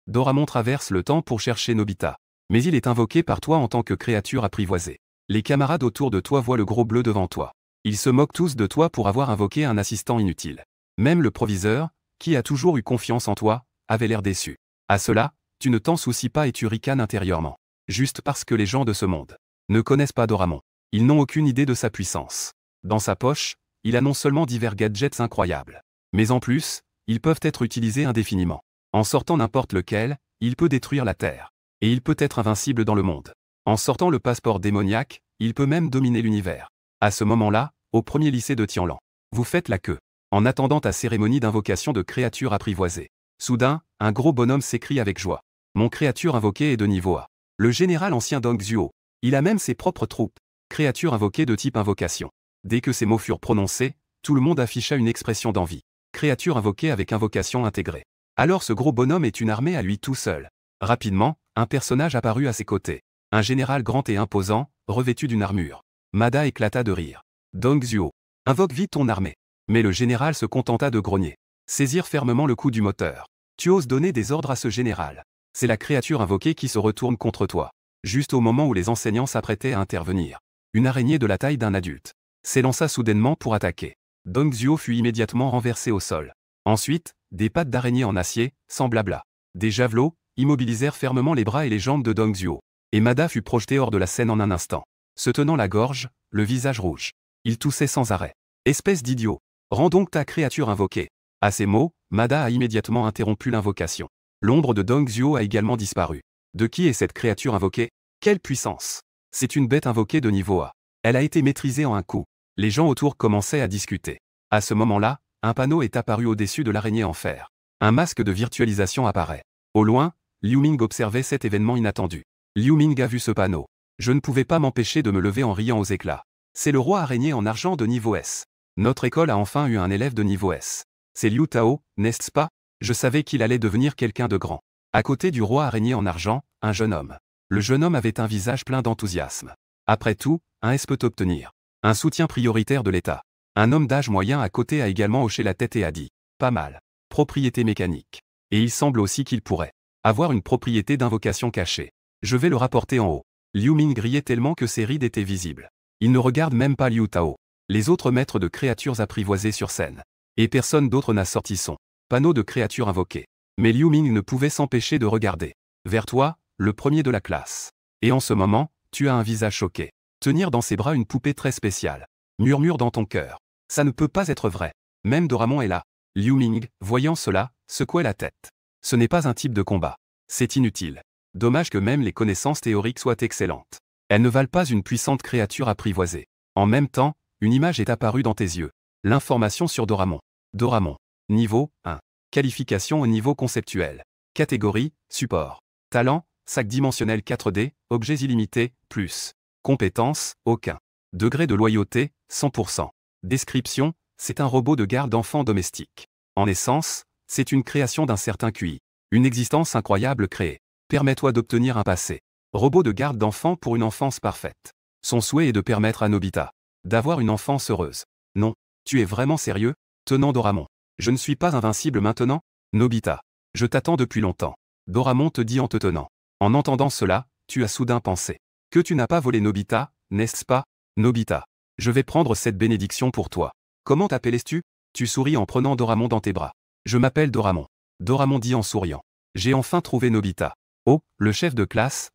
Doramon traverse le temps pour chercher Nobita. Mais il est invoqué par toi en tant que créature apprivoisée. Les camarades autour de toi voient le gros bleu devant toi. Ils se moquent tous de toi pour avoir invoqué un assistant inutile. Même le proviseur, qui a toujours eu confiance en toi, avait l'air déçu. À cela, tu ne t'en soucies pas et tu ricanes intérieurement. Juste parce que les gens de ce monde ne connaissent pas Doramon. Ils n'ont aucune idée de sa puissance. Dans sa poche, il a non seulement divers gadgets incroyables, mais en plus, ils peuvent être utilisés indéfiniment. En sortant n'importe lequel, il peut détruire la Terre. Et il peut être invincible dans le monde. En sortant le passeport démoniaque, il peut même dominer l'univers. À ce moment-là, au premier lycée de Tianlan, vous faites la queue, en attendant ta cérémonie d'invocation de créatures apprivoisées. Soudain, un gros bonhomme s'écrie avec joie. Mon créature invoquée est de niveau A. Le général ancien Dong Zhuo. Il a même ses propres troupes. Créature invoquée de type invocation. Dès que ces mots furent prononcés, tout le monde afficha une expression d'envie. Créature invoquée avec invocation intégrée. Alors ce gros bonhomme est une armée à lui tout seul. Rapidement, un personnage apparut à ses côtés. Un général grand et imposant, revêtu d'une armure. Mada éclata de rire. Dong Zhuo, invoque vite ton armée. Mais le général se contenta de grogner. Saisir fermement le coup du moteur. Tu oses donner des ordres à ce général. C'est la créature invoquée qui se retourne contre toi. Juste au moment où les enseignants s'apprêtaient à intervenir. Une araignée de la taille d'un adulte s'élança soudainement pour attaquer. Dong Zhuo fut immédiatement renversé au sol. Ensuite, des pattes d'araignée en acier, sans blabla. Des javelots, immobilisèrent fermement les bras et les jambes de Dong Zhuo. Et Mada fut projeté hors de la scène en un instant. Se tenant la gorge, le visage rouge. Il toussait sans arrêt. Espèce d'idiot. Rends donc ta créature invoquée. À ces mots, Mada a immédiatement interrompu l'invocation. L'ombre de Dong Zhuo a également disparu. De qui est cette créature invoquée? Quelle puissance! C'est une bête invoquée de niveau A. Elle a été maîtrisée en un coup. Les gens autour commençaient à discuter. À ce moment-là, un panneau est apparu au-dessus de l'araignée en fer. Un masque de virtualisation apparaît. Au loin, Liu Ming observait cet événement inattendu. Liu Ming a vu ce panneau. Je ne pouvais pas m'empêcher de me lever en riant aux éclats. C'est le roi araignée en argent de niveau S. Notre école a enfin eu un élève de niveau S. C'est Liu Tao, n'est-ce pas? Je savais qu'il allait devenir quelqu'un de grand. À côté du roi araignée en argent, un jeune homme. Le jeune homme avait un visage plein d'enthousiasme. Après tout, un S peut obtenir un soutien prioritaire de l'État. Un homme d'âge moyen à côté a également hoché la tête et a dit « Pas mal. Propriété mécanique. Et il semble aussi qu'il pourrait avoir une propriété d'invocation cachée. Je vais le rapporter en haut. » Liu Ming riait tellement que ses rides étaient visibles. Il ne regarde même pas Liu Tao. Les autres maîtres de créatures apprivoisées sur scène. Et personne d'autre n'a sorti son panneau de créatures invoquées. Mais Liu Ming ne pouvait s'empêcher de regarder vers toi, le premier de la classe. Et en ce moment, tu as un visage choqué. Tenir dans ses bras une poupée très spéciale. Murmure dans ton cœur. Ça ne peut pas être vrai. Même Doramon est là. Liu Ming, voyant cela, secouait la tête. Ce n'est pas un type de combat. C'est inutile. Dommage que même les connaissances théoriques soient excellentes. Elles ne valent pas une puissante créature apprivoisée. En même temps, une image est apparue dans tes yeux. L'information sur Doramon. Doramon. Niveau 1. Qualification au niveau conceptuel. Catégorie, support. Talent, sac dimensionnel 4D, objets illimités, plus. Compétences, aucun. Degré de loyauté, 100%. Description, c'est un robot de garde d'enfants domestique. En essence, c'est une création d'un certain QI. Une existence incroyable créée. Permets-toi d'obtenir un passé. Robot de garde d'enfants pour une enfance parfaite. Son souhait est de permettre à Nobita d'avoir une enfance heureuse. Non, tu es vraiment sérieux? Tenant Doramon. Je ne suis pas invincible maintenant? Nobita. Je t'attends depuis longtemps. Doramon te dit en te tenant. En entendant cela, tu as soudain pensé que tu n'as pas volé Nobita, n'est-ce pas? Nobita. Je vais prendre cette bénédiction pour toi. Comment t'appelles-tu? Tu souris en prenant Doramon dans tes bras. Je m'appelle Doramon. Doramon dit en souriant. J'ai enfin trouvé Nobita. Oh, le chef de classe,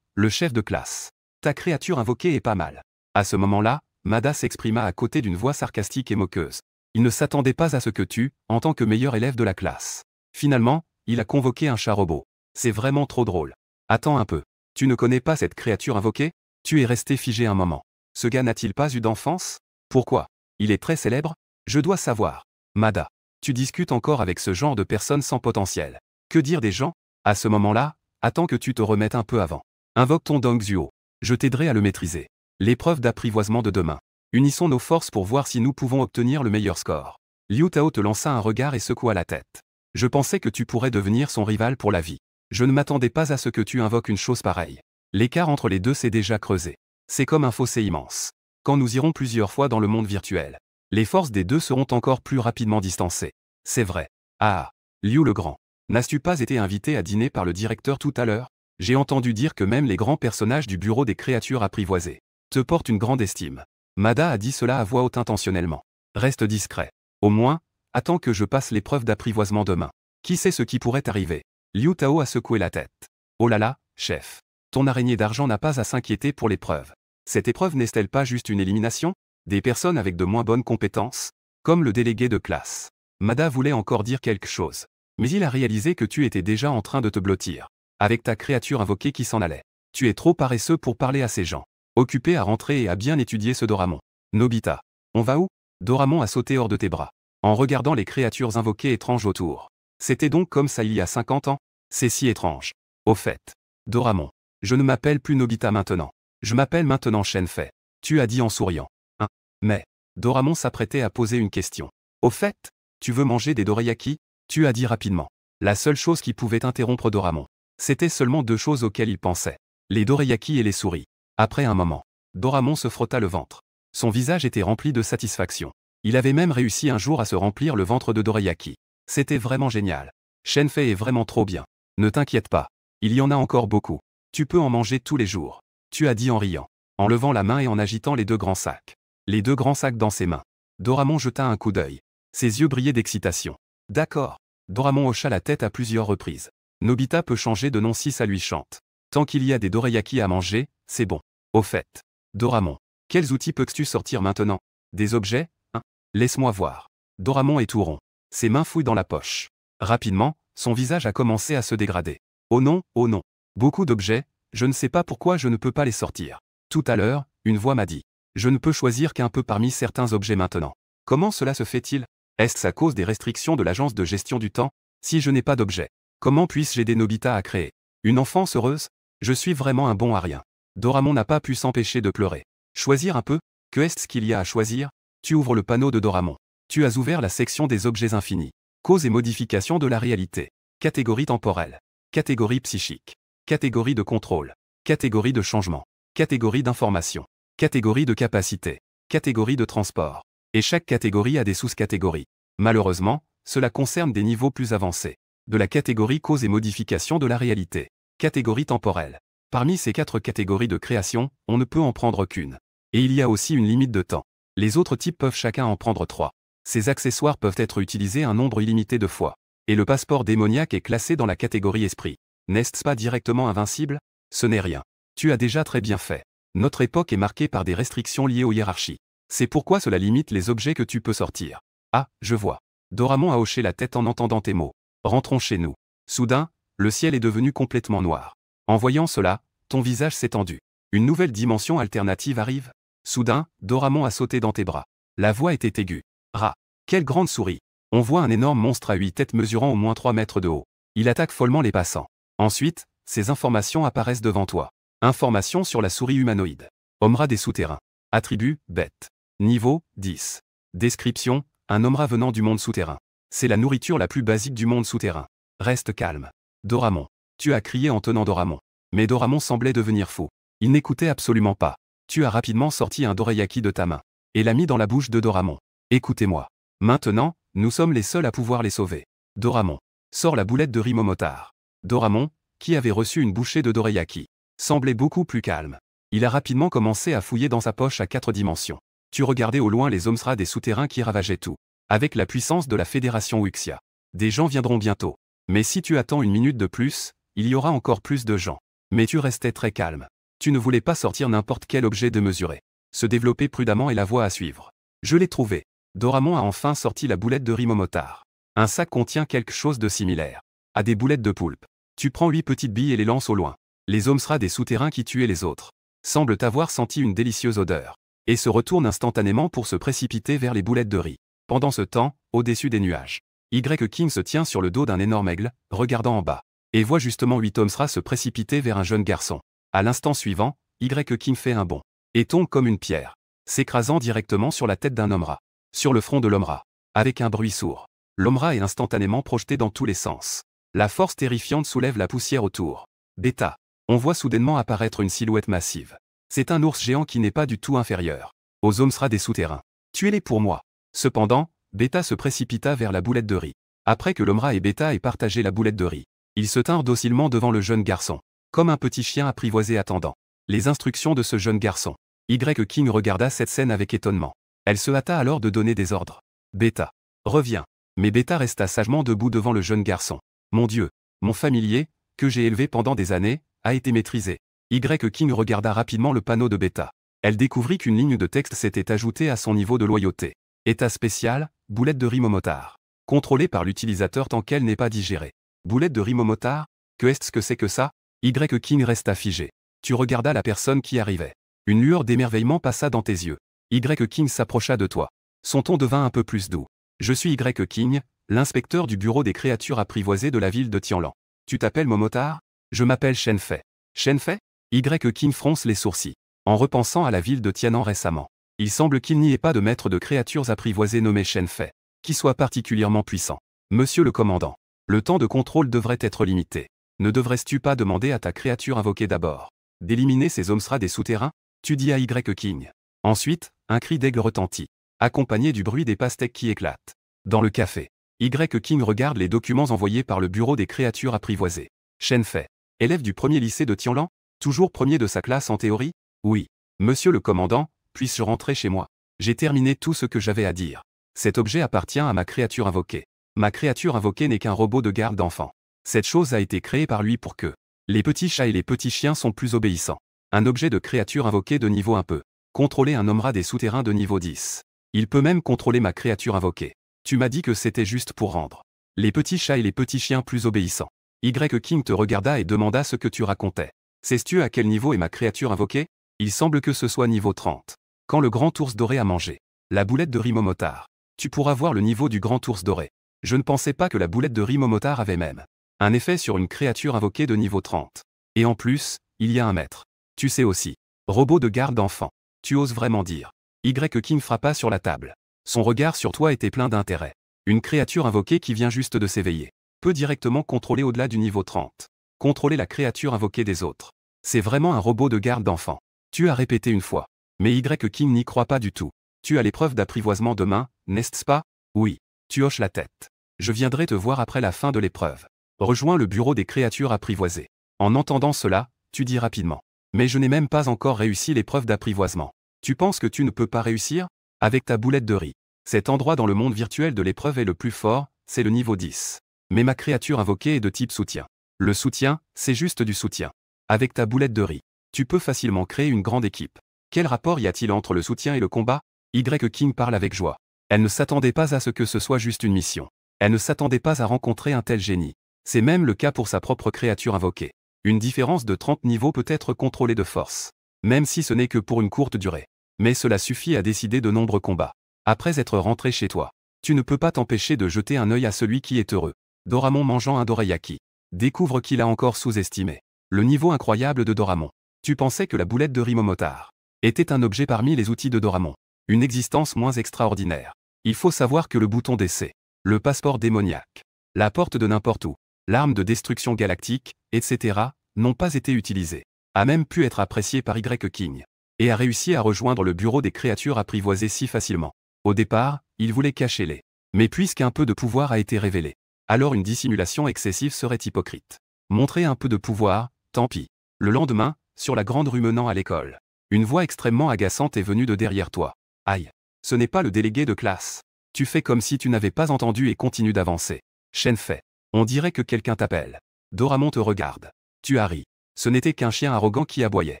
le chef de classe. Ta créature invoquée est pas mal. À ce moment-là, Mada s'exprima à côté d'une voix sarcastique et moqueuse. Il ne s'attendait pas à ce que tu, en tant que meilleur élève de la classe. Finalement, il a convoqué un chat robot. C'est vraiment trop drôle. Attends un peu. Tu ne connais pas cette créature invoquée? Tu es resté figé un moment. Ce gars n'a-t-il pas eu d'enfance? Pourquoi? Il est très célèbre? Je dois savoir. Mada. Tu discutes encore avec ce genre de personnes sans potentiel. Que dire des gens? À ce moment-là, attends que tu te remettes un peu avant. Invoque ton Dong Zhuo. Je t'aiderai à le maîtriser. L'épreuve d'apprivoisement de demain. Unissons nos forces pour voir si nous pouvons obtenir le meilleur score. Liu Tao te lança un regard et secoua la tête. Je pensais que tu pourrais devenir son rival pour la vie. Je ne m'attendais pas à ce que tu invoques une chose pareille. L'écart entre les deux s'est déjà creusé. C'est comme un fossé immense. Quand nous irons plusieurs fois dans le monde virtuel, les forces des deux seront encore plus rapidement distancées. C'est vrai. Ah, Liu le Grand. N'as-tu pas été invité à dîner par le directeur tout à l'heure? J'ai entendu dire que même les grands personnages du bureau des créatures apprivoisées te portent une grande estime. Mada a dit cela à voix haute intentionnellement. Reste discret. Au moins, attends que je passe l'épreuve d'apprivoisement demain. Qui sait ce qui pourrait arriver? Liu Tao a secoué la tête. Oh là là, chef. Ton araignée d'argent n'a pas à s'inquiéter pour l'épreuve. Cette épreuve n'est-elle pas juste une élimination? Des personnes avec de moins bonnes compétences? Comme le délégué de classe. Mada voulait encore dire quelque chose. Mais il a réalisé que tu étais déjà en train de te blottir. Avec ta créature invoquée qui s'en allait. Tu es trop paresseux pour parler à ces gens. Occupé à rentrer et à bien étudier ce Doramon. Nobita. On va où? Doramon a sauté hors de tes bras. En regardant les créatures invoquées étranges autour. C'était donc comme ça il y a 50 ans? C'est si étrange. Au fait. Doramon. Je ne m'appelle plus Nobita maintenant. Je m'appelle maintenant Shenfei. Tu as dit en souriant. Hein? Mais. Doramon s'apprêtait à poser une question. Au fait, tu veux manger des dorayaki? Tu as dit rapidement. La seule chose qui pouvait interrompre Doramon. C'était seulement deux choses auxquelles il pensait. Les dorayaki et les souris. Après un moment. Doramon se frotta le ventre. Son visage était rempli de satisfaction. Il avait même réussi un jour à se remplir le ventre de dorayaki. C'était vraiment génial. Shenfei est vraiment trop bien. Ne t'inquiète pas. Il y en a encore beaucoup. Tu peux en manger tous les jours. Tu as dit en riant. En levant la main et en agitant les deux grands sacs. Les deux grands sacs dans ses mains. Doramon jeta un coup d'œil. Ses yeux brillaient d'excitation. D'accord. Doramon hocha la tête à plusieurs reprises. Nobita peut changer de nom si ça lui chante. Tant qu'il y a des dorayaki à manger, c'est bon. Au fait. Doramon. Quels outils peux-tu sortir maintenant? Des objets? Hein? Laisse-moi voir. Doramon est tout rond. Ses mains fouillent dans la poche. Rapidement, son visage a commencé à se dégrader. Oh non, oh non. Beaucoup d'objets, je ne sais pas pourquoi je ne peux pas les sortir. Tout à l'heure, une voix m'a dit. Je ne peux choisir qu'un peu parmi certains objets maintenant. Comment cela se fait-il? Est-ce à cause des restrictions de l'agence de gestion du temps? Si je n'ai pas d'objet, comment puis-je aider Nobita à créer une enfance heureuse? Je suis vraiment un bon à rien. Doramon n'a pas pu s'empêcher de pleurer. Choisir un peu? Que est-ce qu'il y a à choisir? Tu ouvres le panneau de Doramon. Tu as ouvert la section des objets infinis. Cause et modification de la réalité. Catégorie temporelle. Catégorie psychique. Catégorie de contrôle. Catégorie de changement. Catégorie d'information. Catégorie de capacité. Catégorie de transport. Et chaque catégorie a des sous-catégories. Malheureusement, cela concerne des niveaux plus avancés. De la catégorie cause et modification de la réalité. Catégorie temporelle. Parmi ces 4 catégories de création, on ne peut en prendre qu'une. Et il y a aussi une limite de temps. Les autres types peuvent chacun en prendre 3. Ces accessoires peuvent être utilisés un nombre illimité de fois. Et le passeport démoniaque est classé dans la catégorie esprit. N'est-ce pas directement invincible? Ce n'est rien. Tu as déjà très bien fait. Notre époque est marquée par des restrictions liées aux hiérarchies. C'est pourquoi cela limite les objets que tu peux sortir. Ah, je vois. Doramon a hoché la tête en entendant tes mots. Rentrons chez nous. Soudain, le ciel est devenu complètement noir. En voyant cela, ton visage s'est tendu. Une nouvelle dimension alternative arrive? Soudain, Doramon a sauté dans tes bras. La voix était aiguë. Rat. Quelle grande souris. On voit un énorme monstre à 8 têtes mesurant au moins 3 mètres de haut. Il attaque follement les passants. Ensuite, ces informations apparaissent devant toi. Informations sur la souris humanoïde. Omra des souterrains. Attribut, bête. Niveau, 10. Description, un Omra venant du monde souterrain. C'est la nourriture la plus basique du monde souterrain. Reste calme. Doramon. Tu as crié en tenant Doramon. Mais Doramon semblait devenir fou. Il n'écoutait absolument pas. Tu as rapidement sorti un dorayaki de ta main. Et l'a mis dans la bouche de Doramon. Écoutez-moi. Maintenant, nous sommes les seuls à pouvoir les sauver. Doramon. Sors la boulette de riz Momotaro. Doramon, qui avait reçu une bouchée de dorayaki, semblait beaucoup plus calme. Il a rapidement commencé à fouiller dans sa poche à 4 dimensions. Tu regardais au loin les Omsra des souterrains qui ravageaient tout. Avec la puissance de la Fédération Wuxia. Des gens viendront bientôt. Mais si tu attends une minute de plus, il y aura encore plus de gens. Mais tu restais très calme. Tu ne voulais pas sortir n'importe quel objet démesuré. Se développer prudemment est la voie à suivre. Je l'ai trouvé. Doramon a enfin sorti la boulette de riz Momotaro. Un sac contient quelque chose de similaire à des boulettes de poulpe. Tu prends 8 petites billes et les lances au loin. Les Omsra des souterrains qui tuaient les autres semblent avoir senti une délicieuse odeur et se retournent instantanément pour se précipiter vers les boulettes de riz. Pendant ce temps, au-dessus des nuages, Y-King se tient sur le dos d'un énorme aigle, regardant en bas, et voit justement 8 Omsra se précipiter vers un jeune garçon. À l'instant suivant, Y-King fait un bond et tombe comme une pierre, s'écrasant directement sur la tête d'un Omra. Sur le front de l'Omra, avec un bruit sourd, l'Omra est instantanément projeté dans tous les sens. La force terrifiante soulève la poussière autour. Beta. On voit soudainement apparaître une silhouette massive. C'est un ours géant qui n'est pas du tout inférieur aux Omsra des souterrains. Tuez-les pour moi. Cependant, Beta se précipita vers la boulette de riz. Après que Lomra et Beta aient partagé la boulette de riz, ils se tinrent docilement devant le jeune garçon, comme un petit chien apprivoisé attendant les instructions de ce jeune garçon. Y. King regarda cette scène avec étonnement. Elle se hâta alors de donner des ordres. Beta, reviens. Mais Beta resta sagement debout devant le jeune garçon. Mon Dieu, mon familier, que j'ai élevé pendant des années, a été maîtrisé. Y. King regarda rapidement le panneau de Beta. Elle découvrit qu'une ligne de texte s'était ajoutée à son niveau de loyauté. État spécial, boulette de riz Momotard. Contrôlée par l'utilisateur tant qu'elle n'est pas digérée. Boulette de riz Momotard, que est-ce que c'est que ça? Y. King resta figé. Tu regardas la personne qui arrivait. Une lueur d'émerveillement passa dans tes yeux. Y. King s'approcha de toi. Son ton devint un peu plus doux. Je suis Y. King, l'inspecteur du bureau des créatures apprivoisées de la ville de Tianlan. Tu t'appelles Momotard? Je m'appelle Shenfei. Shenfei? Y. King fronce les sourcils. En repensant à la ville de Tianan récemment, il semble qu'il n'y ait pas de maître de créatures apprivoisées nommé Shenfei, qui soit particulièrement puissant. Monsieur le commandant, le temps de contrôle devrait être limité. Ne devrais-tu pas demander à ta créature invoquée d'abord d'éliminer ces Omsra des souterrains? Tu dis à Y. King. Ensuite, un cri d'aigle retentit, accompagné du bruit des pastèques qui éclatent. Dans le café, Y. King regarde les documents envoyés par le bureau des créatures apprivoisées. Shenfei, élève du premier lycée de Tianlan, toujours premier de sa classe en théorie? Oui. Monsieur le commandant, puis-je rentrer chez moi? J'ai terminé tout ce que j'avais à dire. Cet objet appartient à ma créature invoquée. Ma créature invoquée n'est qu'un robot de garde d'enfant. Cette chose a été créée par lui pour que les petits chats et les petits chiens sont plus obéissants. Un objet de créature invoquée de niveau 1 peut contrôler un Omra des souterrains de niveau 10. Il peut même contrôler ma créature invoquée. Tu m'as dit que c'était juste pour rendre les petits chats et les petits chiens plus obéissants. Y. King te regarda et demanda ce que tu racontais. Sais-tu à quel niveau est ma créature invoquée? Il semble que ce soit niveau 30. Quand le grand ours doré a mangé la boulette de riz Momotard, tu pourras voir le niveau du grand ours doré. Je ne pensais pas que la boulette de riz Momotard avait même un effet sur une créature invoquée de niveau 30. Et en plus, il y a un maître. Tu sais aussi. Robot de garde d'enfant. Tu oses vraiment dire. Y. King frappa sur la table. Son regard sur toi était plein d'intérêt. Une créature invoquée qui vient juste de s'éveiller peut directement contrôler au-delà du niveau 30. Contrôler la créature invoquée des autres. C'est vraiment un robot de garde d'enfant. Tu as répété une fois. Mais Y. King n'y croit pas du tout. Tu as l'épreuve d'apprivoisement demain, n'est-ce pas? Oui. Tu hoches la tête. Je viendrai te voir après la fin de l'épreuve. Rejoins le bureau des créatures apprivoisées. En entendant cela, tu dis rapidement. Mais je n'ai même pas encore réussi l'épreuve d'apprivoisement. Tu penses que tu ne peux pas réussir? Avec ta boulette de riz. Cet endroit dans le monde virtuel de l'épreuve est le plus fort, c'est le niveau 10. Mais ma créature invoquée est de type soutien. Le soutien, c'est juste du soutien. Avec ta boulette de riz, tu peux facilement créer une grande équipe. Quel rapport y a-t-il entre le soutien et le combat? Y. King parle avec joie. Elle ne s'attendait pas à ce que ce soit juste une mission. Elle ne s'attendait pas à rencontrer un tel génie. C'est même le cas pour sa propre créature invoquée. Une différence de 30 niveaux peut être contrôlée de force. Même si ce n'est que pour une courte durée. Mais cela suffit à décider de nombreux combats. Après être rentré chez toi, tu ne peux pas t'empêcher de jeter un œil à celui qui est heureux. Doramon mangeant un dorayaki. Découvre qu'il a encore sous-estimé le niveau incroyable de Doramon. Tu pensais que la boulette de riz Momotard était un objet parmi les outils de Doramon. Une existence moins extraordinaire. Il faut savoir que le bouton d'essai, le passeport démoniaque, la porte de n'importe où, l'arme de destruction galactique, etc., n'ont pas été utilisés. A même pu être apprécié par Y. King. Et a réussi à rejoindre le bureau des créatures apprivoisées si facilement. Au départ, il voulait cacher les. Mais puisqu'un peu de pouvoir a été révélé, alors une dissimulation excessive serait hypocrite. Montrer un peu de pouvoir, tant pis. Le lendemain, sur la grande rue menant à l'école, une voix extrêmement agaçante est venue de derrière toi. Aïe. Ce n'est pas le délégué de classe. Tu fais comme si tu n'avais pas entendu et continue d'avancer. Shenfei. On dirait que quelqu'un t'appelle. Doramon te regarde. Tu as ri. Ce n'était qu'un chien arrogant qui aboyait.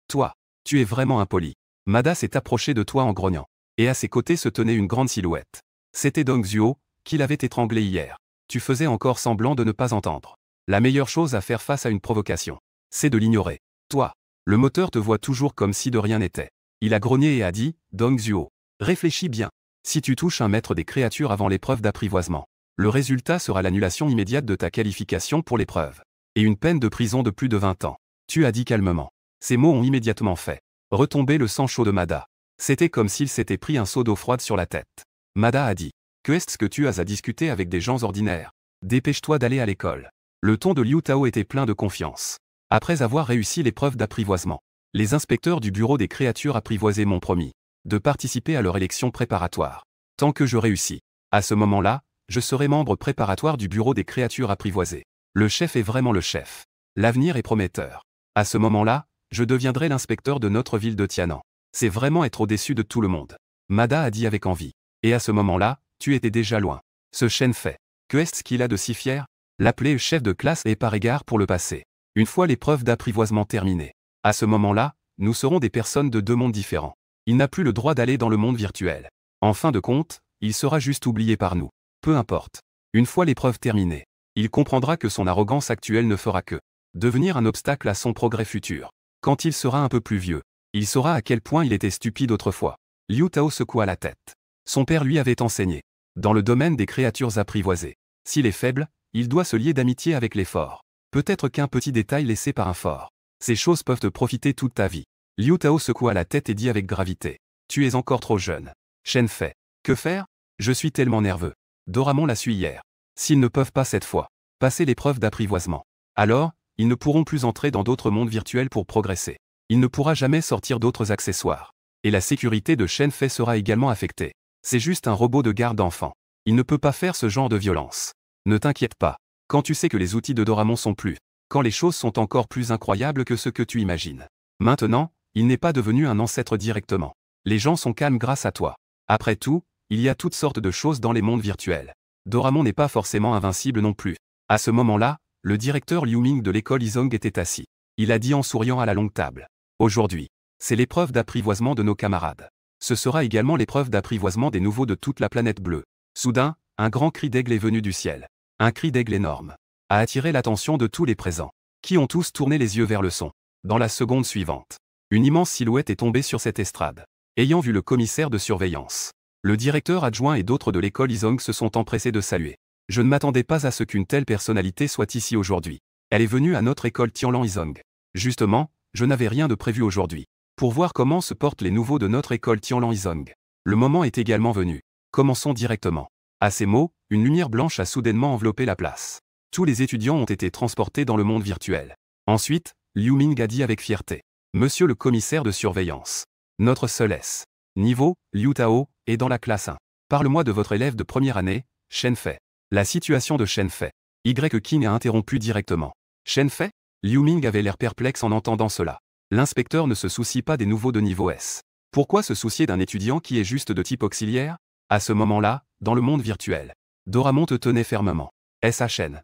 Toi, tu es vraiment impoli. Mada s'est approché de toi en grognant. Et à ses côtés se tenait une grande silhouette. C'était Dong Zuo, qui l'avait étranglé hier. Tu faisais encore semblant de ne pas entendre. La meilleure chose à faire face à une provocation, c'est de l'ignorer. Toi, le moteur te voit toujours comme si de rien n'était. Il a grogné et a dit, Dong Zuo, réfléchis bien. Si tu touches un maître des créatures avant l'épreuve d'apprivoisement, le résultat sera l'annulation immédiate de ta qualification pour l'épreuve. Et une peine de prison de plus de 20 ans. Tu as dit calmement. Ces mots ont immédiatement fait retomber le sang chaud de Mada. C'était comme s'il s'était pris un seau d'eau froide sur la tête. Mada a dit. Que est-ce que tu as à discuter avec des gens ordinaires? Dépêche-toi d'aller à l'école. Le ton de Liu Tao était plein de confiance. Après avoir réussi l'épreuve d'apprivoisement, les inspecteurs du bureau des créatures apprivoisées m'ont promis de participer à leur élection préparatoire. Tant que je réussis. À ce moment-là, je serai membre préparatoire du bureau des créatures apprivoisées. Le chef est vraiment le chef. L'avenir est prometteur. À ce moment-là, je deviendrai l'inspecteur de notre ville de Tianan. C'est vraiment être au-dessus de tout le monde. Mada a dit avec envie. Et à ce moment-là, tu étais déjà loin. Ce Shen Fei. Que est-ce qu'il a de si fier? L'appelé chef de classe est par égard pour le passé. Une fois l'épreuve d'apprivoisement terminée. À ce moment-là, nous serons des personnes de deux mondes différents. Il n'a plus le droit d'aller dans le monde virtuel. En fin de compte, il sera juste oublié par nous. Peu importe. Une fois l'épreuve terminée, il comprendra que son arrogance actuelle ne fera que devenir un obstacle à son progrès futur. Quand il sera un peu plus vieux, il saura à quel point il était stupide autrefois. Liu Tao secoua la tête. Son père lui avait enseigné. Dans le domaine des créatures apprivoisées, s'il est faible, il doit se lier d'amitié avec les forts. Peut-être qu'un petit détail laissé par un fort. Ces choses peuvent te profiter toute ta vie. Liu Tao secoua la tête et dit avec gravité. Tu es encore trop jeune. Shen Fei. Que faire? Je suis tellement nerveux. Doramon l'a su hier. S'ils ne peuvent pas cette fois passer l'épreuve d'apprivoisement, alors, ils ne pourront plus entrer dans d'autres mondes virtuels pour progresser. Il ne pourra jamais sortir d'autres accessoires. Et la sécurité de Shen Fei sera également affectée. C'est juste un robot de garde d'enfant. Il ne peut pas faire ce genre de violence. Ne t'inquiète pas. Quand tu sais que les outils de Doramon sont plus, quand les choses sont encore plus incroyables que ce que tu imagines. Maintenant, il n'est pas devenu un ancêtre directement. Les gens sont calmes grâce à toi. Après tout, il y a toutes sortes de choses dans les mondes virtuels. Doramon n'est pas forcément invincible non plus. À ce moment-là, le directeur Liu Ming de l'école Izong était assis. Il a dit en souriant à la longue table. Aujourd'hui, c'est l'épreuve d'apprivoisement de nos camarades. Ce sera également l'épreuve d'apprivoisement des nouveaux de toute la planète bleue. Soudain, un grand cri d'aigle est venu du ciel. Un cri d'aigle énorme a attiré l'attention de tous les présents, qui ont tous tourné les yeux vers le son. Dans la seconde suivante, une immense silhouette est tombée sur cette estrade. Ayant vu le commissaire de surveillance, le directeur adjoint et d'autres de l'école Izong se sont empressés de saluer. Je ne m'attendais pas à ce qu'une telle personnalité soit ici aujourd'hui. Elle est venue à notre école Tianlan Izong. Justement, je n'avais rien de prévu aujourd'hui. Pour voir comment se portent les nouveaux de notre école Tianlan Izong. Le moment est également venu. Commençons directement. À ces mots, une lumière blanche a soudainement enveloppé la place. Tous les étudiants ont été transportés dans le monde virtuel. Ensuite, Liu Ming a dit avec fierté. Monsieur le commissaire de surveillance. Notre seul S. Niveau, Liu Tao, est dans la classe 1. Parle-moi de votre élève de première année, Shen Fei. La situation de Shen Fei. Y. King a interrompu directement. Shen Fei? Liu Ming avait l'air perplexe en entendant cela. L'inspecteur ne se soucie pas des nouveaux de niveau S. Pourquoi se soucier d'un étudiant qui est juste de type auxiliaire? À ce moment-là, dans le monde virtuel, Doramon te tenait fermement. SHN.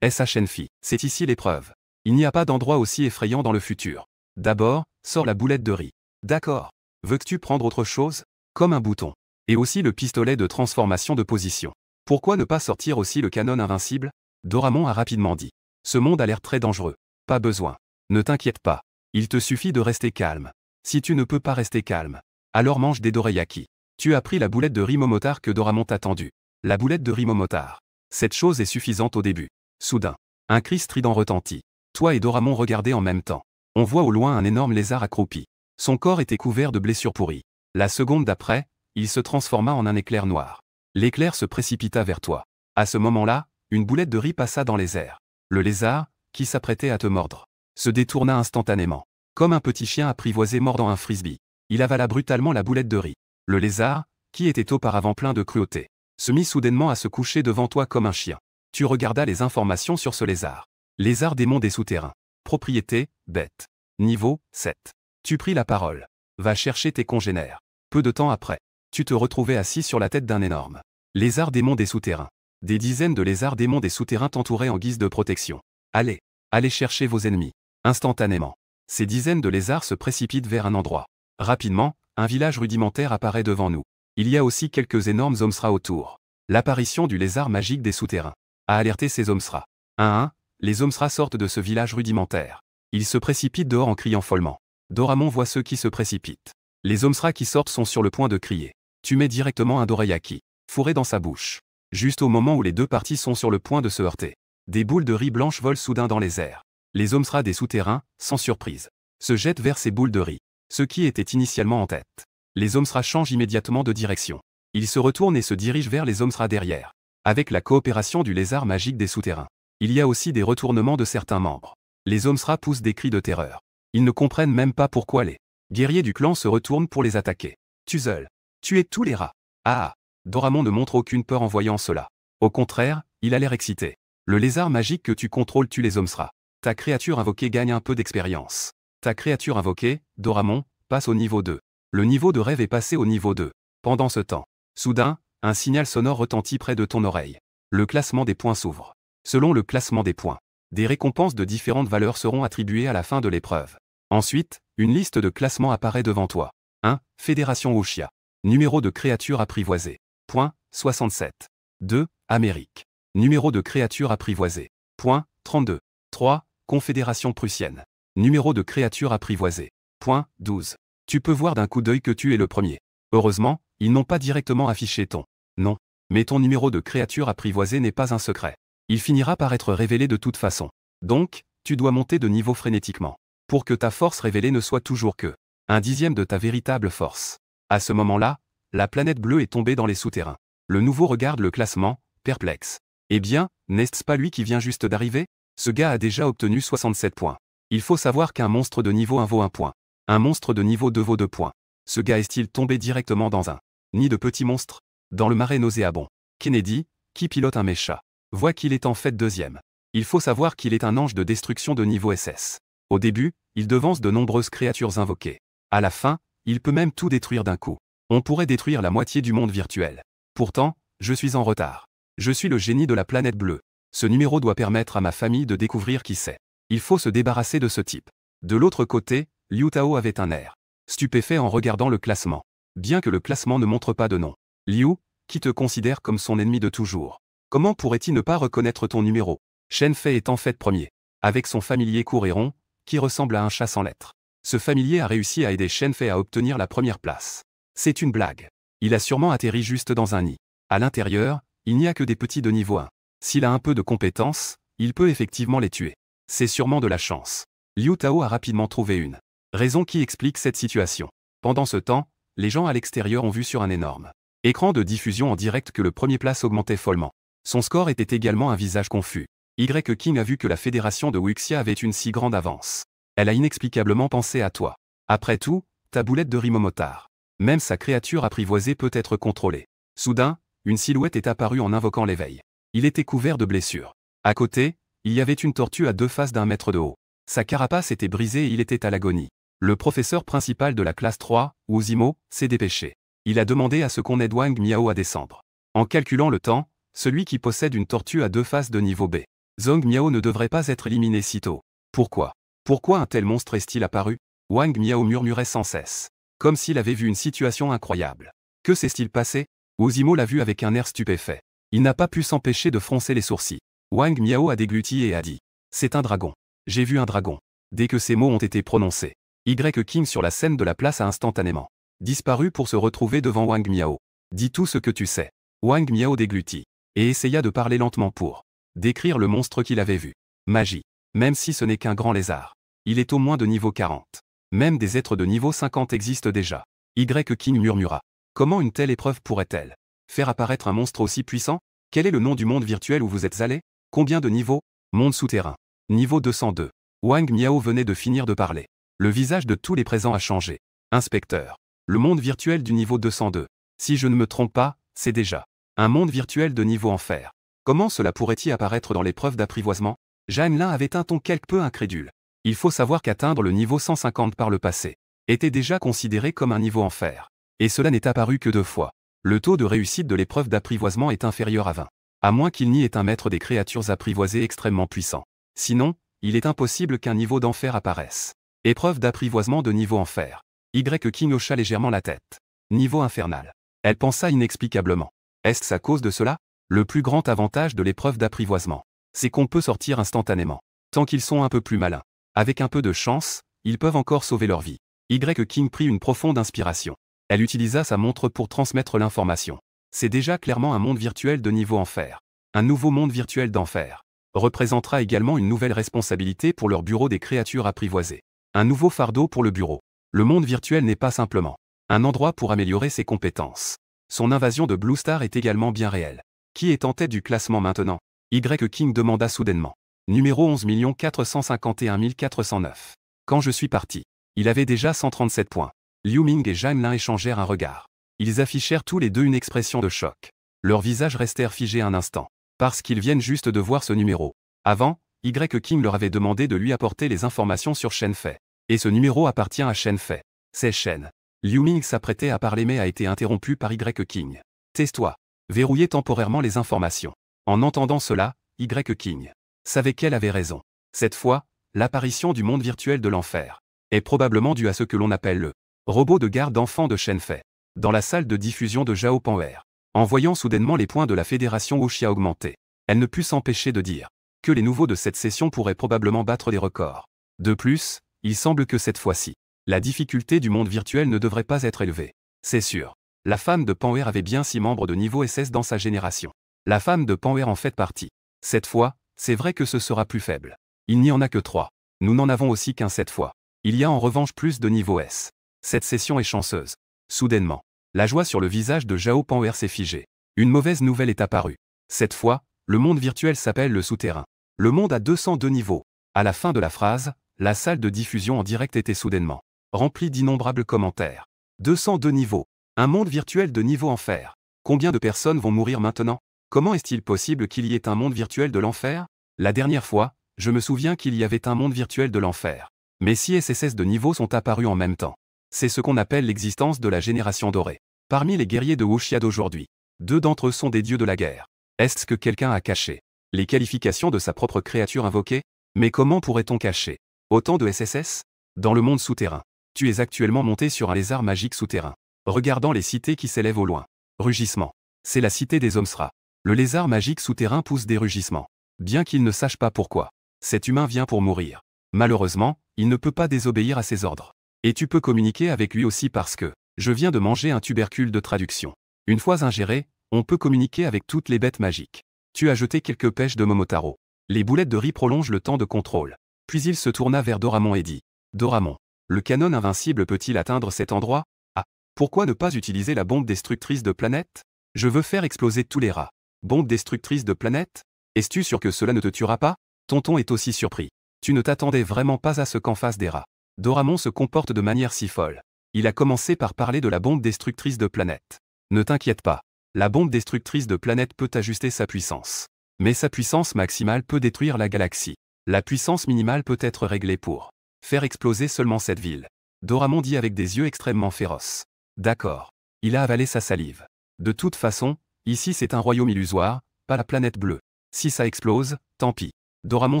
SHN Phi. C'est ici l'épreuve. Il n'y a pas d'endroit aussi effrayant dans le futur. D'abord, sors la boulette de riz. D'accord. Veux-tu prendre autre chose? Comme un bouton. Et aussi le pistolet de transformation de position. Pourquoi ne pas sortir aussi le canon invincible? Doramon a rapidement dit. Ce monde a l'air très dangereux. Pas besoin. Ne t'inquiète pas. Il te suffit de rester calme. Si tu ne peux pas rester calme, alors mange des dorayaki. Tu as pris la boulette de riz Momotard que Doramon t'a tendue. La boulette de riz Momotard. Cette chose est suffisante au début. Soudain, un cri strident retentit. Toi et Doramon regardez en même temps. On voit au loin un énorme lézard accroupi. Son corps était couvert de blessures pourries. La seconde d'après, il se transforma en un éclair noir. L'éclair se précipita vers toi. À ce moment-là, une boulette de riz passa dans les airs. Le lézard, qui s'apprêtait à te mordre, se détourna instantanément. Comme un petit chien apprivoisé mordant un frisbee. Il avala brutalement la boulette de riz. Le lézard, qui était auparavant plein de cruauté, se mit soudainement à se coucher devant toi comme un chien. Tu regardas les informations sur ce lézard. Lézard démon des souterrains. Propriété, bête. Niveau, 7. Tu pris la parole. Va chercher tes congénères. Peu de temps après, tu te retrouvais assis sur la tête d'un énorme lézard démon des souterrains. Des dizaines de lézards démons des souterrains t'entouraient en guise de protection. Allez, allez chercher vos ennemis. Instantanément, ces dizaines de lézards se précipitent vers un endroit. Rapidement, un village rudimentaire apparaît devant nous. Il y a aussi quelques énormes Omsra autour. L'apparition du lézard magique des souterrains a alerté ces Omsra. Un à un, les Omsra sortent de ce village rudimentaire. Ils se précipitent dehors en criant follement. Doramon voit ceux qui se précipitent. Les Omsra qui sortent sont sur le point de crier. Tu mets directement un dorayaki, fourré dans sa bouche. Juste au moment où les deux parties sont sur le point de se heurter. Des boules de riz blanches volent soudain dans les airs. Les Omsra des souterrains, sans surprise, se jettent vers ces boules de riz. Ceux qui étaient initialement en tête. Les Omsra changent immédiatement de direction. Ils se retournent et se dirigent vers les Omsra derrière. Avec la coopération du lézard magique des souterrains, il y a aussi des retournements de certains membres. Les Omsra poussent des cris de terreur. Ils ne comprennent même pas pourquoi les guerriers du clan se retournent pour les attaquer. Tuzel, tuez tous les rats. Ah, Doramon ne montre aucune peur en voyant cela. Au contraire, il a l'air excité. Le lézard magique que tu contrôles tue les Omsra. Ta créature invoquée gagne un peu d'expérience. Ta créature invoquée, Doramon, passe au niveau 2. Le niveau de rêve est passé au niveau 2. Pendant ce temps, soudain, un signal sonore retentit près de ton oreille. Le classement des points s'ouvre. Selon le classement des points, des récompenses de différentes valeurs seront attribuées à la fin de l'épreuve. Ensuite, une liste de classements apparaît devant toi. 1. Fédération Wuxia. Numéro de créature apprivoisée. Point, 67. 2. Amérique. Numéro de créature apprivoisée. Point, 32. 3. Confédération prussienne. Numéro de créature apprivoisée. Point, 12. Tu peux voir d'un coup d'œil que tu es le premier. Heureusement, ils n'ont pas directement affiché ton nom. Mais ton numéro de créature apprivoisée n'est pas un secret. Il finira par être révélé de toute façon. Donc, tu dois monter de niveau frénétiquement. Pour que ta force révélée ne soit toujours que 1/10 de ta véritable force. À ce moment-là, la planète bleue est tombée dans les souterrains. Le nouveau regarde le classement, perplexe. Eh bien, n'est-ce pas lui qui vient juste d'arriver? Ce gars a déjà obtenu 67 points. Il faut savoir qu'un monstre de niveau 1 vaut 1 point. Un monstre de niveau 2 vaut 2 points. Ce gars est-il tombé directement dans un nid de petits monstres? Dans le marais nauséabond. Kennedy, qui pilote un mecha, voit qu'il est en fait deuxième. Il faut savoir qu'il est un ange de destruction de niveau SS. Au début, il devance de nombreuses créatures invoquées. À la fin, il peut même tout détruire d'un coup. On pourrait détruire la moitié du monde virtuel. Pourtant, je suis en retard. Je suis le génie de la planète bleue. Ce numéro doit permettre à ma famille de découvrir qui c'est. Il faut se débarrasser de ce type. De l'autre côté, Liu Tao avait un air stupéfait en regardant le classement. Bien que le classement ne montre pas de nom. Liu, qui te considère comme son ennemi de toujours. Comment pourrait-il ne pas reconnaître ton numéro? Shen Fei est en fait premier. Avec son familier court et rond, qui ressemble à un chat sans lettres. Ce familier a réussi à aider Shen Fei à obtenir la première place. C'est une blague. Il a sûrement atterri juste dans un nid. À l'intérieur, il n'y a que des petits de niveau 1. S'il a un peu de compétences, il peut effectivement les tuer. C'est sûrement de la chance. Liu Tao a rapidement trouvé une raison qui explique cette situation. Pendant ce temps, les gens à l'extérieur ont vu sur un énorme écran de diffusion en direct que le premier place augmentait follement. Son score était également un visage confus. Y King a vu que la fédération de Wuxia avait une si grande avance. Elle a inexplicablement pensé à toi. Après tout, ta boulette de Rimomotard. Même sa créature apprivoisée peut être contrôlée. Soudain, une silhouette est apparue en invoquant l'éveil. Il était couvert de blessures. À côté, il y avait une tortue à 2 faces d'1 mètre de haut. Sa carapace était brisée et il était à l'agonie. Le professeur principal de la classe 3, Wu Zimo, s'est dépêché. Il a demandé à ce qu'on aide Wang Miao à descendre. En calculant le temps, celui qui possède une tortue à 2 faces de niveau B, Zhong Miao ne devrait pas être éliminé si tôt. Pourquoi? Pourquoi un tel monstre est-il apparu? Wang Miao murmurait sans cesse. Comme s'il avait vu une situation incroyable. Que s'est-il passé? Wu Zimo l'a vu avec un air stupéfait. Il n'a pas pu s'empêcher de froncer les sourcils. Wang Miao a dégluti et a dit. C'est un dragon. J'ai vu un dragon. Dès que ces mots ont été prononcés, Y King sur la scène de la place a instantanément disparu pour se retrouver devant Wang Miao. Dis tout ce que tu sais. Wang Miao déglutit. Et essaya de parler lentement pour décrire le monstre qu'il avait vu. Magie. Même si ce n'est qu'un grand lézard. Il est au moins de niveau 40. Même des êtres de niveau 50 existent déjà. Y King murmura. Comment une telle épreuve pourrait-elle faire apparaître un monstre aussi puissant? Quel est le nom du monde virtuel où vous êtes allé? Combien de niveaux? Monde souterrain. Niveau 202. Wang Miao venait de finir de parler. Le visage de tous les présents a changé. Inspecteur. Le monde virtuel du niveau 202. Si je ne me trompe pas, c'est déjà un monde virtuel de niveau enfer. Comment cela pourrait-il apparaître dans l'épreuve d'apprivoisement? Jeanne Lin avait un ton quelque peu incrédule. Il faut savoir qu'atteindre le niveau 150 par le passé était déjà considéré comme un niveau enfer. Et cela n'est apparu que 2 fois. Le taux de réussite de l'épreuve d'apprivoisement est inférieur à 20. À moins qu'il n'y ait un maître des créatures apprivoisées extrêmement puissant. Sinon, il est impossible qu'un niveau d'enfer apparaisse. Épreuve d'apprivoisement de niveau enfer. Y King hocha légèrement la tête. Niveau infernal. Elle pensa inexplicablement. Est-ce à cause de cela? Le plus grand avantage de l'épreuve d'apprivoisement, c'est qu'on peut sortir instantanément. Tant qu'ils sont un peu plus malins. Avec un peu de chance, ils peuvent encore sauver leur vie. Y King prit une profonde inspiration. Elle utilisa sa montre pour transmettre l'information. C'est déjà clairement un monde virtuel de niveau enfer. Un nouveau monde virtuel d'enfer représentera également une nouvelle responsabilité pour leur bureau des créatures apprivoisées. Un nouveau fardeau pour le bureau. Le monde virtuel n'est pas simplement un endroit pour améliorer ses compétences. Son invasion de Blue Star est également bien réelle. Qui est en tête du classement maintenant? Y King demanda soudainement. Numéro 11 451 409. Quand je suis parti, il avait déjà 137 points. Liu Ming et Jeanne Lin échangèrent un regard. Ils affichèrent tous les deux une expression de choc. Leurs visages restèrent figés un instant. Parce qu'ils viennent juste de voir ce numéro. Avant, Y King leur avait demandé de lui apporter les informations sur Shen Fei. Et ce numéro appartient à Shen Fei. C'est Shen. Liu Ming s'apprêtait à parler mais a été interrompu par Y King. Tais-toi. Verrouillez temporairement les informations. En entendant cela, Y King savait qu'elle avait raison. Cette fois, l'apparition du monde virtuel de l'enfer est probablement due à ce que l'on appelle le robot de garde d'enfants de Shen Fei. Dans la salle de diffusion de Zhao Panwer, en voyant soudainement les points de la fédération Wuxia augmenter, elle ne put s'empêcher de dire que les nouveaux de cette session pourraient probablement battre des records. De plus, il semble que cette fois-ci, la difficulté du monde virtuel ne devrait pas être élevée. C'est sûr. La femme de Panwer avait bien 6 membres de niveau SS dans sa génération. La femme de Panwer en fait partie. Cette fois, c'est vrai que ce sera plus faible. Il n'y en a que 3. Nous n'en avons aussi qu'un cette fois. Il y a en revanche plus de niveau S. Cette session est chanceuse. Soudainement, la joie sur le visage de Zhao Panwer s'est figée. Une mauvaise nouvelle est apparue. Cette fois, le monde virtuel s'appelle le souterrain. Le monde a 202 niveaux. À la fin de la phrase, la salle de diffusion en direct était soudainement remplie d'innombrables commentaires. 202 niveaux. Un monde virtuel de niveau enfer. Combien de personnes vont mourir maintenant? Comment est-il possible qu'il y ait un monde virtuel de l'enfer? La dernière fois, je me souviens qu'il y avait un monde virtuel de l'enfer. Mais 6 SSS de niveau sont apparus en même temps. C'est ce qu'on appelle l'existence de la génération dorée. Parmi les guerriers de Wuxia d'aujourd'hui, 2 d'entre eux sont des dieux de la guerre. Est-ce que quelqu'un a caché les qualifications de sa propre créature invoquée? Mais comment pourrait-on cacher autant de SSS? Dans le monde souterrain, tu es actuellement monté sur un lézard magique souterrain, regardant les cités qui s'élèvent au loin. Rugissement. C'est la cité des Omsra. Le lézard magique souterrain pousse des rugissements. Bien qu'il ne sache pas pourquoi, cet humain vient pour mourir. Malheureusement, il ne peut pas désobéir à ses ordres. Et tu peux communiquer avec lui aussi parce que je viens de manger un tubercule de traduction. Une fois ingéré, on peut communiquer avec toutes les bêtes magiques. Tu as jeté quelques pêches de Momotaro. Les boulettes de riz prolongent le temps de contrôle. Puis il se tourna vers Doramon et dit: Doramon, le canon invincible peut-il atteindre cet endroit? Ah, pourquoi ne pas utiliser la bombe destructrice de planètes? Je veux faire exploser tous les rats. Bombe destructrice de planètes? Es-tu sûr que cela ne te tuera pas? Tonton est aussi surpris. Tu ne t'attendais vraiment pas à ce qu'en face des rats. Doramon se comporte de manière si folle. Il a commencé par parler de la bombe destructrice de planètes. Ne t'inquiète pas. La bombe destructrice de planètes peut ajuster sa puissance. Mais sa puissance maximale peut détruire la galaxie. La puissance minimale peut être réglée pour faire exploser seulement cette ville. Doramon dit avec des yeux extrêmement féroces. D'accord. Il a avalé sa salive. De toute façon, ici c'est un royaume illusoire, pas la planète bleue. Si ça explose, tant pis. Doramon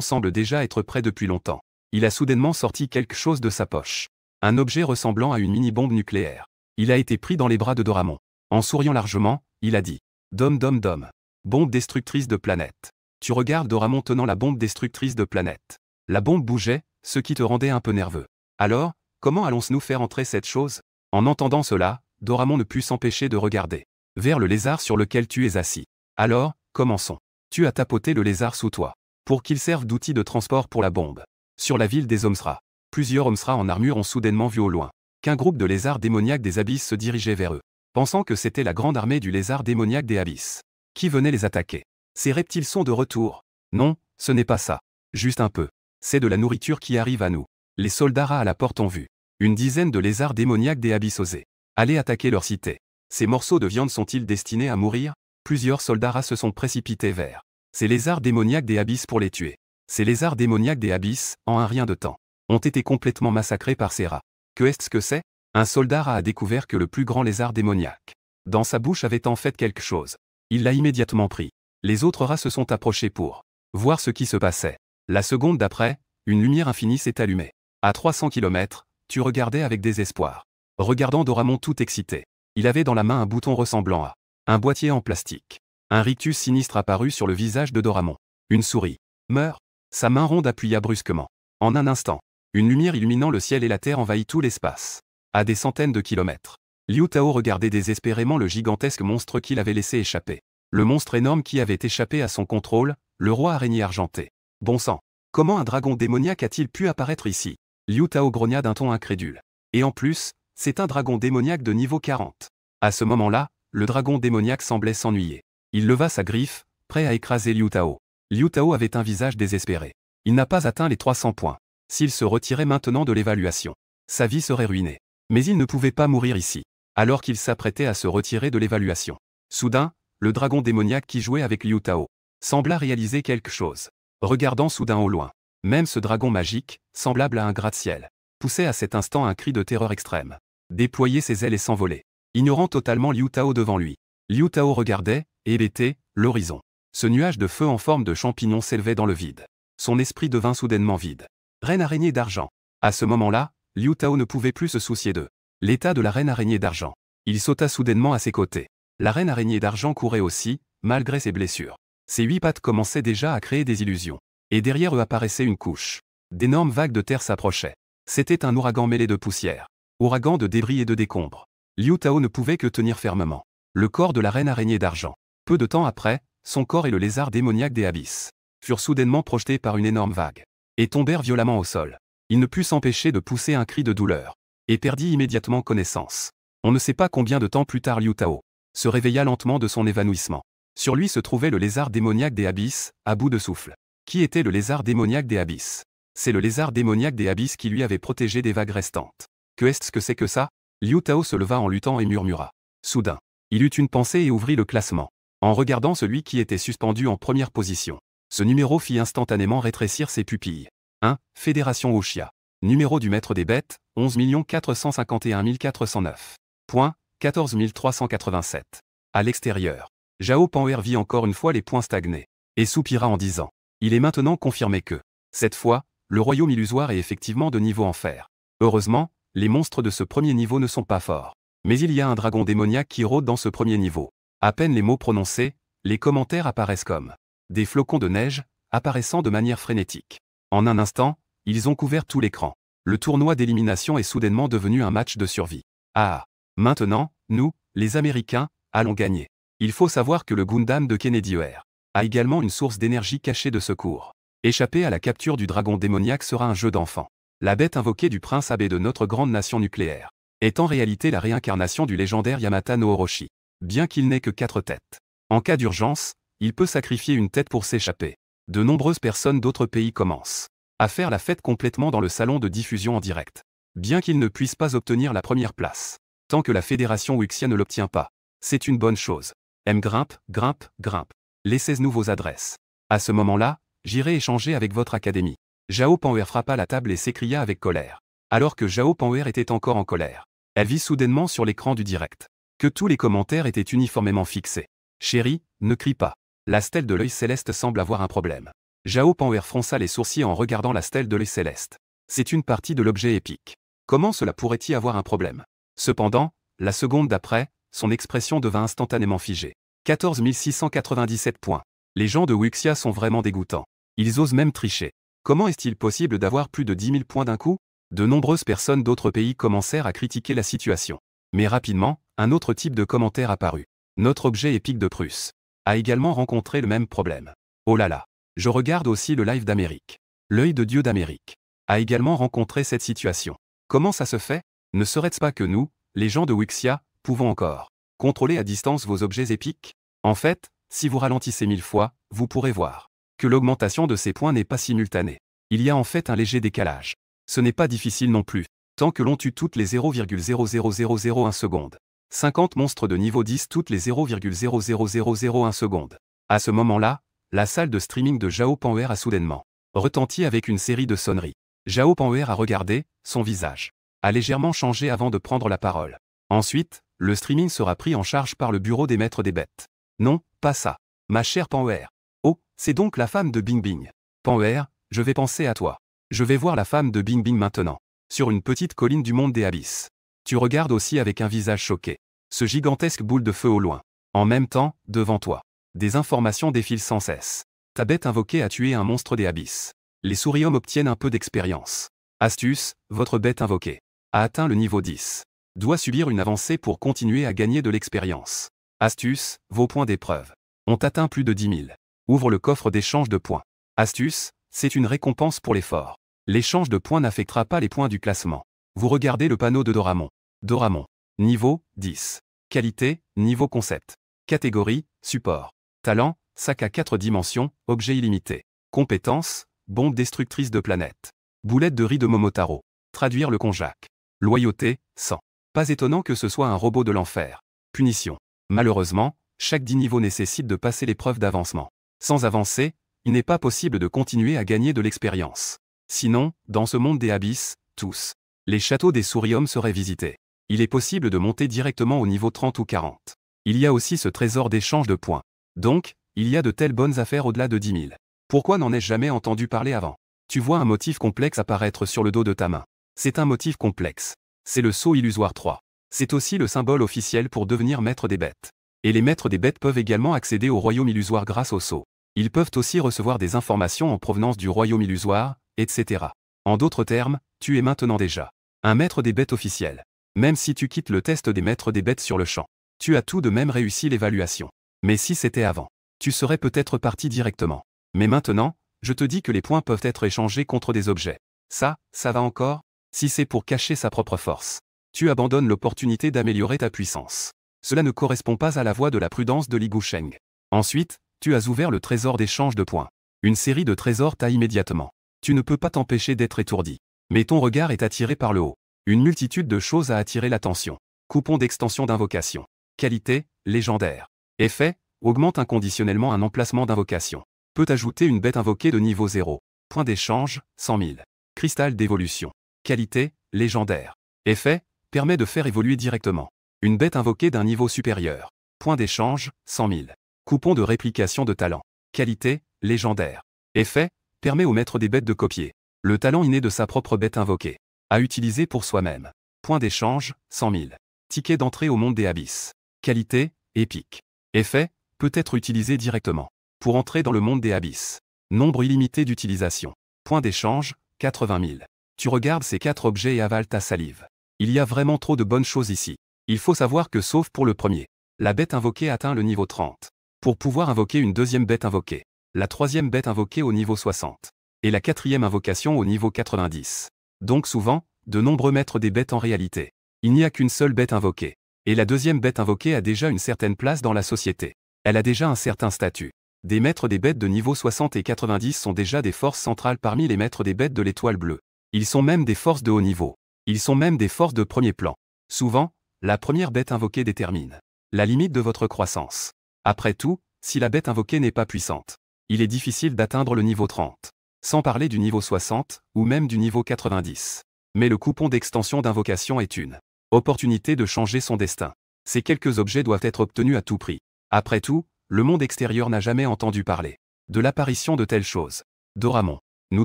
semble déjà être prêt depuis longtemps. Il a soudainement sorti quelque chose de sa poche. Un objet ressemblant à une mini-bombe nucléaire. Il a été pris dans les bras de Doramon. En souriant largement, il a dit: Dom dom dom. Bombe destructrice de planète. Tu regardes Doramon tenant la bombe destructrice de planète. La bombe bougeait, ce qui te rendait un peu nerveux. Alors, comment allons-nous faire entrer cette chose? En entendant cela, Doramon ne put s'empêcher de regarder vers le lézard sur lequel tu es assis. Alors, commençons. Tu as tapoté le lézard sous toi pour qu'il serve d'outil de transport pour la bombe. Sur la ville des Omsra, plusieurs Omsra en armure ont soudainement vu au loin qu'un groupe de lézards démoniaques des abysses se dirigeait vers eux, pensant que c'était la grande armée du lézard démoniaque des abysses qui venait les attaquer. Ces reptiles sont de retour. Non, ce n'est pas ça. Juste un peu. C'est de la nourriture qui arrive à nous. Les soldats rats à la porte ont vu une dizaine de lézards démoniaques des abysses oser aller attaquer leur cité. Ces morceaux de viande sont-ils destinés à mourir? Plusieurs soldats rats se sont précipités vers ces lézards démoniaques des abysses pour les tuer. Ces lézards démoniaques des abysses, en un rien de temps, ont été complètement massacrés par ces rats. Que est-ce que c'est? Un soldat rat a découvert que le plus grand lézard démoniaque dans sa bouche avait en fait quelque chose. Il l'a immédiatement pris. Les autres rats se sont approchés pour voir ce qui se passait. La seconde d'après, une lumière infinie s'est allumée. À 300 km, tu regardais avec désespoir. Regardant Doramon tout excité. Il avait dans la main un bouton ressemblant à un boîtier en plastique. Un rictus sinistre apparut sur le visage de Doramon. Une souris meurt. Sa main ronde appuya brusquement. En un instant, une lumière illuminant le ciel et la terre envahit tout l'espace. À des centaines de kilomètres. Liu Tao regardait désespérément le gigantesque monstre qu'il avait laissé échapper. Le monstre énorme qui avait échappé à son contrôle, le roi araignée argenté. Bon sang, comment un dragon démoniaque a-t-il pu apparaître ici? Liu Tao grogna d'un ton incrédule. Et en plus, c'est un dragon démoniaque de niveau 40. À ce moment-là, le dragon démoniaque semblait s'ennuyer. Il leva sa griffe, prêt à écraser Liu Tao. Liu Tao avait un visage désespéré. Il n'a pas atteint les 300 points. S'il se retirait maintenant de l'évaluation, sa vie serait ruinée. Mais il ne pouvait pas mourir ici. alors qu'il s'apprêtait à se retirer de l'évaluation. Soudain, le dragon démoniaque qui jouait avec Liu Tao sembla réaliser quelque chose. Regardant soudain au loin, même ce dragon magique, semblable à un gratte-ciel, poussait à cet instant un cri de terreur extrême. Déployer ses ailes et s'envoler, ignorant totalement Liu Tao devant lui. Liu Tao regardait, hébété, l'horizon. Ce nuage de feu en forme de champignon s'élevait dans le vide. Son esprit devint soudainement vide. Reine araignée d'argent. À ce moment-là, Liu Tao ne pouvait plus se soucier d'eux. L'état de la reine araignée d'argent. Il sauta soudainement à ses côtés. La reine araignée d'argent courait aussi, malgré ses blessures. Ses 8 pattes commençaient déjà à créer des illusions. Et derrière eux apparaissait une couche. D'énormes vagues de terre s'approchaient. C'était un ouragan mêlé de poussière. Ouragan de débris et de décombres. Liu Tao ne pouvait que tenir fermement le corps de la reine araignée d'argent. Peu de temps après, son corps et le lézard démoniaque des abysses furent soudainement projetés par une énorme vague et tombèrent violemment au sol. Il ne put s'empêcher de pousser un cri de douleur et perdit immédiatement connaissance. On ne sait pas combien de temps plus tard Liu Tao se réveilla lentement de son évanouissement. Sur lui se trouvait le lézard démoniaque des abysses, à bout de souffle. Qui était le lézard démoniaque des abysses? C'est le lézard démoniaque des abysses qui lui avait protégé des vagues restantes. Que est-ce que c'est que ça? Liu Tao se leva en luttant et murmura. Soudain, il eut une pensée et ouvrit le classement. En regardant celui qui était suspendu en première position, ce numéro fit instantanément rétrécir ses pupilles. 1. Fédération Wuxia. Numéro du maître des bêtes, 11 451 409. Point, 14 387. À l'extérieur, Zhao Panwer vit encore une fois les points stagner, et soupira en disant. Il est maintenant confirmé que, cette fois, le royaume illusoire est effectivement de niveau enfer. Heureusement, les monstres de ce premier niveau ne sont pas forts. Mais il y a un dragon démoniaque qui rôde dans ce premier niveau. À peine les mots prononcés, les commentaires apparaissent comme des flocons de neige, apparaissant de manière frénétique. En un instant, ils ont couvert tout l'écran. Le tournoi d'élimination est soudainement devenu un match de survie. Ah! Maintenant, nous, les Américains, allons gagner. Il faut savoir que le Gundam de Kennedy ER a également une source d'énergie cachée de secours. Échapper à la capture du dragon démoniaque sera un jeu d'enfant. La bête invoquée du prince Abe de notre grande nation nucléaire est en réalité la réincarnation du légendaire Yamata no Orochi. Bien qu'il n'ait que 4 têtes. En cas d'urgence, il peut sacrifier une tête pour s'échapper. De nombreuses personnes d'autres pays commencent à faire la fête complètement dans le salon de diffusion en direct. Bien qu'ils ne puissent pas obtenir la première place. Tant que la fédération Wuxia ne l'obtient pas. C'est une bonne chose. Grimpe, grimpe, grimpe. Les 16 nouveaux adresses. À ce moment-là, j'irai échanger avec votre académie. Zhao Panwer frappa la table et s'écria avec colère. Alors que Zhao Panwer était encore en colère, elle vit soudainement sur l'écran du direct que tous les commentaires étaient uniformément fixés. Chérie, ne crie pas. La stèle de l'œil céleste semble avoir un problème. Zhao Panwer fronça les sourcils en regardant la stèle de l'œil céleste. C'est une partie de l'objet épique. Comment cela pourrait-y avoir un problème? Cependant, la seconde d'après, son expression devint instantanément figée. 14 697 points. Les gens de Wuxia sont vraiment dégoûtants. Ils osent même tricher. Comment est-il possible d'avoir plus de 10 000 points d'un coup? De nombreuses personnes d'autres pays commencèrent à critiquer la situation. Mais rapidement, un autre type de commentaire apparut. Notre objet épique de Prusse a également rencontré le même problème. Oh là là, je regarde aussi le live d'Amérique. L'œil de Dieu d'Amérique a également rencontré cette situation. Comment ça se fait? Ne serait-ce pas que nous, les gens de Wuxia, pouvons encore contrôler à distance vos objets épiques? En fait, si vous ralentissez 1000 fois, vous pourrez voir que l'augmentation de ces points n'est pas simultanée. Il y a en fait un léger décalage. Ce n'est pas difficile non plus, tant que l'on tue toutes les 0,00001 secondes. 50 monstres de niveau 10 toutes les 0,00001 secondes. À ce moment-là, la salle de streaming de Zhao Panwer a soudainement retenti avec une série de sonneries. Zhao Panwer a regardé, son visage a légèrement changé avant de prendre la parole. Ensuite, le streaming sera pris en charge par le bureau des maîtres des bêtes. Non, pas ça. Ma chère Panwer. Oh, c'est donc la femme de Bing Bing. Panwer, je vais penser à toi. Je vais voir la femme de Bing Bing maintenant. Sur une petite colline du monde des abysses. Tu regardes aussi avec un visage choqué. Ce gigantesque boule de feu au loin. En même temps, devant toi. Des informations défilent sans cesse. Ta bête invoquée a tué un monstre des abysses. Les souriums obtiennent un peu d'expérience. Astuce, votre bête invoquée a atteint le niveau 10. Doit subir une avancée pour continuer à gagner de l'expérience. Astuce, vos points d'épreuve ont atteint plus de 10 000. Ouvre le coffre d'échange de points. Astuce, c'est une récompense pour l'effort. L'échange de points n'affectera pas les points du classement. Vous regardez le panneau de Doramon. Doramon. Niveau, 10. Qualité, niveau concept. Catégorie, support. Talent, sac à 4 dimensions, objet illimité. Compétences, bombe destructrice de planètes. Boulette de riz de Momotaro. Traduire le konjac. Loyauté, 100. Pas étonnant que ce soit un robot de l'enfer. Punition. Malheureusement, chaque 10 niveaux nécessite de passer l'épreuve d'avancement. Sans avancer, il n'est pas possible de continuer à gagner de l'expérience. Sinon, dans ce monde des abysses, tous les châteaux des souriums seraient visités. Il est possible de monter directement au niveau 30 ou 40. Il y a aussi ce trésor d'échange de points. Donc, il y a de telles bonnes affaires au-delà de 10 000. Pourquoi n'en ai-je jamais entendu parler avant? Tu vois un motif complexe apparaître sur le dos de ta main. C'est un motif complexe. C'est le sceau illusoire 3. C'est aussi le symbole officiel pour devenir maître des bêtes. Et les maîtres des bêtes peuvent également accéder au royaume illusoire grâce au sceau. Ils peuvent aussi recevoir des informations en provenance du royaume illusoire, etc. En d'autres termes, tu es maintenant déjà un maître des bêtes officiel. Même si tu quittes le test des maîtres des bêtes sur le champ, tu as tout de même réussi l'évaluation. Mais si c'était avant, tu serais peut-être parti directement. Mais maintenant, je te dis que les points peuvent être échangés contre des objets. Ça va encore? Si c'est pour cacher sa propre force, tu abandonnes l'opportunité d'améliorer ta puissance. Cela ne correspond pas à la voie de la prudence de Li Gusheng. Ensuite, tu as ouvert le trésor d'échange de points. Une série de trésors t'a immédiatement. Tu ne peux pas t'empêcher d'être étourdi. Mais ton regard est attiré par le haut. Une multitude de choses a attiré l'attention. Coupon d'extension d'invocation. Qualité, légendaire. Effet, augmente inconditionnellement un emplacement d'invocation. Peut ajouter une bête invoquée de niveau 0. Point d'échange, 100 000. Cristal d'évolution. Qualité, légendaire. Effet, permet de faire évoluer directement une bête invoquée d'un niveau supérieur. Point d'échange, 100 000. Coupon de réplication de talent. Qualité, légendaire. Effet, permet au maître des bêtes de copier le talent inné de sa propre bête invoquée. À utiliser pour soi-même. Point d'échange, 100 000. Ticket d'entrée au monde des abysses. Qualité, épique. Effet, peut être utilisé directement pour entrer dans le monde des abysses. Nombre illimité d'utilisation. Point d'échange, 80 000. Tu regardes ces 4 objets et avales ta salive. Il y a vraiment trop de bonnes choses ici. Il faut savoir que sauf pour le premier, la bête invoquée atteint le niveau 30. Pour pouvoir invoquer une deuxième bête invoquée, la troisième bête invoquée au niveau 60. Et la quatrième invocation au niveau 90. Donc souvent, de nombreux maîtres des bêtes en réalité. Il n'y a qu'une seule bête invoquée. Et la deuxième bête invoquée a déjà une certaine place dans la société. Elle a déjà un certain statut. Des maîtres des bêtes de niveau 60 et 90 sont déjà des forces centrales parmi les maîtres des bêtes de l'étoile bleue. Ils sont même des forces de haut niveau. Ils sont même des forces de premier plan. Souvent, la première bête invoquée détermine la limite de votre croissance. Après tout, si la bête invoquée n'est pas puissante, il est difficile d'atteindre le niveau 30. Sans parler du niveau 60, ou même du niveau 90. Mais le coupon d'extension d'invocation est une opportunité de changer son destin. Ces quelques objets doivent être obtenus à tout prix. Après tout, le monde extérieur n'a jamais entendu parler de l'apparition de telles choses. Doramon, nous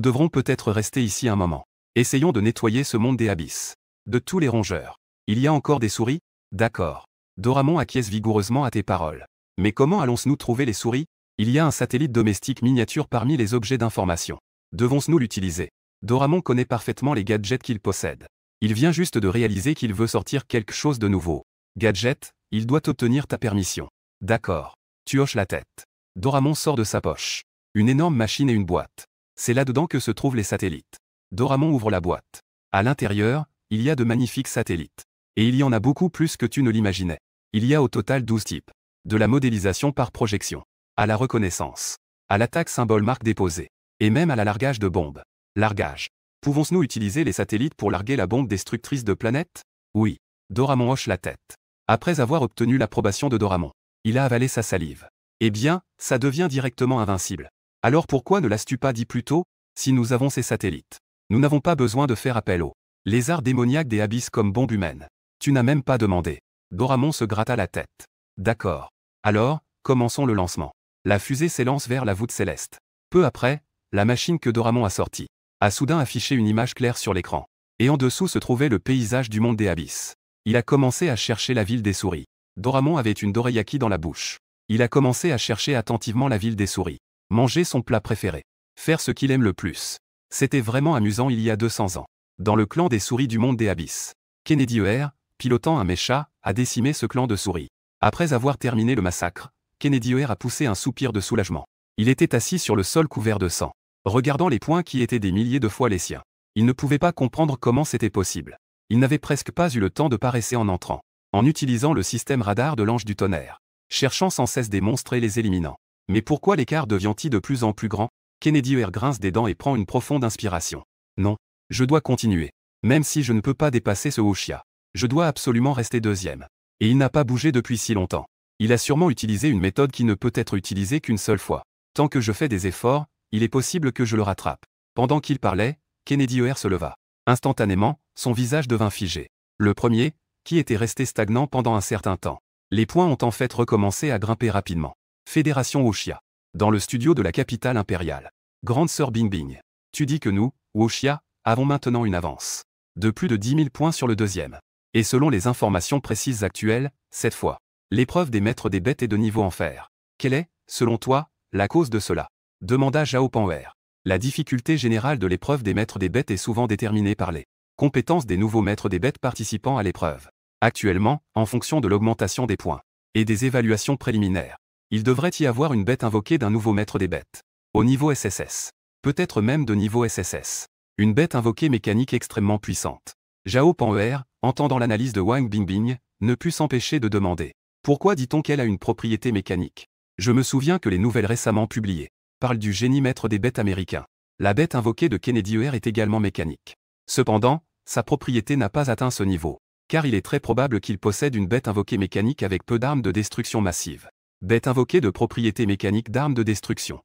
devrons peut-être rester ici un moment. Essayons de nettoyer ce monde des abysses. De tous les rongeurs. Il y a encore des souris? D'accord. Doramon acquiesce vigoureusement à tes paroles. Mais comment allons-nous trouver les souris? Il y a un satellite domestique miniature parmi les objets d'information. Devons-nous l'utiliser? Doramon connaît parfaitement les gadgets qu'il possède. Il vient juste de réaliser qu'il veut sortir quelque chose de nouveau. Gadget, il doit obtenir ta permission. D'accord. Tu hoches la tête. Doramon sort de sa poche une énorme machine et une boîte. C'est là-dedans que se trouvent les satellites. Doramon ouvre la boîte. À l'intérieur, il y a de magnifiques satellites. Et il y en a beaucoup plus que tu ne l'imaginais. Il y a au total 12 types. De la modélisation par projection, à la reconnaissance, à l'attaque symbole marque déposée, et même à la largage de bombes. Largage. Pouvons-nous utiliser les satellites pour larguer la bombe destructrice de planètes? Oui. Doramon hoche la tête. Après avoir obtenu l'approbation de Doramon, il a avalé sa salive. Eh bien, ça devient directement invincible. Alors pourquoi ne l'as-tu pas dit plus tôt? Si nous avons ces satellites, nous n'avons pas besoin de faire appel aux lézards démoniaques des abysses comme bombe humaine. Tu n'as même pas demandé. Doramon se gratta la tête. D'accord. Alors, commençons le lancement. La fusée s'élance vers la voûte céleste. Peu après, la machine que Doramon a sortie a soudain affiché une image claire sur l'écran. Et en dessous se trouvait le paysage du monde des abysses. Il a commencé à chercher la ville des souris. Doramon avait une dorayaki dans la bouche. Il a commencé à chercher attentivement la ville des souris. Manger son plat préféré. Faire ce qu'il aime le plus. C'était vraiment amusant il y a 200 ans. Dans le clan des souris du monde des abysses. Kennedy ER, pilotant un mecha, a décimé ce clan de souris. Après avoir terminé le massacre, Kennedy ER a poussé un soupir de soulagement. Il était assis sur le sol couvert de sang, regardant les points qui étaient des milliers de fois les siens. Il ne pouvait pas comprendre comment c'était possible. Il n'avait presque pas eu le temps de paresser en entrant, en utilisant le système radar de l'ange du tonnerre, cherchant sans cesse des monstres et les éliminant. Mais pourquoi l'écart devient-il de plus en plus grand? Kennedy ER grince des dents et prend une profonde inspiration. Non, je dois continuer. Même si je ne peux pas dépasser ce Wuxia, Je dois absolument rester deuxième. Et il n'a pas bougé depuis si longtemps. Il a sûrement utilisé une méthode qui ne peut être utilisée qu'une seule fois. Tant que je fais des efforts, il est possible que je le rattrape. Pendant qu'il parlait, Kennedy se leva. Instantanément, son visage devint figé. Le premier, qui était resté stagnant pendant un certain temps. Les points ont en fait recommencé à grimper rapidement. Fédération Wuxia. Dans le studio de la capitale impériale. Grande sœur Bingbing. Tu dis que nous, Wuxia, avons maintenant une avance. De plus de 10 000 points sur le deuxième. Et selon les informations précises actuelles, cette fois, l'épreuve des maîtres des bêtes est de niveau enfer. Quelle est, selon toi, la cause de cela? Demanda Zhao Panwer. La difficulté générale de l'épreuve des maîtres des bêtes est souvent déterminée par les compétences des nouveaux maîtres des bêtes participant à l'épreuve. Actuellement, en fonction de l'augmentation des points et des évaluations préliminaires, il devrait y avoir une bête invoquée d'un nouveau maître des bêtes. Au niveau SSS. Peut-être même de niveau SSS. Une bête invoquée mécanique extrêmement puissante. Zhao Panwer, entendant l'analyse de Wang Bingbing, ne put s'empêcher de demander. Pourquoi dit-on qu'elle a une propriété mécanique? Je me souviens que les nouvelles récemment publiées parlent du génie maître des bêtes américain. La bête invoquée de Kennedy est également mécanique. Cependant, sa propriété n'a pas atteint ce niveau, car il est très probable qu'il possède une bête invoquée mécanique avec peu d'armes de destruction massive. Bête invoquée de propriété mécanique d'armes de destruction.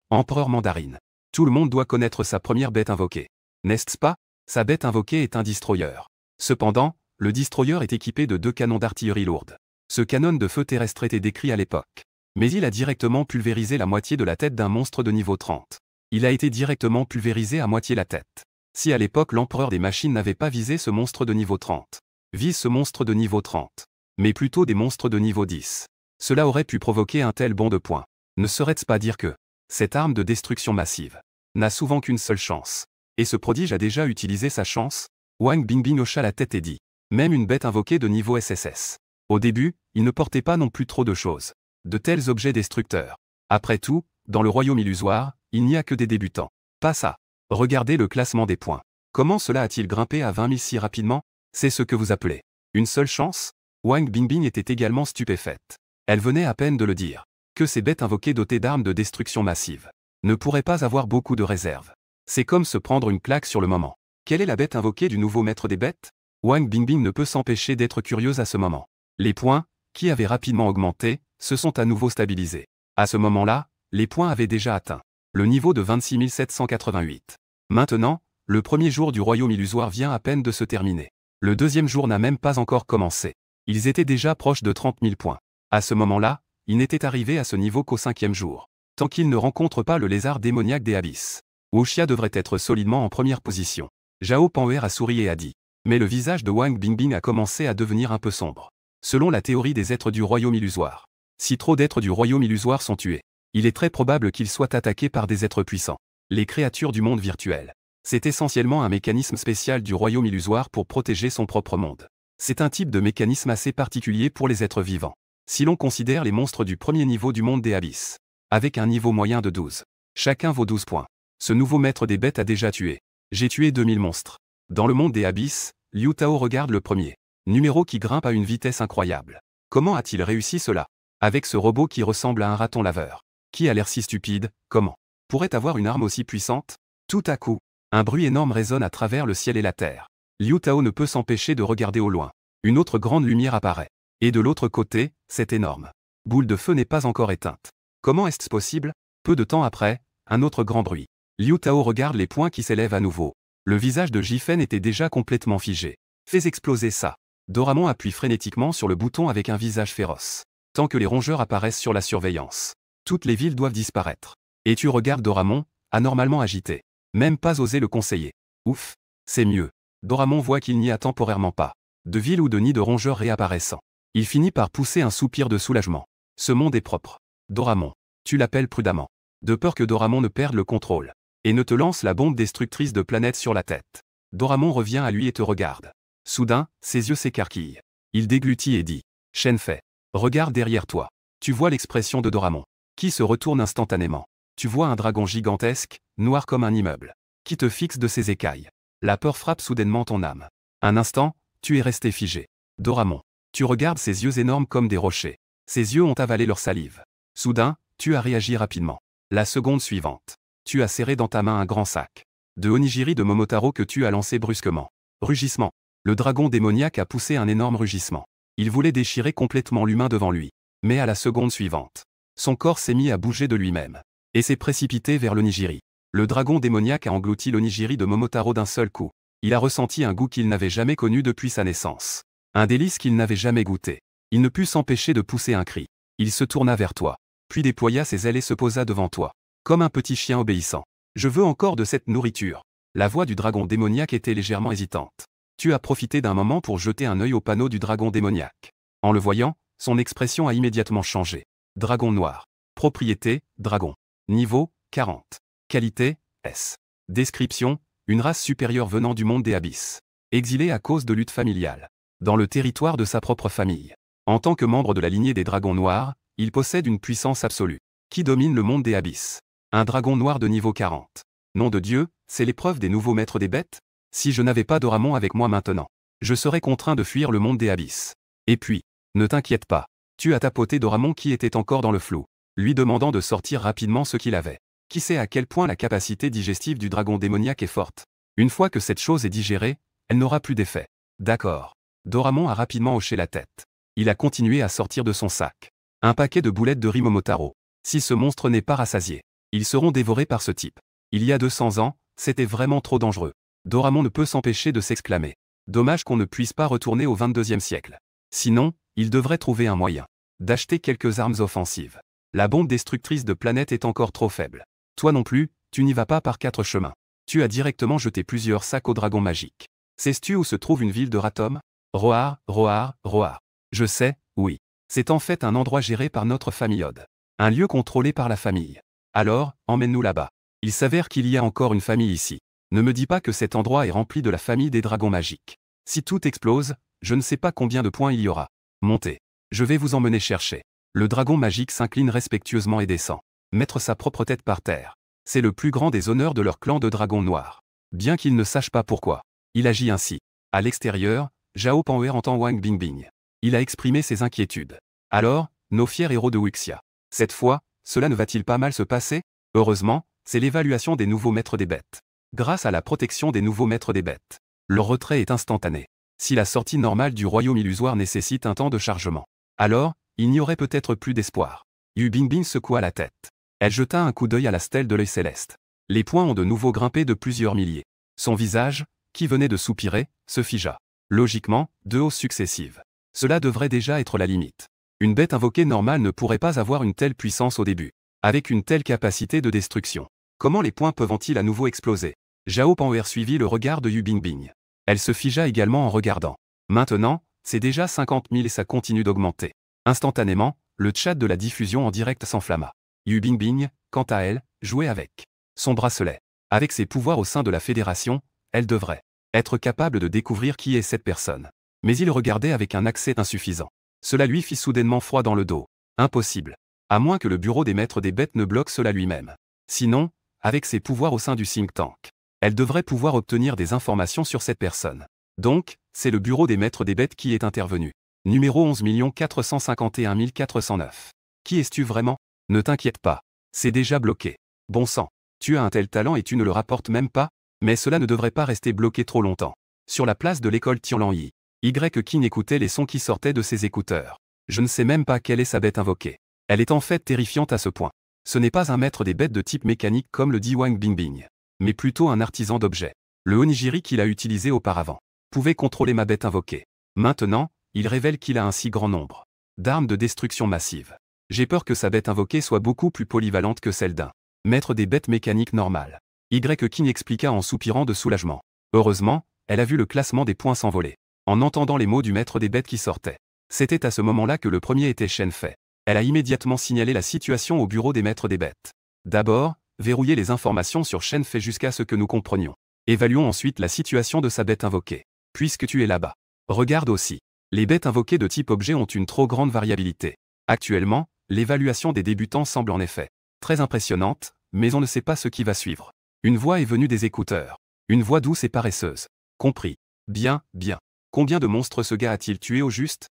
Empereur Mandarine. Tout le monde doit connaître sa première bête invoquée. N'est-ce pas? Sa bête invoquée est un destroyer. Cependant, le destroyer est équipé de 2 canons d'artillerie lourde. Ce canon de feu terrestre était décrit à l'époque. Mais il a directement pulvérisé la moitié de la tête d'un monstre de niveau 30. Il a été directement pulvérisé à moitié la tête. Si à l'époque l'empereur des machines n'avait pas visé ce monstre de niveau 30. Vise ce monstre de niveau 30. Mais plutôt des monstres de niveau 10. Cela aurait pu provoquer un tel bond de points. Ne serait-ce pas dire que cette arme de destruction massive n'a souvent qu'une seule chance. Et ce prodige a déjà utilisé sa chance? Wang Bingbing hocha la tête et dit. Même une bête invoquée de niveau SSS. Au début, il ne portait pas non plus trop de choses. De tels objets destructeurs. Après tout, dans le royaume illusoire, il n'y a que des débutants. Pas ça. Regardez le classement des points. Comment cela a-t-il grimpé à 20 000 si rapidement? C'est ce que vous appelez une seule chance? Wang Bingbing était également stupéfaite. Elle venait à peine de le dire. Que ces bêtes invoquées dotées d'armes de destruction massive ne pourraient pas avoir beaucoup de réserve. C'est comme se prendre une claque sur le moment. Quelle est la bête invoquée du nouveau maître des bêtes? Wang Bingbing ne peut s'empêcher d'être curieuse à ce moment. Les points, qui avaient rapidement augmenté, se sont à nouveau stabilisés. À ce moment-là, les points avaient déjà atteint le niveau de 26 788. Maintenant, le premier jour du royaume illusoire vient à peine de se terminer. Le deuxième jour n'a même pas encore commencé. Ils étaient déjà proches de 30 000 points. À ce moment-là, ils n'étaient arrivés à ce niveau qu'au 5e jour. Tant qu'ils ne rencontrent pas le lézard démoniaque des abysses. Wuxia devrait être solidement en première position. Zhao Panwer a souri et a dit. Mais le visage de Wang Bingbing a commencé à devenir un peu sombre. Selon la théorie des êtres du royaume illusoire, si trop d'êtres du royaume illusoire sont tués, il est très probable qu'ils soient attaqués par des êtres puissants. Les créatures du monde virtuel. C'est essentiellement un mécanisme spécial du royaume illusoire pour protéger son propre monde. C'est un type de mécanisme assez particulier pour les êtres vivants. Si l'on considère les monstres du premier niveau du monde des abysses, avec un niveau moyen de 12, chacun vaut 12 points. Ce nouveau maître des bêtes a déjà tué. J'ai tué 2000 monstres. Dans le monde des abysses, Liu Tao regarde le premier numéro qui grimpe à une vitesse incroyable. Comment a-t-il réussi cela? Avec ce robot qui ressemble à un raton laveur. Qui a l'air si stupide, comment pourrait avoir une arme aussi puissante? Tout à coup, un bruit énorme résonne à travers le ciel et la terre. Liu Tao ne peut s'empêcher de regarder au loin. Une autre grande lumière apparaît. Et de l'autre côté, cette énorme boule de feu n'est pas encore éteinte. Comment est-ce possible? Peu de temps après, un autre grand bruit. Liu Tao regarde les points qui s'élèvent à nouveau. Le visage de Jifen était déjà complètement figé. Fais exploser ça. Doramon appuie frénétiquement sur le bouton avec un visage féroce. Tant que les rongeurs apparaissent sur la surveillance, toutes les villes doivent disparaître. Et tu regardes Doramon, anormalement agité. Même pas osé le conseiller. Ouf, c'est mieux. Doramon voit qu'il n'y a temporairement pas de ville ou de nid de rongeurs réapparaissant. Il finit par pousser un soupir de soulagement. Ce monde est propre. Doramon, tu l'appelles prudemment. De peur que Doramon ne perde le contrôle. Et ne te lance la bombe destructrice de planète sur la tête. Doramon revient à lui et te regarde. Soudain, ses yeux s'écarquillent. Il déglutit et dit. Shenfei, regarde derrière toi. Tu vois l'expression de Doramon, qui se retourne instantanément. Tu vois un dragon gigantesque, noir comme un immeuble, qui te fixe de ses écailles. La peur frappe soudainement ton âme. Un instant, tu es resté figé. Doramon, tu regardes ses yeux énormes comme des rochers. Ses yeux ont avalé leur salive. Soudain, tu as réagi rapidement. La seconde suivante, tu as serré dans ta main un grand sac de onigiri de Momotaro que tu as lancé brusquement. Rugissement. Le dragon démoniaque a poussé un énorme rugissement. Il voulait déchirer complètement l'humain devant lui. Mais à la seconde suivante, son corps s'est mis à bouger de lui-même. Et s'est précipité vers l'onigiri. Le dragon démoniaque a englouti l'onigiri de Momotaro d'un seul coup. Il a ressenti un goût qu'il n'avait jamais connu depuis sa naissance. Un délice qu'il n'avait jamais goûté. Il ne put s'empêcher de pousser un cri. Il se tourna vers toi, puis déploya ses ailes et se posa devant toi, comme un petit chien obéissant. Je veux encore de cette nourriture. La voix du dragon démoniaque était légèrement hésitante. Tu as profité d'un moment pour jeter un œil au panneau du dragon démoniaque. En le voyant, son expression a immédiatement changé. Dragon noir. Propriété, dragon. Niveau, 40. Qualité, S. Description, une race supérieure venant du monde des abysses. Exilé à cause de luttes familiales. Dans le territoire de sa propre famille. En tant que membre de la lignée des dragons noirs, il possède une puissance absolue, qui domine le monde des abysses. Un dragon noir de niveau 40. Nom de Dieu, c'est l'épreuve des nouveaux maîtres des bêtes? Si je n'avais pas Doramon avec moi maintenant, je serais contraint de fuir le monde des abysses. Et puis, ne t'inquiète pas, tu as tapoté Doramon qui était encore dans le flou, lui demandant de sortir rapidement ce qu'il avait. Qui sait à quel point la capacité digestive du dragon démoniaque est forte? Une fois que cette chose est digérée, elle n'aura plus d'effet. D'accord. Doramon a rapidement hoché la tête. Il a continué à sortir de son sac un paquet de boulettes de riz Momotaro. Si ce monstre n'est pas rassasié, ils seront dévorés par ce type. Il y a 200 ans, c'était vraiment trop dangereux. Doramon ne peut s'empêcher de s'exclamer. Dommage qu'on ne puisse pas retourner au 22e siècle. Sinon, il devrait trouver un moyen d'acheter quelques armes offensives. La bombe destructrice de planète est encore trop faible. Toi non plus, tu n'y vas pas par 4 chemins. Tu as directement jeté plusieurs sacs au dragon magique. Sais-tu où se trouve une ville de Ratom? Roar, Roar, Roar. Je sais, oui. C'est en fait un endroit géré par notre famille Odd. Un lieu contrôlé par la famille. Alors, emmène-nous là-bas. Il s'avère qu'il y a encore une famille ici. Ne me dis pas que cet endroit est rempli de la famille des dragons magiques. Si tout explose, je ne sais pas combien de points il y aura. Montez. Je vais vous emmener chercher. Le dragon magique s'incline respectueusement et descend. Mettre sa propre tête par terre. C'est le plus grand des honneurs de leur clan de dragons noirs. Bien qu'il ne sache pas pourquoi. Il agit ainsi. À l'extérieur, Zhao Panwer entend Wang Bingbing. Il a exprimé ses inquiétudes. Alors, nos fiers héros de Wuxia. Cette fois, cela ne va-t-il pas mal se passer? Heureusement, c'est l'évaluation des nouveaux maîtres des bêtes. Grâce à la protection des nouveaux maîtres des bêtes, leur retrait est instantané. Si la sortie normale du royaume illusoire nécessite un temps de chargement, alors, il n'y aurait peut-être plus d'espoir. Yu Bingbing secoua la tête. Elle jeta un coup d'œil à la stèle de l'œil céleste. Les points ont de nouveau grimpé de plusieurs milliers. Son visage, qui venait de soupirer, se figea. Logiquement, 2 hausses successives. Cela devrait déjà être la limite. Une bête invoquée normale ne pourrait pas avoir une telle puissance au début. Avec une telle capacité de destruction. Comment les points peuvent-ils à nouveau exploser? Zhao Panwer suivit le regard de Yu Bingbing. Elle se figea également en regardant. Maintenant, c'est déjà 50 000 et ça continue d'augmenter. Instantanément, le chat de la diffusion en direct s'enflamma. Yu Bingbing, quant à elle, jouait avec son bracelet. Avec ses pouvoirs au sein de la fédération, elle devrait être capable de découvrir qui est cette personne. Mais il regardait avec un accès insuffisant. Cela lui fit soudainement froid dans le dos. Impossible. À moins que le bureau des maîtres des bêtes ne bloque cela lui-même. Sinon, avec ses pouvoirs au sein du think tank, elle devrait pouvoir obtenir des informations sur cette personne. Donc, c'est le bureau des maîtres des bêtes qui est intervenu. Numéro 11 451 409. Qui es-tu vraiment? Ne t'inquiète pas. C'est déjà bloqué. Bon sang. Tu as un tel talent et tu ne le rapportes même pas? Mais cela ne devrait pas rester bloqué trop longtemps. Sur la place de l'école Tianlanyi, King écoutait les sons qui sortaient de ses écouteurs. Je ne sais même pas quelle est sa bête invoquée. Elle est en fait terrifiante à ce point. Ce n'est pas un maître des bêtes de type mécanique comme le dit Wang Bingbing, mais plutôt un artisan d'objets. Le onigiri qu'il a utilisé auparavant pouvait contrôler ma bête invoquée. Maintenant, il révèle qu'il a un si grand nombre d'armes de destruction massive. J'ai peur que sa bête invoquée soit beaucoup plus polyvalente que celle d'un maître des bêtes mécaniques normales. King expliqua en soupirant de soulagement. Heureusement, elle a vu le classement des points s'envoler. En entendant les mots du maître des bêtes qui sortaient. C'était à ce moment-là que le premier était Shen Fei. Elle a immédiatement signalé la situation au bureau des maîtres des bêtes. D'abord, verrouiller les informations sur Shen Fei jusqu'à ce que nous comprenions. Évaluons ensuite la situation de sa bête invoquée. Puisque tu es là-bas. Regarde aussi. Les bêtes invoquées de type objet ont une trop grande variabilité. Actuellement, l'évaluation des débutants semble en effet très impressionnante, mais on ne sait pas ce qui va suivre. Une voix est venue des écouteurs. Une voix douce et paresseuse. Compris. Bien, bien. Combien de monstres ce gars a-t-il tué au juste?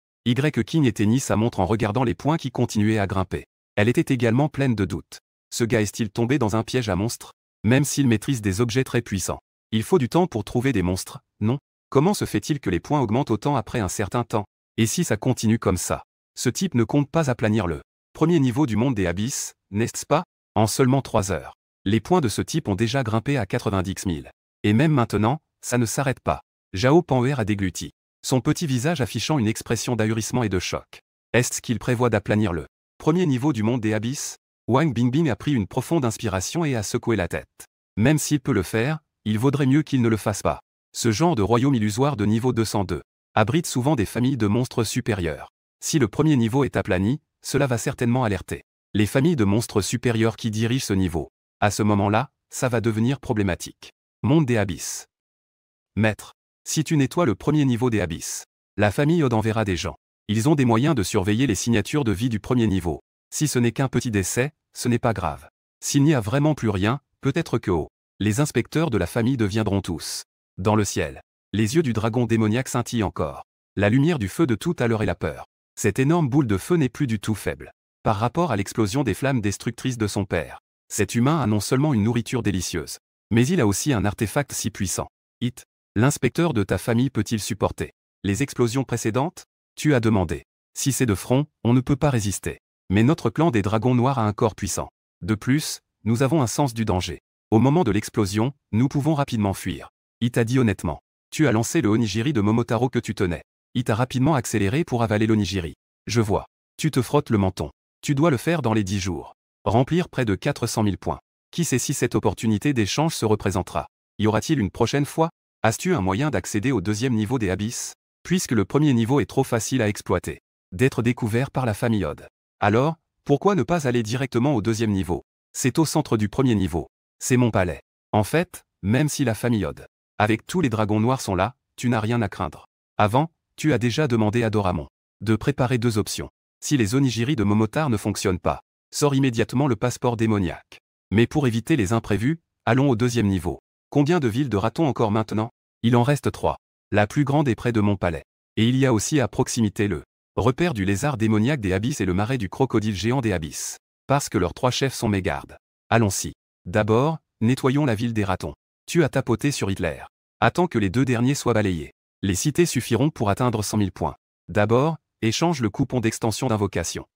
King éteignit sa montre en regardant les points qui continuaient à grimper. Elle était également pleine de doutes. Ce gars est-il tombé dans un piège à monstres? Même s'il maîtrise des objets très puissants. Il faut du temps pour trouver des monstres, non? Comment se fait-il que les points augmentent autant après un certain temps? Et si ça continue comme ça? Ce type ne compte pas aplanir le premier niveau du monde des abysses, n'est-ce pas? En seulement 3 heures. Les points de ce type ont déjà grimpé à 90 000. Et même maintenant, ça ne s'arrête pas. Zhao Panwer a dégluti, son petit visage affichant une expression d'ahurissement et de choc. Est-ce qu'il prévoit d'aplanir le premier niveau du monde des abysses? Wang Bingbing a pris une profonde inspiration et a secoué la tête. Même s'il peut le faire, il vaudrait mieux qu'il ne le fasse pas. Ce genre de royaume illusoire de niveau 202 abrite souvent des familles de monstres supérieurs. Si le premier niveau est aplani, cela va certainement alerter les familles de monstres supérieurs qui dirigent ce niveau. À ce moment-là, ça va devenir problématique. Monde des abysses. Maître, si tu nettoies le premier niveau des abysses, la famille Odd enverra des gens. Ils ont des moyens de surveiller les signatures de vie du premier niveau. Si ce n'est qu'un petit décès, ce n'est pas grave. S'il n'y a vraiment plus rien, peut-être que les inspecteurs de la famille deviendront tous dans le ciel. Les yeux du dragon démoniaque scintillent encore. La lumière du feu de tout à l'heure et la peur. Cette énorme boule de feu n'est plus du tout faible par rapport à l'explosion des flammes destructrices de son père. Cet humain a non seulement une nourriture délicieuse, mais il a aussi un artefact si puissant. L'inspecteur de ta famille peut-il supporter les explosions précédentes? Tu as demandé. Si c'est de front, on ne peut pas résister. Mais notre clan des dragons noirs a un corps puissant. De plus, nous avons un sens du danger. Au moment de l'explosion, nous pouvons rapidement fuir. It a dit honnêtement. Tu as lancé le onigiri de Momotaro que tu tenais. It a rapidement accéléré pour avaler l'onigiri. Je vois. Tu te frottes le menton. Tu dois le faire dans les 10 jours. Remplir près de 400 000 points. Qui sait si cette opportunité d'échange se représentera? Y aura-t-il une prochaine fois? As-tu un moyen d'accéder au deuxième niveau des abysses? Puisque le premier niveau est trop facile à exploiter. D'être découvert par la famille Odd. Alors, pourquoi ne pas aller directement au deuxième niveau? C'est au centre du premier niveau. C'est mon palais. En fait, même si la famille Odd, avec tous les dragons noirs sont là, tu n'as rien à craindre. Avant, tu as déjà demandé à Doramon de préparer 2 options. Si les onigiri de Momotaro ne fonctionnent pas, sors immédiatement le passeport démoniaque. Mais pour éviter les imprévus, allons au deuxième niveau. Combien de villes de ratons encore maintenant? Il en reste 3. La plus grande est près de mon palais. Et il y a aussi à proximité le repère du lézard démoniaque des abysses et le marais du crocodile géant des abysses. Parce que leurs 3 chefs sont mes gardes. Allons-y. D'abord, nettoyons la ville des ratons. Tu as tapoté sur Hitler. Attends que les 2 derniers soient balayés. Les cités suffiront pour atteindre 100 000 points. D'abord, échange le coupon d'extension d'invocation.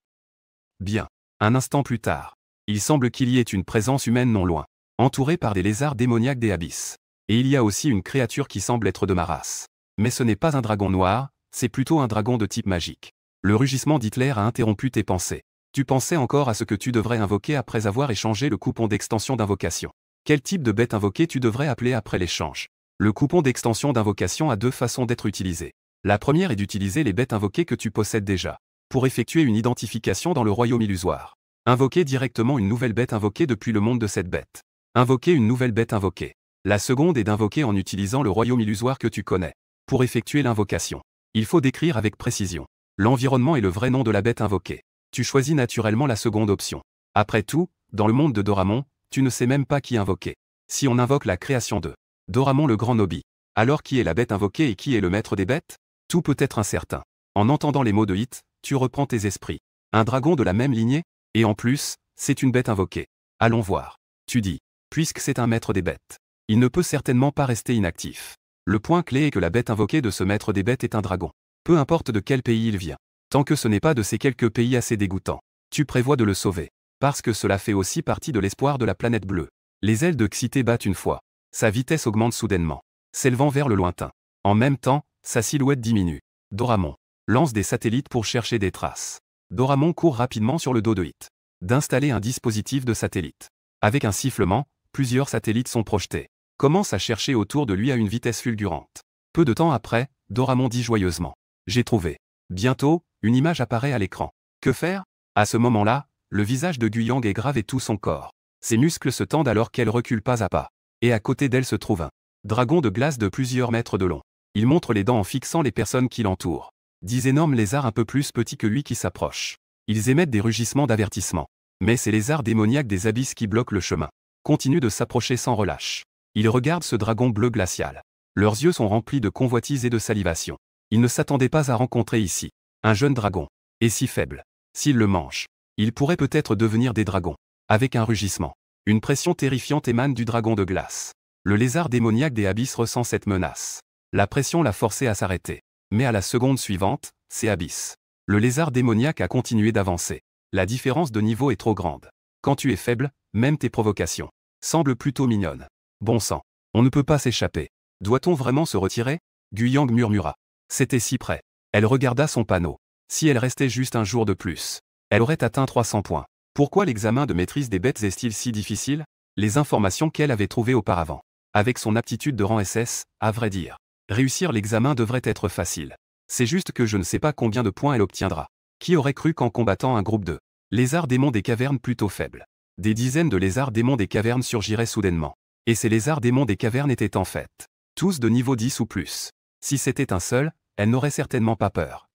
Bien. Un instant plus tard. Il semble qu'il y ait une présence humaine non loin, entourée par des lézards démoniaques des abysses. Et il y a aussi une créature qui semble être de ma race. Mais ce n'est pas un dragon noir, c'est plutôt un dragon de type magique. Le rugissement d'Hitler a interrompu tes pensées. Tu pensais encore à ce que tu devrais invoquer après avoir échangé le coupon d'extension d'invocation. Quel type de bête invoquée tu devrais appeler après l'échange? Le coupon d'extension d'invocation a 2 façons d'être utilisé. La première est d'utiliser les bêtes invoquées que tu possèdes déjà, pour effectuer une identification dans le royaume illusoire. Invoquer directement une nouvelle bête invoquée depuis le monde de cette bête. Invoquer une nouvelle bête invoquée. La seconde est d'invoquer en utilisant le royaume illusoire que tu connais. Pour effectuer l'invocation, il faut décrire avec précision l'environnement et le vrai nom de la bête invoquée. Tu choisis naturellement la seconde option. Après tout, dans le monde de Doramon, tu ne sais même pas qui invoquer. Si on invoque la création de Doramon le grand Nobi, alors qui est la bête invoquée et qui est le maître des bêtes? Tout peut être incertain. En entendant les mots de Hit, tu reprends tes esprits. Un dragon de la même lignée? Et en plus, c'est une bête invoquée. Allons voir. Tu dis, puisque c'est un maître des bêtes, il ne peut certainement pas rester inactif. Le point clé est que la bête invoquée de ce maître des bêtes est un dragon. Peu importe de quel pays il vient. Tant que ce n'est pas de ces quelques pays assez dégoûtants, tu prévois de le sauver. Parce que cela fait aussi partie de l'espoir de la planète bleue. Les ailes de Xité battent une fois. Sa vitesse augmente soudainement, s'élevant vers le lointain. En même temps, sa silhouette diminue. Doramon lance des satellites pour chercher des traces. Doramon court rapidement sur le dos de Hit. D'installer un dispositif de satellite. Avec un sifflement, plusieurs satellites sont projetés. Commence à chercher autour de lui à une vitesse fulgurante. Peu de temps après, Doramon dit joyeusement. J'ai trouvé. Bientôt, une image apparaît à l'écran. Que faire? À ce moment-là, le visage de Guyang est gravé tout son corps. Ses muscles se tendent alors qu'elle recule pas à pas. Et à côté d'elle se trouve un dragon de glace de plusieurs mètres de long. Il montre les dents en fixant les personnes qui l'entourent. 10 énormes lézards un peu plus petits que lui qui s'approchent. Ils émettent des rugissements d'avertissement. Mais ces lézards démoniaques des abysses qui bloquent le chemin continuent de s'approcher sans relâche. Ils regardent ce dragon bleu glacial. Leurs yeux sont remplis de convoitise et de salivation. Ils ne s'attendaient pas à rencontrer ici un jeune dragon. Et si faible. S'ils le mangent, ils pourraient peut-être devenir des dragons. Avec un rugissement. Une pression terrifiante émane du dragon de glace. Le lézard démoniaque des abysses ressent cette menace. La pression l'a forcé à s'arrêter. Mais à la seconde suivante, c'est abysse. Le lézard démoniaque a continué d'avancer. La différence de niveau est trop grande. Quand tu es faible, même tes provocations semblent plutôt mignonnes. Bon sang, on ne peut pas s'échapper. Doit-on vraiment se retirer? Guyang murmura. C'était si près. Elle regarda son panneau. Si elle restait juste un jour de plus, elle aurait atteint 300 points. Pourquoi l'examen de maîtrise des bêtes est-il si difficile? Les informations qu'elle avait trouvées auparavant. Avec son aptitude de rang SS, à vrai dire, réussir l'examen devrait être facile. C'est juste que je ne sais pas combien de points elle obtiendra. Qui aurait cru qu'en combattant un groupe de lézards démons des cavernes plutôt faibles, des dizaines de lézards démons des cavernes surgiraient soudainement. Et ces lézards démons des cavernes étaient en fait tous de niveau 10 ou plus. Si c'était un seul, elle n'aurait certainement pas peur.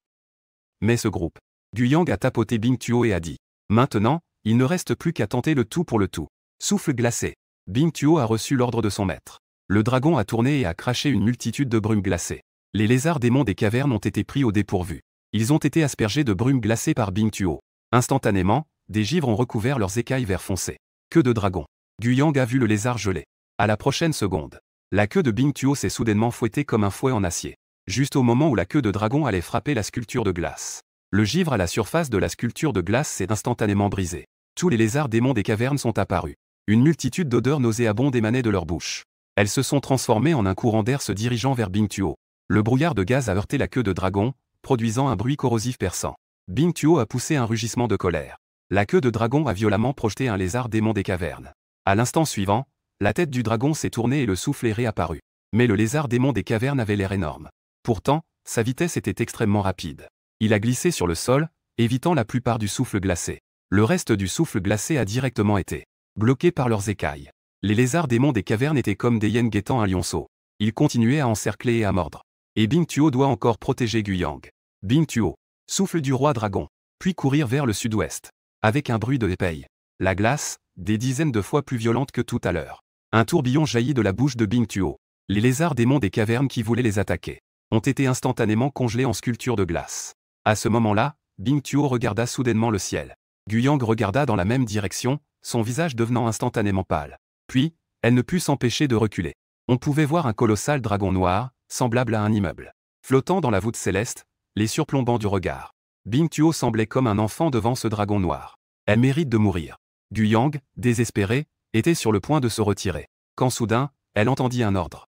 Mais ce groupe. Guyang a tapoté Bingtuo et a dit. Maintenant, il ne reste plus qu'à tenter le tout pour le tout. Souffle glacé. Bingtuo a reçu l'ordre de son maître. Le dragon a tourné et a craché une multitude de brumes glacées. Les lézards démons des cavernes ont été pris au dépourvu. Ils ont été aspergés de brumes glacées par Bingtuo. Instantanément, des givres ont recouvert leurs écailles vert foncé. Queue de dragon. Guyang a vu le lézard gelé. À la prochaine seconde, la queue de Bingtuo s'est soudainement fouettée comme un fouet en acier. Juste au moment où la queue de dragon allait frapper la sculpture de glace. Le givre à la surface de la sculpture de glace s'est instantanément brisé. Tous les lézards démons des cavernes sont apparus. Une multitude d'odeurs nauséabondes émanaient de leur bouche. Elles se sont transformées en un courant d'air se dirigeant vers Bingtuo. Le brouillard de gaz a heurté la queue de dragon, produisant un bruit corrosif perçant. Bingtuo a poussé un rugissement de colère. La queue de dragon a violemment projeté un lézard démon des cavernes. À l'instant suivant, la tête du dragon s'est tournée et le souffle est réapparu. Mais le lézard démon des cavernes avait l'air énorme. Pourtant, sa vitesse était extrêmement rapide. Il a glissé sur le sol, évitant la plupart du souffle glacé. Le reste du souffle glacé a directement été bloqué par leurs écailles. Les lézards démons des cavernes étaient comme des hyènes guettant un lionceau. Ils continuaient à encercler et à mordre. Et Bingtuo doit encore protéger Guyang. Bingtuo, souffle du roi dragon, puis courir vers le sud-ouest. Avec un bruit de épeille. La glace, des dizaines de fois plus violente que tout à l'heure. Un tourbillon jaillit de la bouche de Bingtuo. Les lézards démons des cavernes qui voulaient les attaquer ont été instantanément congelés en sculpture de glace. À ce moment-là, Bingtuo regarda soudainement le ciel. Guyang regarda dans la même direction, son visage devenant instantanément pâle. Puis, elle ne put s'empêcher de reculer. On pouvait voir un colossal dragon noir, semblable à un immeuble, flottant dans la voûte céleste, les surplombant du regard. Bingtuo semblait comme un enfant devant ce dragon noir. Elle mérite de mourir. Guyang, désespérée, était sur le point de se retirer. Quand soudain, elle entendit un ordre.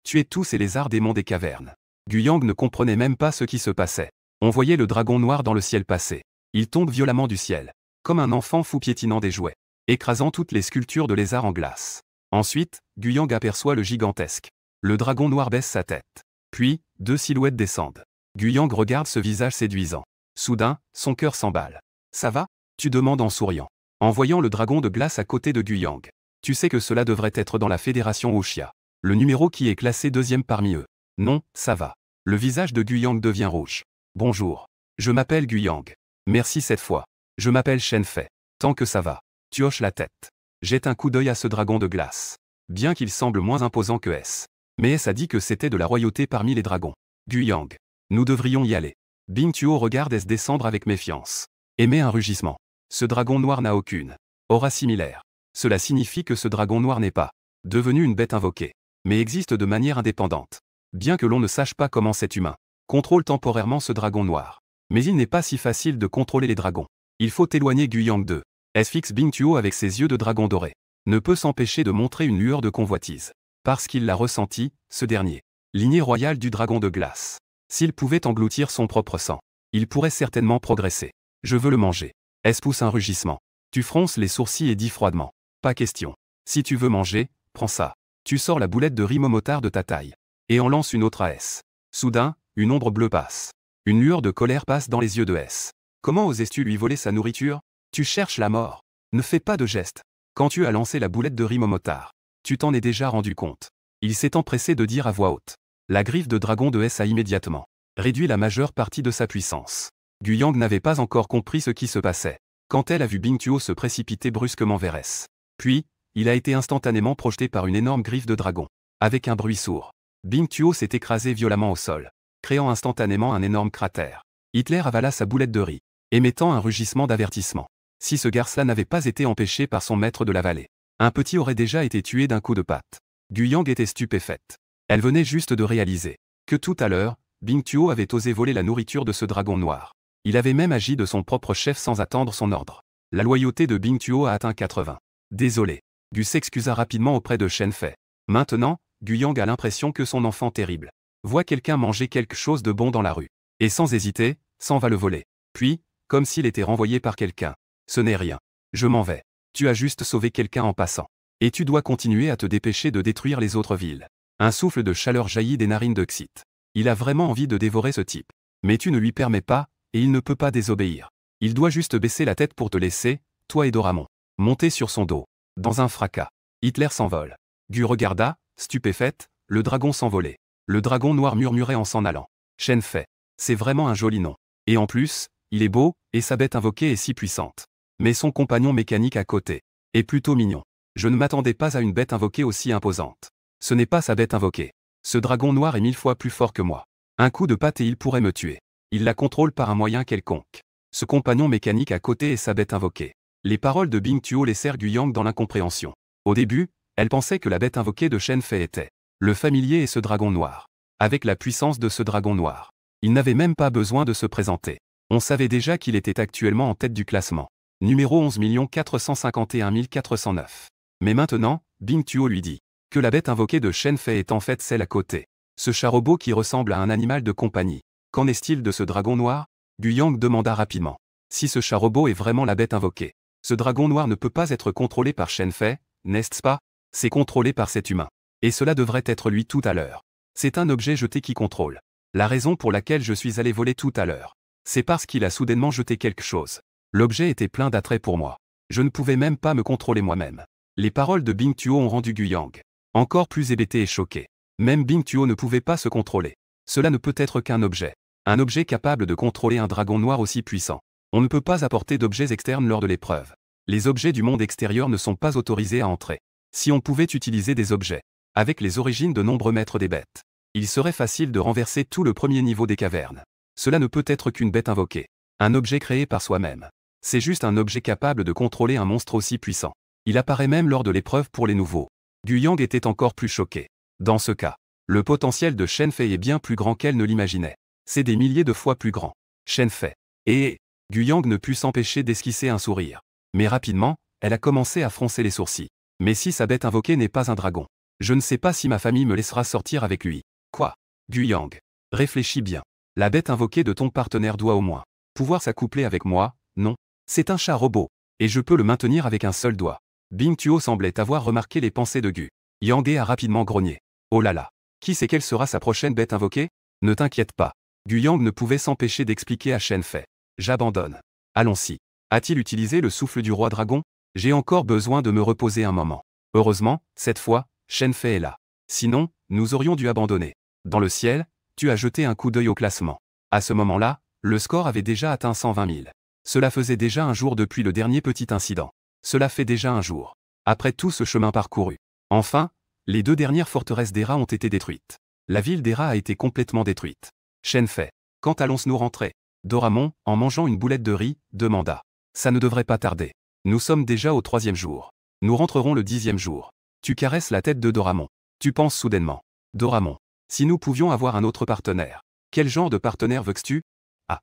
Tuez tous ces lézards démons des cavernes. Guyang ne comprenait même pas ce qui se passait. On voyait le dragon noir dans le ciel passer. Il tombe violemment du ciel, comme un enfant fou piétinant des jouets, écrasant toutes les sculptures de lézards en glace. Ensuite, Guyang aperçoit le gigantesque. Le dragon noir baisse sa tête. Puis, deux silhouettes descendent. Guyang regarde ce visage séduisant. Soudain, son cœur s'emballe. Ça va? Tu demandes en souriant. En voyant le dragon de glace à côté de Guyang. Tu sais que cela devrait être dans la fédération Wuxia. Le numéro qui est classé deuxième parmi eux. Non, ça va. Le visage de Guyang devient rouge. Bonjour. Je m'appelle Guyang. Merci cette fois. Je m'appelle Shen Fei. Tant que ça va. Tu hoches la tête. Jette un coup d'œil à ce dragon de glace. Bien qu'il semble moins imposant que S. Mais S a dit que c'était de la royauté parmi les dragons. Guyang. Nous devrions y aller. Bingtuo regarde S descendre avec méfiance. Émet un rugissement. Ce dragon noir n'a aucune aura similaire. Cela signifie que ce dragon noir n'est pas devenu une bête invoquée, mais existe de manière indépendante. Bien que l'on ne sache pas comment cet humain contrôle temporairement ce dragon noir. Mais il n'est pas si facile de contrôler les dragons. Il faut éloigner Guyang de S fixe Bingtuo avec ses yeux de dragon doré. Ne peut s'empêcher de montrer une lueur de convoitise. Parce qu'il l'a ressenti, ce dernier. Lignée royale du dragon de glace. S'il pouvait engloutir son propre sang, il pourrait certainement progresser. Je veux le manger. S pousse un rugissement. Tu fronces les sourcils et dis froidement. Pas question. Si tu veux manger, prends ça. Tu sors la boulette de riz motard de ta taille. Et en lance une autre à S. Soudain, une ombre bleue passe. Une lueur de colère passe dans les yeux de S. Comment osais-tu lui voler sa nourriture? Tu cherches la mort. Ne fais pas de geste. Quand tu as lancé la boulette de riz motard, tu t'en es déjà rendu compte. Il s'est empressé de dire à voix haute. La griffe de dragon de S a immédiatement réduit la majeure partie de sa puissance. Guyang n'avait pas encore compris ce qui se passait. Quand elle a vu Bingtuo se précipiter brusquement vers S. Puis, il a été instantanément projeté par une énorme griffe de dragon. Avec un bruit sourd, Bingtuo s'est écrasé violemment au sol, créant instantanément un énorme cratère. Hitler avala sa boulette de riz, émettant un rugissement d'avertissement. Si ce garçon n'avait pas été empêché par son maître de l'avaler, un petit aurait déjà été tué d'un coup de patte. Guyang était stupéfaite. Elle venait juste de réaliser que tout à l'heure, Bingtuo avait osé voler la nourriture de ce dragon noir. Il avait même agi de son propre chef sans attendre son ordre. La loyauté de Bingtuo a atteint 80. Désolé. Gu s'excusa rapidement auprès de Shen Fei. Maintenant, Gu Yang a l'impression que son enfant terrible voit quelqu'un manger quelque chose de bon dans la rue. Et sans hésiter, s'en va le voler. Puis, comme s'il était renvoyé par quelqu'un. Ce n'est rien. Je m'en vais. Tu as juste sauvé quelqu'un en passant. Et tu dois continuer à te dépêcher de détruire les autres villes. Un souffle de chaleur jaillit des narines de Xit. Il a vraiment envie de dévorer ce type. Mais tu ne lui permets pas, et il ne peut pas désobéir. Il doit juste baisser la tête pour te laisser, toi et Doramon, monter sur son dos. Dans un fracas, Hitler s'envole. Gu regarda, stupéfaite, le dragon s'envolait. Le dragon noir murmurait en s'en allant. Shen Fei. C'est vraiment un joli nom. Et en plus, il est beau, et sa bête invoquée est si puissante. Mais son compagnon mécanique à côté est plutôt mignon. Je ne m'attendais pas à une bête invoquée aussi imposante. Ce n'est pas sa bête invoquée. Ce dragon noir est 1000 fois plus fort que moi. Un coup de patte et il pourrait me tuer. Il la contrôle par un moyen quelconque. Ce compagnon mécanique à côté est sa bête invoquée. Les paroles de Bingtuo laissèrent Gu Yang dans l'incompréhension. Au début, elle pensait que la bête invoquée de Shen Fei était le familier et ce dragon noir. Avec la puissance de ce dragon noir, il n'avait même pas besoin de se présenter. On savait déjà qu'il était actuellement en tête du classement. Numéro 11 451 409. Mais maintenant, Bingtuo lui dit que la bête invoquée de Shen Fei est en fait celle à côté. Ce chat robot qui ressemble à un animal de compagnie. Qu'en est-il de ce dragon noir? Gu Yang demanda rapidement. Si ce chat robot est vraiment la bête invoquée, ce dragon noir ne peut pas être contrôlé par Shen Fei, n'est-ce pas? C'est contrôlé par cet humain. Et cela devrait être lui tout à l'heure. C'est un objet jeté qui contrôle. La raison pour laquelle je suis allé voler tout à l'heure, c'est parce qu'il a soudainement jeté quelque chose. L'objet était plein d'attrait pour moi. Je ne pouvais même pas me contrôler moi-même. Les paroles de Bingtuo ont rendu Gu Yang encore plus hébété et choqué. Même Bingtuo ne pouvait pas se contrôler. Cela ne peut être qu'un objet. Un objet capable de contrôler un dragon noir aussi puissant. On ne peut pas apporter d'objets externes lors de l'épreuve. Les objets du monde extérieur ne sont pas autorisés à entrer. Si on pouvait utiliser des objets, avec les origines de nombreux maîtres des bêtes, il serait facile de renverser tout le premier niveau des cavernes. Cela ne peut être qu'une bête invoquée. Un objet créé par soi-même. C'est juste un objet capable de contrôler un monstre aussi puissant. Il apparaît même lors de l'épreuve pour les nouveaux. Gu Yang était encore plus choqué. Dans ce cas, le potentiel de Shen Fei est bien plus grand qu'elle ne l'imaginait. C'est des milliers de fois plus grand. Shen Fei. Et Gu Yang ne put s'empêcher d'esquisser un sourire. Mais rapidement, elle a commencé à froncer les sourcils. Mais si sa bête invoquée n'est pas un dragon, je ne sais pas si ma famille me laissera sortir avec lui. Quoi? Gu Yang. Réfléchis bien. La bête invoquée de ton partenaire doit au moins pouvoir s'accoupler avec moi, non? C'est un chat robot. Et je peux le maintenir avec un seul doigt. Bingtuo semblait avoir remarqué les pensées de Gu Yang et a rapidement grogné. Oh là là. Qui sait quelle sera sa prochaine bête invoquée? Ne t'inquiète pas. Gu Yang ne pouvait s'empêcher d'expliquer à Shen Fei. J'abandonne. Allons-y. A-t-il utilisé le souffle du roi dragon? J'ai encore besoin de me reposer un moment. Heureusement, cette fois, Shen Fei est là. Sinon, nous aurions dû abandonner. Dans le ciel, tu as jeté un coup d'œil au classement. À ce moment-là, le score avait déjà atteint 120 000. Cela faisait déjà un jour depuis le dernier petit incident. Cela fait déjà un jour. Après tout ce chemin parcouru. Enfin, les 2 dernières forteresses d'Era ont été détruites. La ville d'Era a été complètement détruite. Shen Fei. Quand allons-nous rentrer? Doramon, en mangeant une boulette de riz, demanda. Ça ne devrait pas tarder. Nous sommes déjà au 3e jour. Nous rentrerons le 10e jour. Tu caresses la tête de Doramon. Tu penses soudainement. Doramon. Si nous pouvions avoir un autre partenaire. Quel genre de partenaire veux-tu? Ah.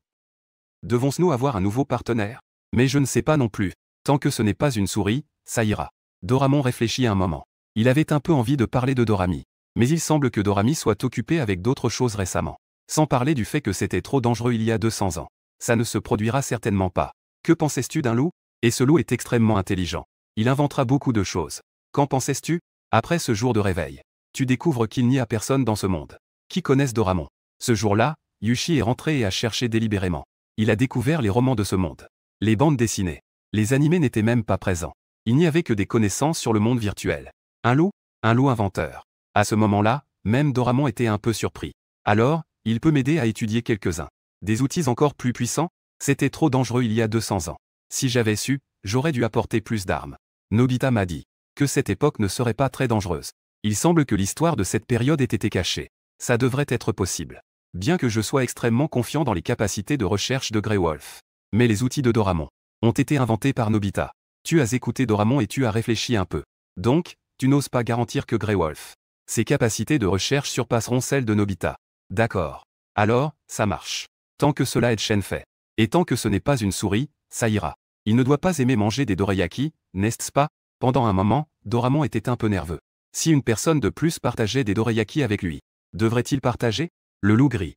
Devons-nous avoir un nouveau partenaire? Mais je ne sais pas non plus. Tant que ce n'est pas une souris, ça ira. Doramon réfléchit un moment. Il avait un peu envie de parler de Dorami. Mais il semble que Dorami soit occupé avec d'autres choses récemment. Sans parler du fait que c'était trop dangereux il y a 200 ans. Ça ne se produira certainement pas. Que pensais-tu d'un loup? Et ce loup est extrêmement intelligent. Il inventera beaucoup de choses. Qu'en pensais-tu? Après ce jour de réveil, tu découvres qu'il n'y a personne dans ce monde qui connaisse Doramon. Ce jour-là, Yushi est rentré et a cherché délibérément. Il a découvert les romans de ce monde. Les bandes dessinées. Les animés n'étaient même pas présents. Il n'y avait que des connaissances sur le monde virtuel. Un loup inventeur. À ce moment-là, même Doramon était un peu surpris. Alors, il peut m'aider à étudier quelques-uns. Des outils encore plus puissants? C'était trop dangereux il y a 200 ans. Si j'avais su, j'aurais dû apporter plus d'armes. Nobita m'a dit que cette époque ne serait pas très dangereuse. Il semble que l'histoire de cette période ait été cachée. Ça devrait être possible. Bien que je sois extrêmement confiant dans les capacités de recherche de Grey Wolf. Mais les outils de Doramon ont été inventés par Nobita. Tu as écouté Doramon et tu as réfléchi un peu. Donc, tu n'oses pas garantir que Grey Wolf Ses capacités de recherche surpasseront celles de Nobita. D'accord. Alors, ça marche. Tant que cela est Shenfei. Et tant que ce n'est pas une souris, ça ira. Il ne doit pas aimer manger des dorayaki, n'est-ce pas? Pendant un moment, Doramon était un peu nerveux. Si une personne de plus partageait des dorayaki avec lui, devrait-il partager? Le loup gris.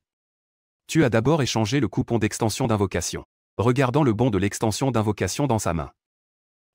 Tu as d'abord échangé le coupon d'extension d'invocation. Regardant le bon de l'extension d'invocation dans sa main.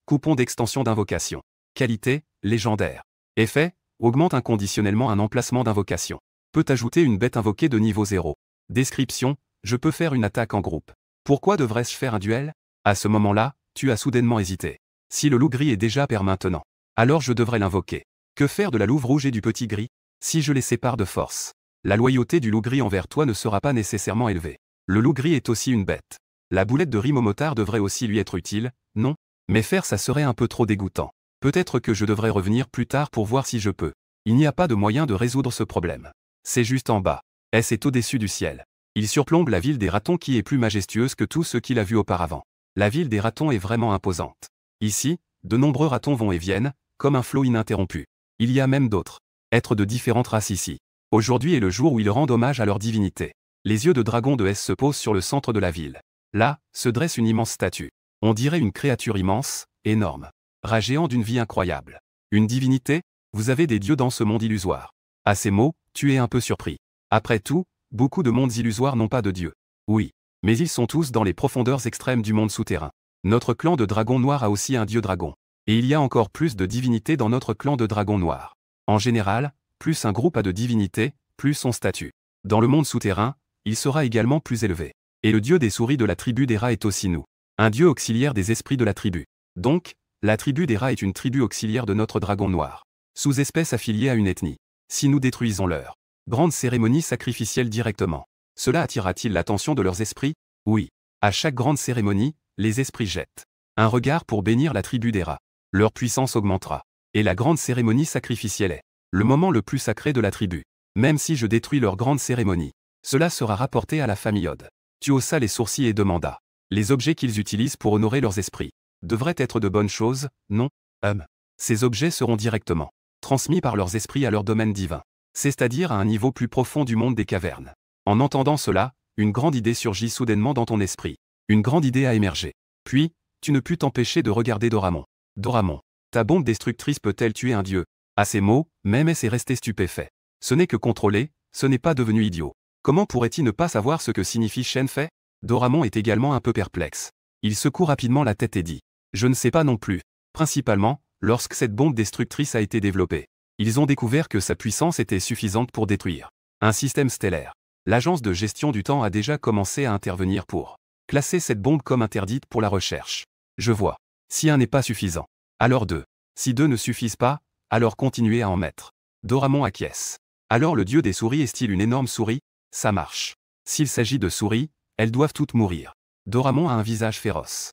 Coupon d'extension d'invocation. Qualité, légendaire. Effet, augmente inconditionnellement un emplacement d'invocation. Peut ajouter une bête invoquée de niveau 0. Description, je peux faire une attaque en groupe. Pourquoi devrais-je faire un duel? À ce moment-là, tu as soudainement hésité. Si le loup gris est déjà père maintenant, alors je devrais l'invoquer. Que faire de la louve rouge et du petit gris? Si je les sépare de force, la loyauté du loup gris envers toi ne sera pas nécessairement élevée. Le loup gris est aussi une bête. La boulette de rime au motard devrait aussi lui être utile, non? Mais faire ça serait un peu trop dégoûtant. Peut-être que je devrais revenir plus tard pour voir si je peux. Il n'y a pas de moyen de résoudre ce problème. C'est juste en bas. C'est au-dessus du ciel. Il surplombe la ville des ratons qui est plus majestueuse que tout ce qu'il a vu auparavant. La ville des ratons est vraiment imposante. Ici, de nombreux ratons vont et viennent, comme un flot ininterrompu. Il y a même d'autres êtres de différentes races ici. Aujourd'hui est le jour où ils rendent hommage à leur divinité. Les yeux de dragon de S se posent sur le centre de la ville. Là, se dresse une immense statue. On dirait une créature immense, énorme. Rat géant d'une vie incroyable. Une divinité? Vous avez des dieux dans ce monde illusoire. À ces mots, tu es un peu surpris. Après tout, beaucoup de mondes illusoires n'ont pas de dieu. Oui. Mais ils sont tous dans les profondeurs extrêmes du monde souterrain. Notre clan de dragons noirs a aussi un dieu dragon. Et il y a encore plus de divinités dans notre clan de dragons noirs. En général, plus un groupe a de divinités, plus son statut. Dans le monde souterrain, il sera également plus élevé. Et le dieu des souris de la tribu des rats est aussi nous. Un dieu auxiliaire des esprits de la tribu. Donc, la tribu des rats est une tribu auxiliaire de notre dragon noir. Sous-espèce affiliée à une ethnie. Si nous détruisons leur grande cérémonie sacrificielle directement, cela attirera-t-il l'attention de leurs esprits? Oui. À chaque grande cérémonie, les esprits jettent un regard pour bénir la tribu des rats. Leur puissance augmentera. Et la grande cérémonie sacrificielle est le moment le plus sacré de la tribu. Même si je détruis leur grande cérémonie, cela sera rapporté à la famille Odd. Tu haussa les sourcils et demanda. Les objets qu'ils utilisent pour honorer leurs esprits devraient être de bonnes choses, non? Ces objets seront directement transmis par leurs esprits à leur domaine divin. C'est-à-dire à un niveau plus profond du monde des cavernes. En entendant cela, une grande idée surgit soudainement dans ton esprit. Une grande idée a émergé. Puis, tu ne pus t'empêcher de regarder Doramon. Doramon, ta bombe destructrice peut-elle tuer un dieu? À ces mots, même S est resté stupéfait. Ce n'est que contrôlé, ce n'est pas devenu idiot. Comment pourrait-il ne pas savoir ce que signifie Shenfei? Doramon est également un peu perplexe. Il secoue rapidement la tête et dit. Je ne sais pas non plus. Principalement, lorsque cette bombe destructrice a été développée. Ils ont découvert que sa puissance était suffisante pour détruire un système stellaire. L'agence de gestion du temps a déjà commencé à intervenir pour classer cette bombe comme interdite pour la recherche. Je vois. Si un n'est pas suffisant, alors deux. Si deux ne suffisent pas, alors continuez à en mettre. Doramon acquiesce. Alors le dieu des souris est-il une énorme souris? Ça marche. S'il s'agit de souris, elles doivent toutes mourir. Doramon a un visage féroce.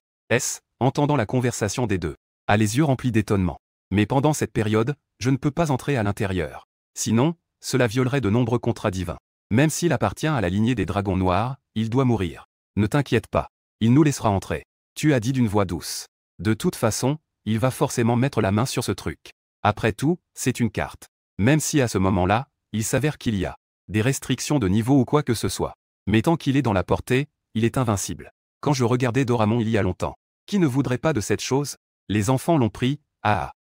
Entendant la conversation des deux, a les yeux remplis d'étonnement. Mais pendant cette période, je ne peux pas entrer à l'intérieur. Sinon, cela violerait de nombreux contrats divins. Même s'il appartient à la lignée des dragons noirs, il doit mourir. Ne t'inquiète pas. Il nous laissera entrer. Tu as dit d'une voix douce. De toute façon, il va forcément mettre la main sur ce truc. Après tout, c'est une carte. Même si à ce moment-là, il s'avère qu'il y a des restrictions de niveau ou quoi que ce soit. Mais tant qu'il est dans la portée, il est invincible. Quand je regardais Doramon il y a longtemps, qui ne voudrait pas de cette chose? Les enfants l'ont pris,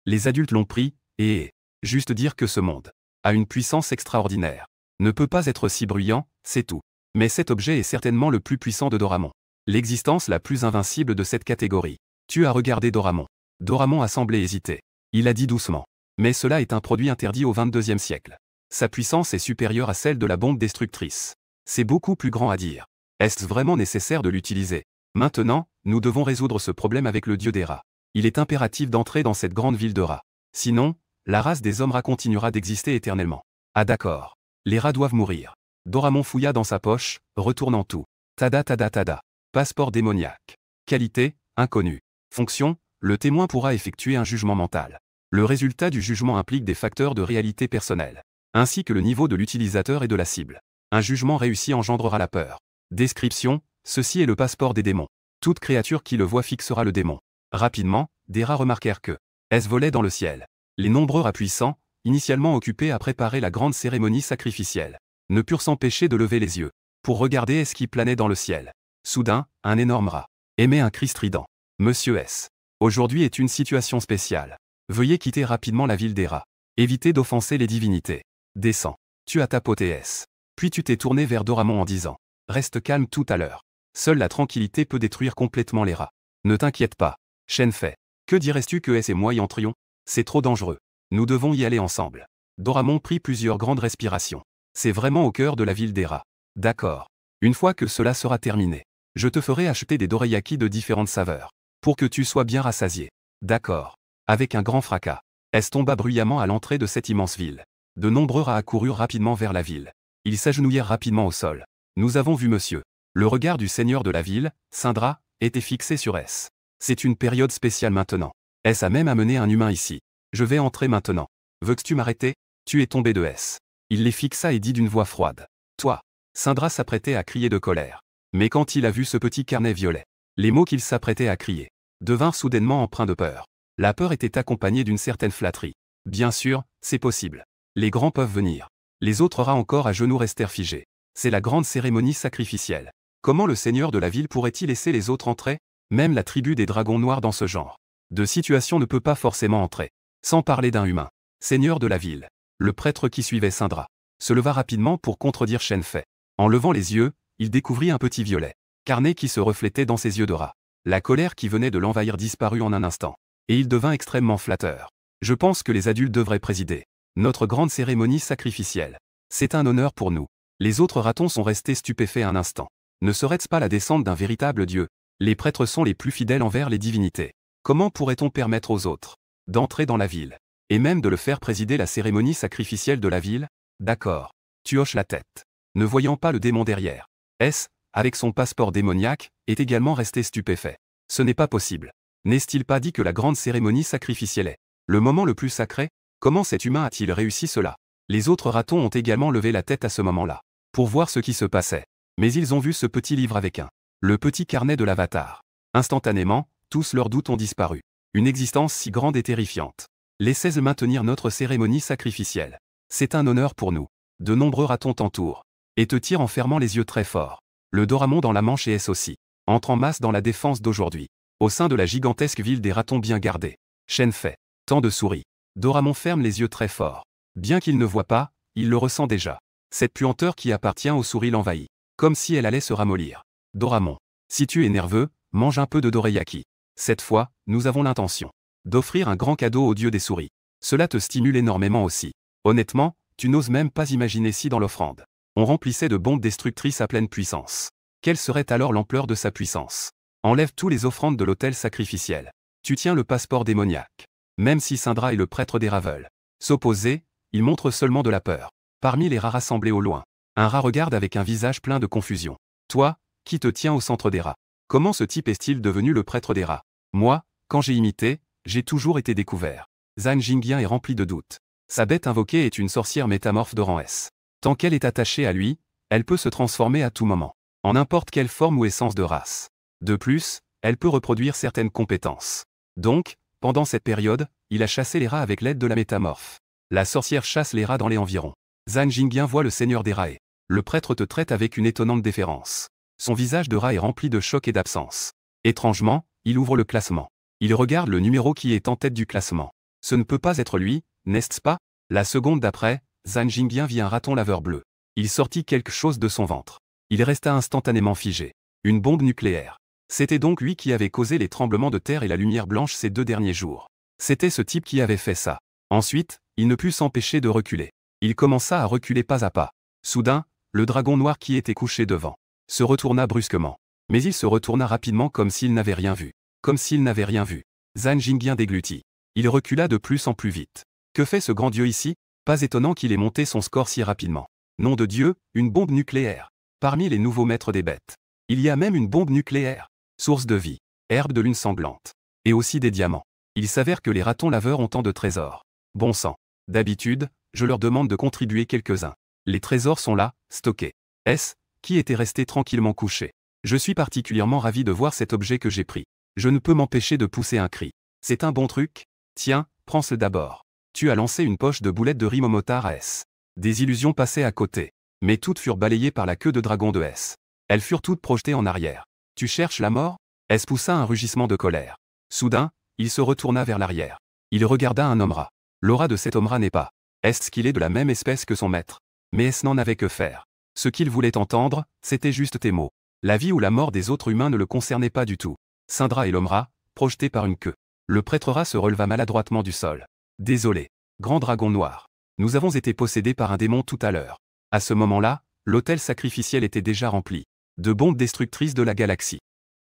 les adultes l'ont pris, et juste dire que ce monde a une puissance extraordinaire. Ne peut pas être si bruyant, c'est tout. Mais cet objet est certainement le plus puissant de Doramon. L'existence la plus invincible de cette catégorie. Tu as regardé Doramon. Doramon a semblé hésiter. Il a dit doucement. Mais cela est un produit interdit au XXIe siècle. Sa puissance est supérieure à celle de la bombe destructrice. C'est beaucoup plus grand à dire. Est-ce vraiment nécessaire de l'utiliser? Maintenant, nous devons résoudre ce problème avec le dieu des rats. Il est impératif d'entrer dans cette grande ville de rats. Sinon, la race des hommes rats continuera d'exister éternellement. Ah d'accord. Les rats doivent mourir. Doramon fouilla dans sa poche, retournant tout. Tada tada tada. Passeport démoniaque. Qualité, inconnue. Fonction, le témoin pourra effectuer un jugement mental. Le résultat du jugement implique des facteurs de réalité personnelle, ainsi que le niveau de l'utilisateur et de la cible. Un jugement réussi engendrera la peur. Description, ceci est le passeport des démons. Toute créature qui le voit fixera le démon. Rapidement, des rats remarquèrent que S volait dans le ciel. Les nombreux rats puissants, initialement occupés à préparer la grande cérémonie sacrificielle, ne purent s'empêcher de lever les yeux, pour regarder ce qui planait dans le ciel. Soudain, un énorme rat émet un cri strident. Monsieur S. Aujourd'hui est une situation spéciale. Veuillez quitter rapidement la ville des rats. Évitez d'offenser les divinités. Descends. Tu as tapoté S. Puis tu t'es tourné vers Doramon en disant: reste calme tout à l'heure. Seule la tranquillité peut détruire complètement les rats. Ne t'inquiète pas. Shenfei. Que dirais-tu que S et moi y entrions? C'est trop dangereux. Nous devons y aller ensemble. Doramon prit plusieurs grandes respirations. C'est vraiment au cœur de la ville des rats. D'accord. Une fois que cela sera terminé, je te ferai acheter des dorayaki de différentes saveurs, pour que tu sois bien rassasié. D'accord. Avec un grand fracas, S tomba bruyamment à l'entrée de cette immense ville. De nombreux rats accoururent rapidement vers la ville. Ils s'agenouillèrent rapidement au sol. Nous avons vu monsieur. Le regard du seigneur de la ville, Syndra, était fixé sur S. C'est une période spéciale maintenant. S a même amené un humain ici. Je vais entrer maintenant. Veux-tu m'arrêter? Tu es tombé de S. Il les fixa et dit d'une voix froide. Toi. Syndra s'apprêtait à crier de colère. Mais quand il a vu ce petit carnet violet, les mots qu'il s'apprêtait à crier devinrent soudainement empreints de peur. La peur était accompagnée d'une certaine flatterie. Bien sûr, c'est possible. Les grands peuvent venir. Les autres rats encore à genoux restèrent figés. C'est la grande cérémonie sacrificielle. Comment le seigneur de la ville pourrait-il laisser les autres entrer? Même la tribu des dragons noirs dans ce genre de situation ne peut pas forcément entrer. Sans parler d'un humain. Seigneur de la ville. Le prêtre qui suivait Syndra se leva rapidement pour contredire Shenfei. En levant les yeux, il découvrit un petit violet carnet qui se reflétait dans ses yeux de rat. La colère qui venait de l'envahir disparut en un instant. Et il devint extrêmement flatteur. Je pense que les adultes devraient présider notre grande cérémonie sacrificielle. C'est un honneur pour nous. Les autres ratons sont restés stupéfaits un instant. Ne serait-ce pas la descente d'un véritable dieu? Les prêtres sont les plus fidèles envers les divinités. Comment pourrait-on permettre aux autres d'entrer dans la ville, et même de le faire présider la cérémonie sacrificielle de la ville? D'accord. Tu hoches la tête. Ne voyant pas le démon derrière. S, avec son passeport démoniaque, est également resté stupéfait. Ce n'est pas possible. N'est-il pas dit que la grande cérémonie sacrificielle est le moment le plus sacré? Comment cet humain a-t-il réussi cela? Les autres ratons ont également levé la tête à ce moment-là, pour voir ce qui se passait. Mais ils ont vu ce petit livre avec le petit carnet de l'avatar. Instantanément, tous leurs doutes ont disparu. Une existence si grande et terrifiante. Laissez-le maintenir notre cérémonie sacrificielle. C'est un honneur pour nous. De nombreux ratons t'entourent et te tirent en fermant les yeux très fort. Le Doramon dans la Manche et S aussi entre en masse dans la défense d'aujourd'hui. Au sein de la gigantesque ville des ratons bien gardés. Shenfei. Tant de souris. Doramon ferme les yeux très fort. Bien qu'il ne voit pas, il le ressent déjà. Cette puanteur qui appartient aux souris l'envahit. Comme si elle allait se ramollir. Doramon. Si tu es nerveux, mange un peu de dorayaki. Cette fois, nous avons l'intention d'offrir un grand cadeau au dieu des souris. Cela te stimule énormément aussi. Honnêtement, tu n'oses même pas imaginer si dans l'offrande, on remplissait de bombes destructrices à pleine puissance. Quelle serait alors l'ampleur de sa puissance? Enlève tous les offrandes de l'autel sacrificiel. Tu tiens le passeport démoniaque. Même si Syndra et le prêtre des rats veulent s'opposer, il montre seulement de la peur. Parmi les rats rassemblés au loin, un rat regarde avec un visage plein de confusion. Toi, qui te tiens au centre des rats? Comment ce type est-il devenu le prêtre des rats? Moi, quand j'ai imité, j'ai toujours été découvert. Zhang Jingyan est rempli de doutes. Sa bête invoquée est une sorcière métamorphe de rang S. Tant qu'elle est attachée à lui, elle peut se transformer à tout moment, en n'importe quelle forme ou essence de race. De plus, elle peut reproduire certaines compétences. Donc, pendant cette période, il a chassé les rats avec l'aide de la métamorphe. La sorcière chasse les rats dans les environs. Zhang Jingyan voit le seigneur des rats et le prêtre te traite avec une étonnante déférence. Son visage de rat est rempli de choc et d'absence. Étrangement, il ouvre le classement. Il regarde le numéro qui est en tête du classement. Ce ne peut pas être lui, n'est-ce pas? La seconde d'après, Zhang Jingyan vit un raton laveur bleu. Il sortit quelque chose de son ventre. Il resta instantanément figé. Une bombe nucléaire. C'était donc lui qui avait causé les tremblements de terre et la lumière blanche ces 2 derniers jours. C'était ce type qui avait fait ça. Ensuite, il ne put s'empêcher de reculer. Il commença à reculer pas à pas. Soudain, le dragon noir qui était couché devant se retourna brusquement. Mais il se retourna rapidement comme s'il n'avait rien vu. Comme s'il n'avait rien vu. Zhang Jingyan déglutit. Il recula de plus en plus vite. Que fait ce grand dieu ici? Pas étonnant qu'il ait monté son score si rapidement. Nom de Dieu, une bombe nucléaire. Parmi les nouveaux maîtres des bêtes, il y a même une bombe nucléaire. Source de vie, herbe de lune sanglante. Et aussi des diamants. Il s'avère que les ratons laveurs ont tant de trésors. Bon sang. D'habitude, je leur demande de contribuer quelques-uns. Les trésors sont là, stockés. S, qui était resté tranquillement couché. Je suis particulièrement ravi de voir cet objet que j'ai pris. Je ne peux m'empêcher de pousser un cri. C'est un bon truc? Tiens, prends-le d'abord. Tu as lancé une poche de boulettes de riz Momotaro S. Des illusions passaient à côté. Mais toutes furent balayées par la queue de dragon de S. Elles furent toutes projetées en arrière. Tu cherches la mort? S poussa un rugissement de colère. Soudain, il se retourna vers l'arrière. Il regarda un homme-rat. L'aura de cet homme-rat n'est pas. Est-ce qu'il est de la même espèce que son maître? Mais S n'en avait que faire. Ce qu'il voulait entendre, c'était juste tes mots. La vie ou la mort des autres humains ne le concernait pas du tout. Syndra et l'homme-rat, projetés par une queue. Le prêtre-rat se releva maladroitement du sol. Désolé. Grand dragon noir. Nous avons été possédés par un démon tout à l'heure. À ce moment-là, l'autel sacrificiel était déjà rempli. De bombes destructrices de la galaxie.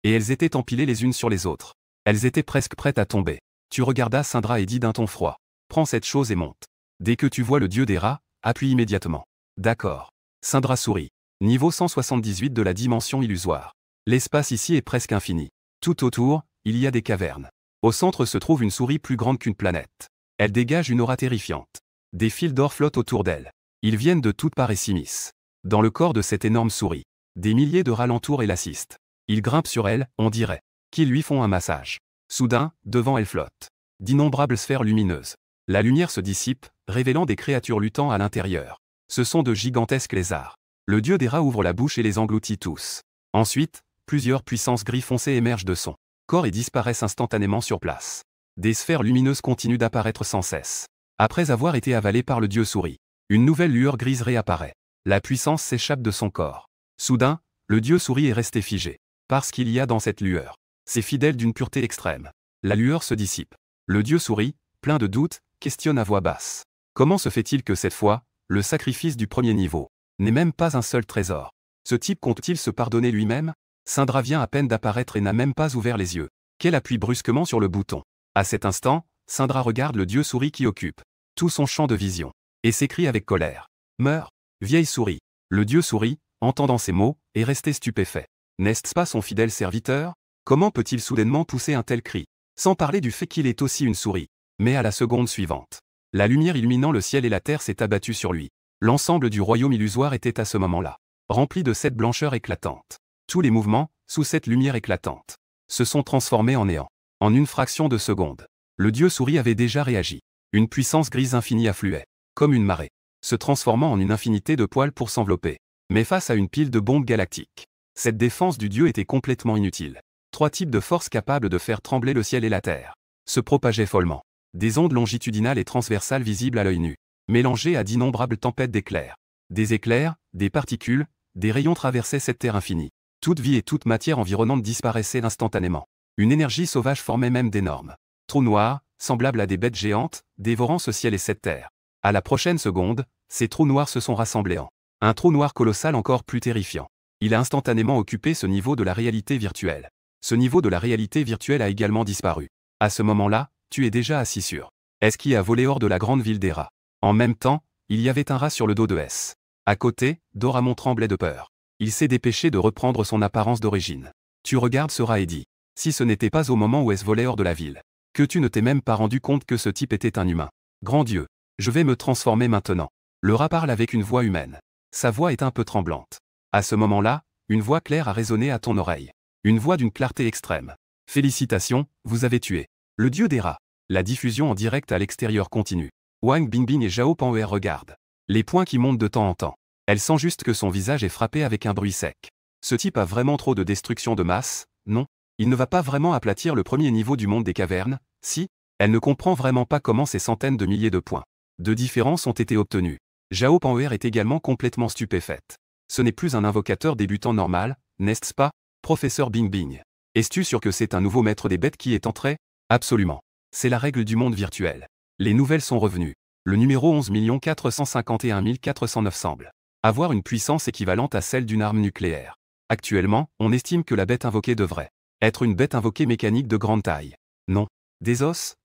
Et elles étaient empilées les unes sur les autres. Elles étaient presque prêtes à tomber. Tu regardas Syndra et dis d'un ton froid. Prends cette chose et monte. Dès que tu vois le dieu des rats, appuie immédiatement. D'accord. Syndra sourit. Niveau 178 de la dimension illusoire. L'espace ici est presque infini. Tout autour, il y a des cavernes. Au centre se trouve une souris plus grande qu'une planète. Elle dégage une aura terrifiante. Des fils d'or flottent autour d'elle. Ils viennent de toutes parts et s'immiscent. Dans le corps de cette énorme souris, des milliers de rats l'entourent et l'assistent. Ils grimpent sur elle, on dirait, qu'ils lui font un massage. Soudain, devant elle flottent d'innombrables sphères lumineuses. La lumière se dissipe, révélant des créatures luttant à l'intérieur. Ce sont de gigantesques lézards. Le dieu des rats ouvre la bouche et les engloutit tous. Ensuite, plusieurs puissances gris foncé émergent de son corps et disparaissent instantanément sur place. Des sphères lumineuses continuent d'apparaître sans cesse. Après avoir été avalées par le dieu souris, une nouvelle lueur grise réapparaît. La puissance s'échappe de son corps. Soudain, le dieu souris est resté figé. Parce qu'il y a dans cette lueur. C'est fidèle d'une pureté extrême. La lueur se dissipe. Le dieu souris, plein de doutes, questionne à voix basse. Comment se fait-il que cette fois, le sacrifice du premier niveau n'est même pas un seul trésor? Ce type compte-t-il se pardonner lui-même? Syndra vient à peine d'apparaître et n'a même pas ouvert les yeux. Qu'elle appuie brusquement sur le bouton. À cet instant, Syndra regarde le dieu souris qui occupe tout son champ de vision. Et s'écrie avec colère. Meurs, vieille souris. Le dieu souris, entendant ces mots, est resté stupéfait. N'est-ce pas son fidèle serviteur? Comment peut-il soudainement pousser un tel cri? Sans parler du fait qu'il est aussi une souris. Mais à la seconde suivante, la lumière illuminant le ciel et la terre s'est abattue sur lui. L'ensemble du royaume illusoire était à ce moment-là rempli de cette blancheur éclatante. Tous les mouvements, sous cette lumière éclatante, se sont transformés en néant. En une fraction de seconde, le dieu souris avait déjà réagi. Une puissance grise infinie affluait, comme une marée, se transformant en une infinité de poils pour s'envelopper. Mais face à une pile de bombes galactiques, cette défense du dieu était complètement inutile. 3 types de forces capables de faire trembler le ciel et la terre se propageaient follement. Des ondes longitudinales et transversales visibles à l'œil nu, mélangées à d'innombrables tempêtes d'éclairs. Des éclairs, des particules, des rayons traversaient cette terre infinie. Toute vie et toute matière environnante disparaissaient instantanément. Une énergie sauvage formait même d'énormes trous noirs, semblables à des bêtes géantes, dévorant ce ciel et cette terre. À la prochaine seconde, ces trous noirs se sont rassemblés en un trou noir colossal encore plus terrifiant. Il a instantanément occupé ce niveau de la réalité virtuelle. Ce niveau de la réalité virtuelle a également disparu. À ce moment-là, tu es déjà assis sur S qui a volé hors de la grande ville des rats. En même temps, il y avait un rat sur le dos de S. À côté, Doramon tremblait de peur. Il s'est dépêché de reprendre son apparence d'origine. Tu regardes ce rat et dis, si ce n'était pas au moment où S volait hors de la ville, que tu ne t'es même pas rendu compte que ce type était un humain. Grand Dieu, je vais me transformer maintenant. Le rat parle avec une voix humaine. Sa voix est un peu tremblante. À ce moment-là, une voix claire a résonné à ton oreille. Une voix d'une clarté extrême. Félicitations, vous avez tué le dieu des rats. La diffusion en direct à l'extérieur continue. Wang Bingbing et Zhao Panwer regardent les points qui montent de temps en temps. Elle sent juste que son visage est frappé avec un bruit sec. Ce type a vraiment trop de destruction de masse, non? Il ne va pas vraiment aplatir le premier niveau du monde des cavernes, si? Elle ne comprend vraiment pas comment ces centaines de milliers de points de différence ont été obtenus. Zhao Panwer est également complètement stupéfaite. Ce n'est plus un invocateur débutant normal, n'est-ce pas, professeur Bingbing? Es-tu sûr que c'est un nouveau maître des bêtes qui est entré? Absolument. C'est la règle du monde virtuel. Les nouvelles sont revenues. Le numéro 11 451 409 semble avoir une puissance équivalente à celle d'une arme nucléaire. Actuellement, on estime que la bête invoquée devrait être une bête invoquée mécanique de grande taille. Non. Des os?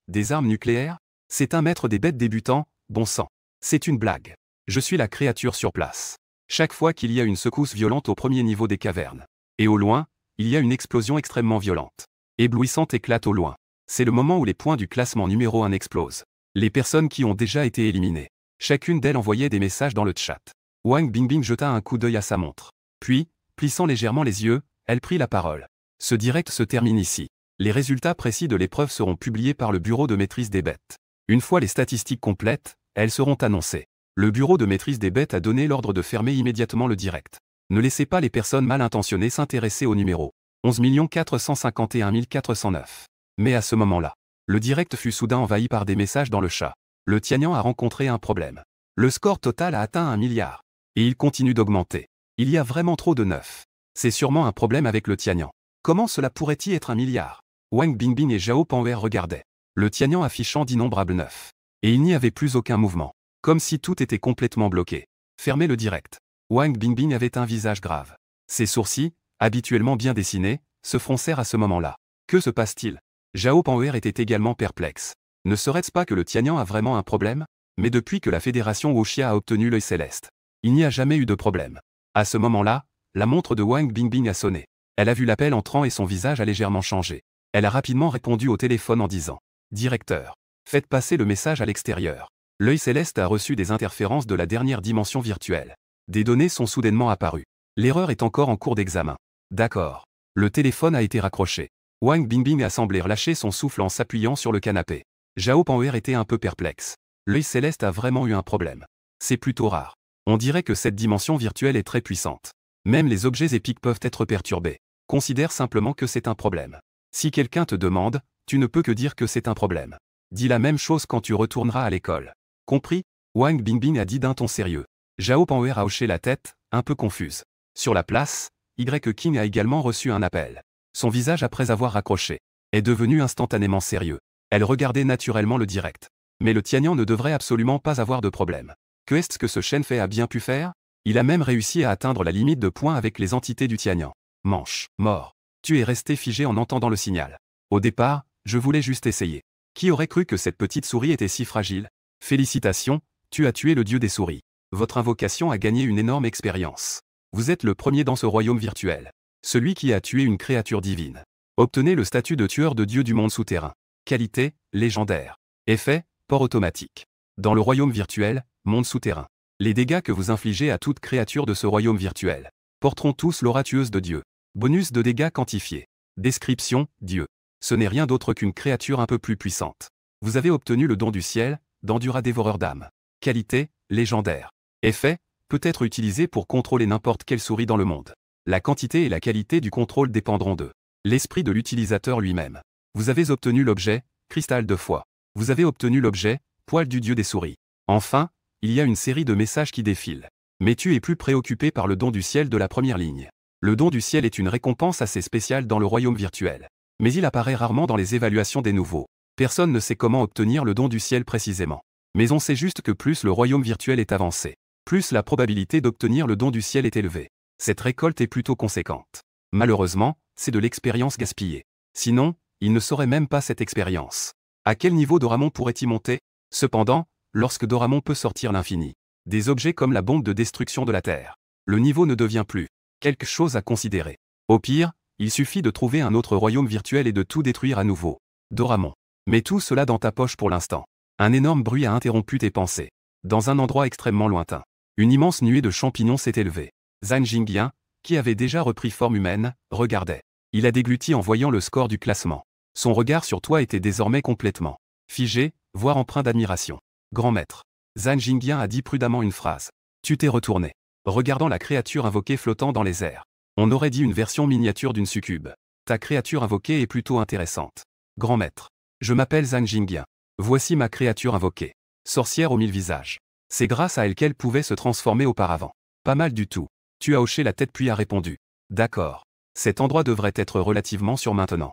Des armes nucléaires? C'est un maître des bêtes débutant, bon sang. C'est une blague. Je suis la créature sur place. Chaque fois qu'il y a une secousse violente au premier niveau des cavernes, et au loin, il y a une explosion extrêmement violente. Éblouissante éclate au loin. C'est le moment où les points du classement numéro 1 explosent. Les personnes qui ont déjà été éliminées. Chacune d'elles envoyait des messages dans le chat. Wang Bingbing jeta un coup d'œil à sa montre. Puis, plissant légèrement les yeux, elle prit la parole. Ce direct se termine ici. Les résultats précis de l'épreuve seront publiés par le Bureau de maîtrise des bêtes. Une fois les statistiques complètes, elles seront annoncées. Le bureau de maîtrise des bêtes a donné l'ordre de fermer immédiatement le direct. Ne laissez pas les personnes mal intentionnées s'intéresser au numéro 11 451 409. Mais à ce moment-là, le direct fut soudain envahi par des messages dans le chat. Le Tianyang a rencontré un problème. Le score total a atteint 1 milliard. Et il continue d'augmenter. Il y a vraiment trop de 9. C'est sûrement un problème avec le Tianyang. Comment cela pourrait-il être 1 milliard? Wang Bingbing et Zhao Panwer regardaient. Le Tianyang affichant d'innombrables 9. Et il n'y avait plus aucun mouvement. Comme si tout était complètement bloqué. Fermez le direct. Wang Bingbing avait un visage grave. Ses sourcils, habituellement bien dessinés, se froncèrent à ce moment-là. Que se passe-t-il? Zhao Panwer était également perplexe. Ne serait-ce pas que le Tianyang a vraiment un problème? Mais depuis que la fédération Wuxia a obtenu l'œil céleste, il n'y a jamais eu de problème. À ce moment-là, la montre de Wang Bingbing a sonné. Elle a vu l'appel entrant et son visage a légèrement changé. Elle a rapidement répondu au téléphone en disant « Directeur, faites passer le message à l'extérieur. L'œil céleste a reçu des interférences de la dernière dimension virtuelle. Des données sont soudainement apparues. L'erreur est encore en cours d'examen. D'accord. » Le téléphone a été raccroché. Wang Bingbing a semblé relâcher son souffle en s'appuyant sur le canapé. Zhao Panwer était un peu perplexe. L'œil céleste a vraiment eu un problème. C'est plutôt rare. On dirait que cette dimension virtuelle est très puissante. Même les objets épiques peuvent être perturbés. Considère simplement que c'est un problème. Si quelqu'un te demande, tu ne peux que dire que c'est un problème. Dis la même chose quand tu retourneras à l'école. Compris? Wang Bingbing a dit d'un ton sérieux. Zhao Panwer a hoché la tête, un peu confuse. Sur la place, Y King a également reçu un appel. Son visage après avoir raccroché est devenu instantanément sérieux. Elle regardait naturellement le direct. Mais le Tianyang ne devrait absolument pas avoir de problème. Que est-ce que ce Shen Fei a bien pu faire? Il a même réussi à atteindre la limite de points avec les entités du Tianyang. Manche, mort. Tu es resté figé en entendant le signal. Au départ, je voulais juste essayer. Qui aurait cru que cette petite souris était si fragile? Félicitations, tu as tué le dieu des souris. Votre invocation a gagné une énorme expérience. Vous êtes le premier dans ce royaume virtuel. Celui qui a tué une créature divine. Obtenez le statut de tueur de dieu du monde souterrain. Qualité, légendaire. Effet, port automatique. Dans le royaume virtuel, monde souterrain. Les dégâts que vous infligez à toute créature de ce royaume virtuel porteront tous l'aura tueuse de Dieu. Bonus de dégâts quantifiés. Description, Dieu. Ce n'est rien d'autre qu'une créature un peu plus puissante. Vous avez obtenu le don du ciel, d'Endura dévoreur d'âme. Qualité, légendaire. Effet, peut être utilisé pour contrôler n'importe quelle souris dans le monde. La quantité et la qualité du contrôle dépendront de l'esprit de l'utilisateur lui-même. Vous avez obtenu l'objet, cristal de foi. Vous avez obtenu l'objet, poil du dieu des souris. Enfin, il y a une série de messages qui défilent. Mais tu es plus préoccupé par le don du ciel de la première ligne. Le don du ciel est une récompense assez spéciale dans le royaume virtuel. Mais il apparaît rarement dans les évaluations des nouveaux. Personne ne sait comment obtenir le don du ciel précisément. Mais on sait juste que plus le royaume virtuel est avancé, plus la probabilité d'obtenir le don du ciel est élevée. Cette récolte est plutôt conséquente. Malheureusement, c'est de l'expérience gaspillée. Sinon, il ne saurait même pas cette expérience. À quel niveau Doramon pourrait-il monter? Cependant, lorsque Doramon peut sortir l'infini, des objets comme la bombe de destruction de la Terre, le niveau ne devient plus quelque chose à considérer. Au pire, il suffit de trouver un autre royaume virtuel et de tout détruire à nouveau. Doramon. Mets tout cela dans ta poche pour l'instant. Un énorme bruit a interrompu tes pensées. Dans un endroit extrêmement lointain, une immense nuée de champignons s'est élevée. Zhang Jingyan, qui avait déjà repris forme humaine, regardait. Il a dégluti en voyant le score du classement. Son regard sur toi était désormais complètement figé, voire empreint d'admiration. Grand maître. Zhang Jingyan a dit prudemment une phrase. Tu t'es retourné. Regardant la créature invoquée flottant dans les airs. On aurait dit une version miniature d'une succube. Ta créature invoquée est plutôt intéressante. Grand maître. Je m'appelle Zhang Jingyan. Voici ma créature invoquée. Sorcière aux 1000 visages. C'est grâce à elle qu'elle pouvait se transformer auparavant. Pas mal du tout. Tu as hoché la tête puis a répondu. D'accord. Cet endroit devrait être relativement sûr maintenant.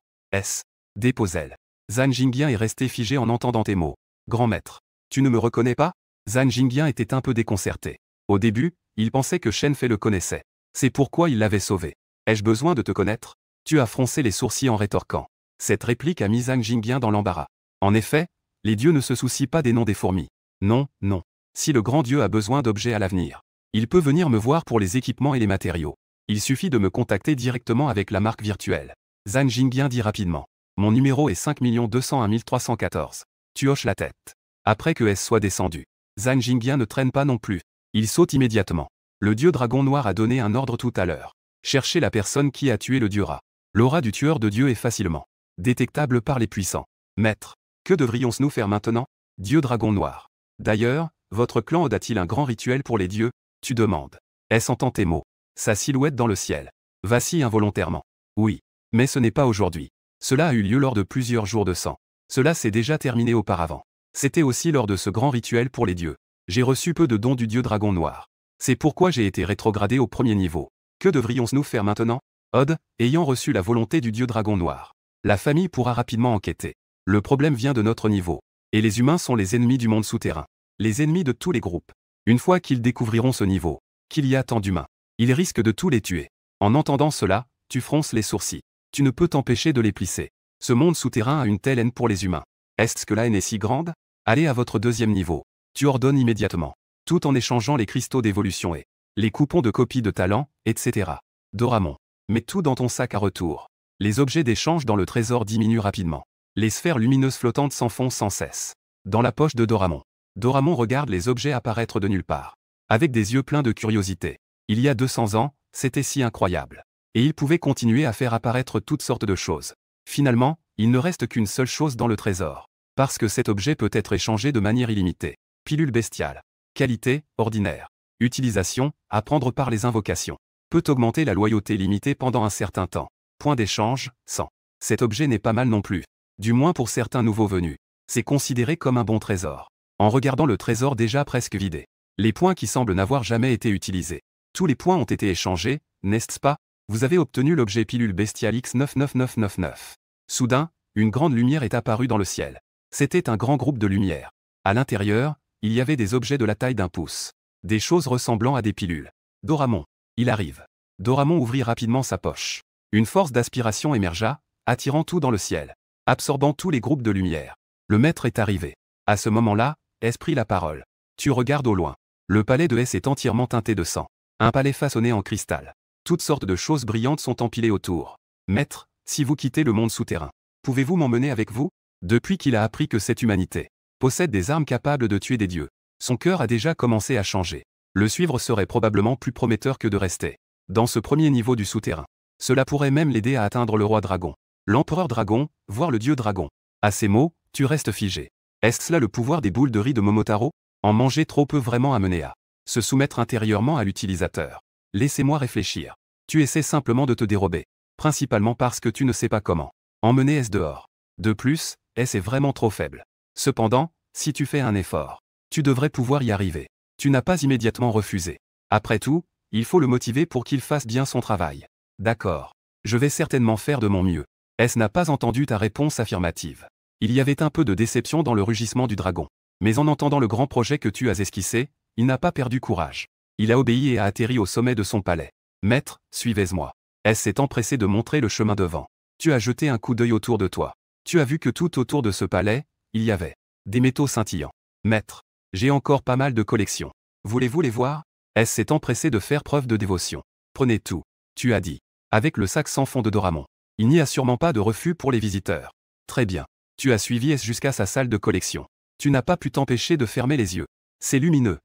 Dépose-elle. Zhang Jingyan est resté figé en entendant tes mots. Grand maître. Tu ne me reconnais pas? Zhang Jingyan était un peu déconcerté. Au début, il pensait que Shen Fei le connaissait. C'est pourquoi il l'avait sauvé. Ai-je besoin de te connaître? Tu as froncé les sourcils en rétorquant. Cette réplique a mis Zhang Jingyan dans l'embarras. En effet, les dieux ne se soucient pas des noms des fourmis. Non, non. Si le grand dieu a besoin d'objets à l'avenir, il peut venir me voir pour les équipements et les matériaux. Il suffit de me contacter directement avec la marque virtuelle. Zhang Jingyan dit rapidement. Mon numéro est 5 201 314. Tu hoches la tête. Après que S soit descendu. Zhang Jingyan ne traîne pas non plus. Il saute immédiatement. Le dieu dragon noir a donné un ordre tout à l'heure. Cherchez la personne qui a tué le dieu rat. L'aura du tueur de dieu est facilement détectable par les puissants. Maître, que devrions-nous faire maintenant? Dieu dragon noir. D'ailleurs, votre clan Odd a-t-il un grand rituel pour les dieux? Tu demandes. Est-ce entend tes mots? Sa silhouette dans le ciel vacille involontairement. Oui. Mais ce n'est pas aujourd'hui. Cela a eu lieu lors de plusieurs jours de sang. Cela s'est déjà terminé auparavant. C'était aussi lors de ce grand rituel pour les dieux. J'ai reçu peu de dons du dieu dragon noir. C'est pourquoi j'ai été rétrogradé au premier niveau. Que devrions-nous faire maintenant? Odd, ayant reçu la volonté du dieu dragon noir. La famille pourra rapidement enquêter. Le problème vient de notre niveau. Et les humains sont les ennemis du monde souterrain. Les ennemis de tous les groupes. Une fois qu'ils découvriront ce niveau, qu'il y a tant d'humains, ils risquent de tous les tuer. En entendant cela, tu fronces les sourcils. Tu ne peux t'empêcher de les plisser. Ce monde souterrain a une telle haine pour les humains. Est-ce que la haine est si grande? Allez à votre deuxième niveau. Tu ordonnes immédiatement. Tout en échangeant les cristaux d'évolution et les coupons de copie de talent, etc. Doramon. Mets tout dans ton sac à retour. Les objets d'échange dans le trésor diminuent rapidement. Les sphères lumineuses flottantes s'enfoncent sans cesse. Dans la poche de Doramon. Doramon regarde les objets apparaître de nulle part. Avec des yeux pleins de curiosité. Il y a 200 ans, c'était si incroyable. Et il pouvait continuer à faire apparaître toutes sortes de choses. Finalement, il ne reste qu'une seule chose dans le trésor. Parce que cet objet peut être échangé de manière illimitée. Pilule bestiale. Qualité, ordinaire. Utilisation, apprendre par les invocations. Peut augmenter la loyauté limitée pendant un certain temps. Point d'échange, 100. Cet objet n'est pas mal non plus. Du moins pour certains nouveaux venus. C'est considéré comme un bon trésor. En regardant le trésor déjà presque vidé. Les points qui semblent n'avoir jamais été utilisés. Tous les points ont été échangés, n'est-ce pas? Vous avez obtenu l'objet pilule bestiale X99999. Soudain, une grande lumière est apparue dans le ciel. C'était un grand groupe de lumière. À l'intérieur, il y avait des objets de la taille d'un pouce. Des choses ressemblant à des pilules. Doramon. Il arrive. Doramon ouvrit rapidement sa poche. Une force d'aspiration émergea, attirant tout dans le ciel. Absorbant tous les groupes de lumière. Le maître est arrivé. À ce moment-là, S prit la parole. Tu regardes au loin. Le palais de S est entièrement teinté de sang. Un palais façonné en cristal. Toutes sortes de choses brillantes sont empilées autour. Maître, si vous quittez le monde souterrain, pouvez-vous m'emmener avec vous? Depuis qu'il a appris que cette humanité possède des armes capables de tuer des dieux, son cœur a déjà commencé à changer. Le suivre serait probablement plus prometteur que de rester dans ce premier niveau du souterrain. Cela pourrait même l'aider à atteindre le roi dragon, l'empereur dragon, voire le dieu dragon. À ces mots, tu restes figé. Est-ce cela le pouvoir des boules de riz de Momotaro? En manger trop peut vraiment amener à se soumettre intérieurement à l'utilisateur. Laissez-moi réfléchir. Tu essaies simplement de te dérober. Principalement parce que tu ne sais pas comment emmener S dehors. De plus, S est vraiment trop faible. Cependant, si tu fais un effort, tu devrais pouvoir y arriver. Tu n'as pas immédiatement refusé. Après tout, il faut le motiver pour qu'il fasse bien son travail. D'accord. Je vais certainement faire de mon mieux. S n'a pas entendu ta réponse affirmative. Il y avait un peu de déception dans le rugissement du dragon. Mais en entendant le grand projet que tu as esquissé, il n'a pas perdu courage. Il a obéi et a atterri au sommet de son palais. Maître, suivez-moi. S s'est empressé de montrer le chemin devant. Tu as jeté un coup d'œil autour de toi. Tu as vu que tout autour de ce palais, il y avait des métaux scintillants. Maître, j'ai encore pas mal de collections. Voulez-vous les voir? S s'est empressé de faire preuve de dévotion. Prenez tout. Tu as dit. Avec le sac sans fond de Doramon. Il n'y a sûrement pas de refus pour les visiteurs. Très bien. Tu as suivi S jusqu'à sa salle de collection. Tu n'as pas pu t'empêcher de fermer les yeux. C'est lumineux.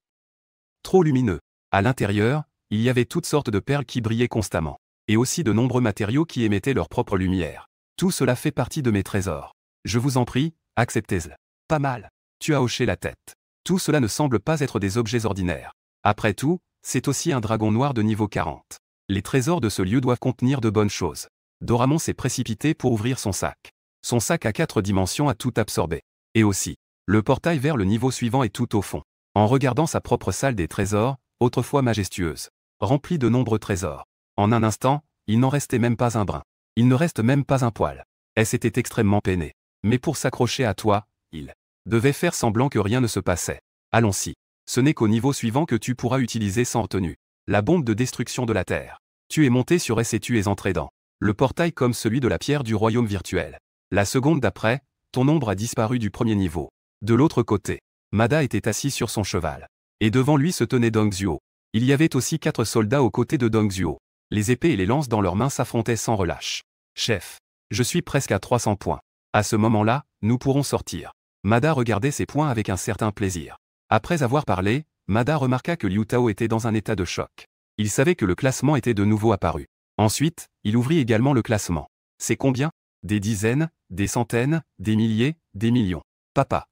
Trop lumineux. À l'intérieur, il y avait toutes sortes de perles qui brillaient constamment. Et aussi de nombreux matériaux qui émettaient leur propre lumière. Tout cela fait partie de mes trésors. Je vous en prie, acceptez-le. Pas mal. Tu as hoché la tête. Tout cela ne semble pas être des objets ordinaires. Après tout, c'est aussi un dragon noir de niveau 40. Les trésors de ce lieu doivent contenir de bonnes choses. Doramon s'est précipité pour ouvrir son sac. Son sac à 4 dimensions a tout absorbé. Et aussi, le portail vers le niveau suivant est tout au fond. En regardant sa propre salle des trésors, autrefois majestueuse, remplie de nombreux trésors. En un instant, il n'en restait même pas un brin. Il ne reste même pas un poil. S était extrêmement peiné. Mais pour s'accrocher à toi, il devait faire semblant que rien ne se passait. Allons-y. Ce n'est qu'au niveau suivant que tu pourras utiliser sans retenue. La bombe de destruction de la Terre. Tu es monté sur S et tu es entré dans le portail comme celui de la pierre du royaume virtuel. La seconde d'après, ton ombre a disparu du premier niveau. De l'autre côté, Mada était assis sur son cheval. Et devant lui se tenait Dong Zhuo. Il y avait aussi 4 soldats aux côtés de Dong Zhuo. Les épées et les lances dans leurs mains s'affrontaient sans relâche. Chef, je suis presque à 300 points. À ce moment-là, nous pourrons sortir. Mada regardait ses points avec un certain plaisir. Après avoir parlé, Mada remarqua que Liu Tao était dans un état de choc. Il savait que le classement était de nouveau apparu. Ensuite, il ouvrit également le classement. C'est combien? Des dizaines, des centaines, des milliers, des millions. Papa.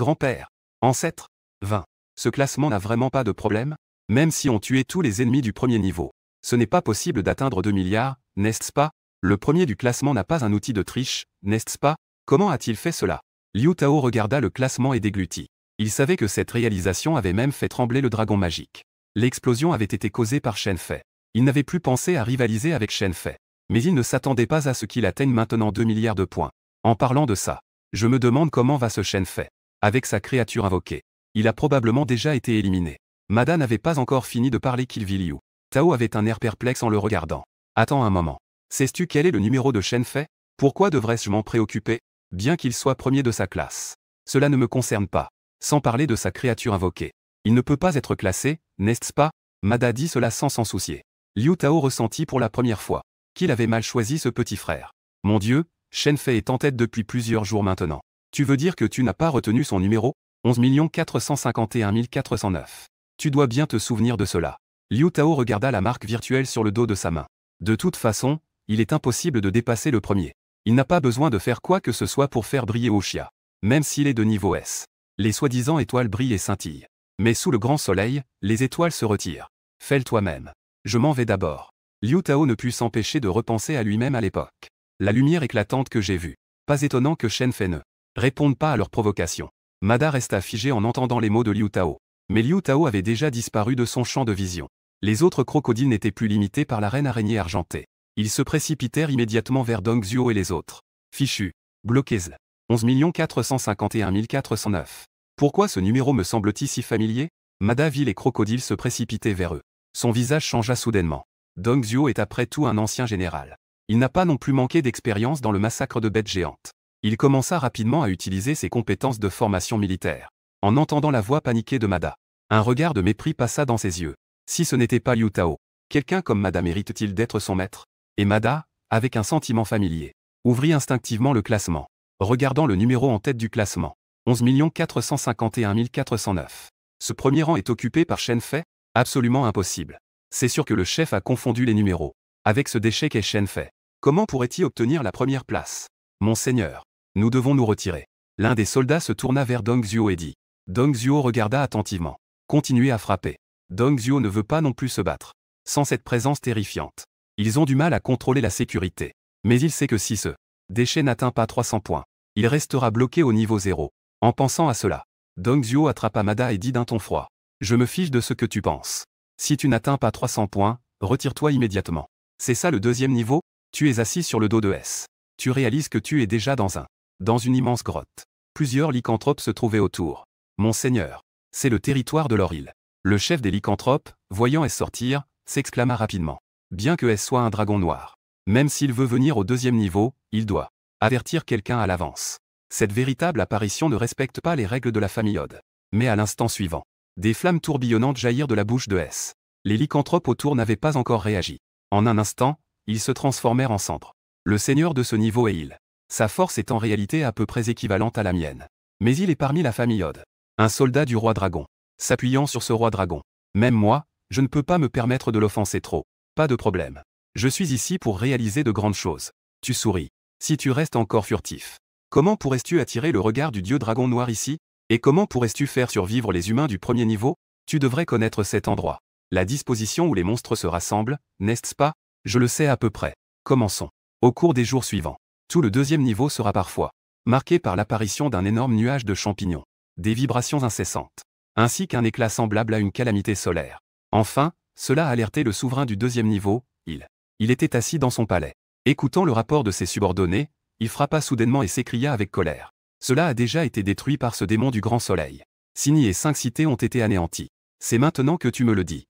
Grand-père. Ancêtre. 20. Ce classement n'a vraiment pas de problème? Même si on tuait tous les ennemis du premier niveau. Ce n'est pas possible d'atteindre 2 milliards, n'est-ce pas? Le premier du classement n'a pas un outil de triche, n'est-ce pas? Comment a-t-il fait cela? Liu Tao regarda le classement et déglutit. Il savait que cette réalisation avait même fait trembler le dragon magique. L'explosion avait été causée par Shen Fei. Il n'avait plus pensé à rivaliser avec Shen Fei. Mais il ne s'attendait pas à ce qu'il atteigne maintenant 2 milliards de points. En parlant de ça, je me demande comment va ce Shen Fei. Avec sa créature invoquée. Il a probablement déjà été éliminé. Mada n'avait pas encore fini de parler qu'il vit Liu Tao avait un air perplexe en le regardant. Attends un moment. Sais-tu quel est le numéro de Shen Fei? Pourquoi devrais-je m'en préoccuper? Bien qu'il soit premier de sa classe. Cela ne me concerne pas. Sans parler de sa créature invoquée. Il ne peut pas être classé, n'est-ce pas? Mada dit cela sans s'en soucier. Liu Tao ressentit pour la première fois qu'il avait mal choisi ce petit frère. Mon Dieu, Shen Fei est en tête depuis plusieurs jours maintenant. Tu veux dire que tu n'as pas retenu son numéro? 11 451 409. Tu dois bien te souvenir de cela. Liu Tao regarda la marque virtuelle sur le dos de sa main. De toute façon, il est impossible de dépasser le premier. Il n'a pas besoin de faire quoi que ce soit pour faire briller Wuxia. Même s'il est de niveau S. Les soi-disant étoiles brillent et scintillent. Mais sous le grand soleil, les étoiles se retirent. Fais-le toi-même. Je m'en vais d'abord. Liu Tao ne put s'empêcher de repenser à lui-même à l'époque. La lumière éclatante que j'ai vue. Pas étonnant que Shen Fei ne réponde pas à leur provocation. Mada resta figé en entendant les mots de Liu Tao. Mais Liu Tao avait déjà disparu de son champ de vision. Les autres crocodiles n'étaient plus limités par la reine araignée argentée. Ils se précipitèrent immédiatement vers Dong Zhuo et les autres. Fichu. Bloquez-le. 11 451 409. Pourquoi ce numéro me semble-t-il si familier? Mada vit les crocodiles se précipiter vers eux. Son visage changea soudainement. Dong Zhuo est après tout un ancien général. Il n'a pas non plus manqué d'expérience dans le massacre de bêtes géantes. Il commença rapidement à utiliser ses compétences de formation militaire. En entendant la voix paniquée de Mada, un regard de mépris passa dans ses yeux. Si ce n'était pas Liu Tao, quelqu'un comme Mada mérite-t-il d'être son maître? Et Mada, avec un sentiment familier, ouvrit instinctivement le classement, regardant le numéro en tête du classement. 11 451 409. Ce premier rang est occupé par Shen Fei? Absolument impossible. C'est sûr que le chef a confondu les numéros. Avec ce déchet qu'est Shen Fei, comment pourrait-il obtenir la première place? Monseigneur, nous devons nous retirer. L'un des soldats se tourna vers Dong Zhuo et dit. Dong Zhuo regarda attentivement. Continuez à frapper. Dong Zhuo ne veut pas non plus se battre. Sans cette présence terrifiante. Ils ont du mal à contrôler la sécurité. Mais il sait que si ce déchet n'atteint pas 300 points, il restera bloqué au niveau 0. En pensant à cela, Dong Zhuo attrapa Mada et dit d'un ton froid. Je me fiche de ce que tu penses. Si tu n'atteins pas 300 points, retire-toi immédiatement. C'est ça le deuxième niveau? Tu es assis sur le dos de S. Tu réalises que tu es déjà dans une immense grotte. Plusieurs lycanthropes se trouvaient autour. Monseigneur, c'est le territoire de leur île. Le chef des lycanthropes, voyant S sortir, s'exclama rapidement. Bien que S soit un dragon noir. Même s'il veut venir au deuxième niveau, il doit avertir quelqu'un à l'avance. Cette véritable apparition ne respecte pas les règles de la famille Odd. Mais à l'instant suivant, des flammes tourbillonnantes jaillirent de la bouche de S. Les lycanthropes autour n'avaient pas encore réagi. En un instant, ils se transformèrent en cendres. Le seigneur de ce niveau est il. Sa force est en réalité à peu près équivalente à la mienne. Mais il est parmi la famille Odd. Un soldat du roi dragon. S'appuyant sur ce roi dragon. Même moi, je ne peux pas me permettre de l'offenser trop. Pas de problème. Je suis ici pour réaliser de grandes choses. Tu souris. Si tu restes encore furtif. Comment pourrais-tu attirer le regard du dieu dragon noir ici? Et comment pourrais-tu faire survivre les humains du premier niveau? Tu devrais connaître cet endroit. La disposition où les monstres se rassemblent, n'est-ce pas? Je le sais à peu près. Commençons. Au cours des jours suivants, tout le deuxième niveau sera parfois marqué par l'apparition d'un énorme nuage de champignons, des vibrations incessantes, ainsi qu'un éclat semblable à une calamité solaire. Enfin, cela a alerté le souverain du deuxième niveau, il était assis dans son palais. Écoutant le rapport de ses subordonnés, il frappa soudainement et s'écria avec colère. Cela a déjà été détruit par ce démon du grand soleil. Signy et 5 cités ont été anéanties. C'est maintenant que tu me le dis.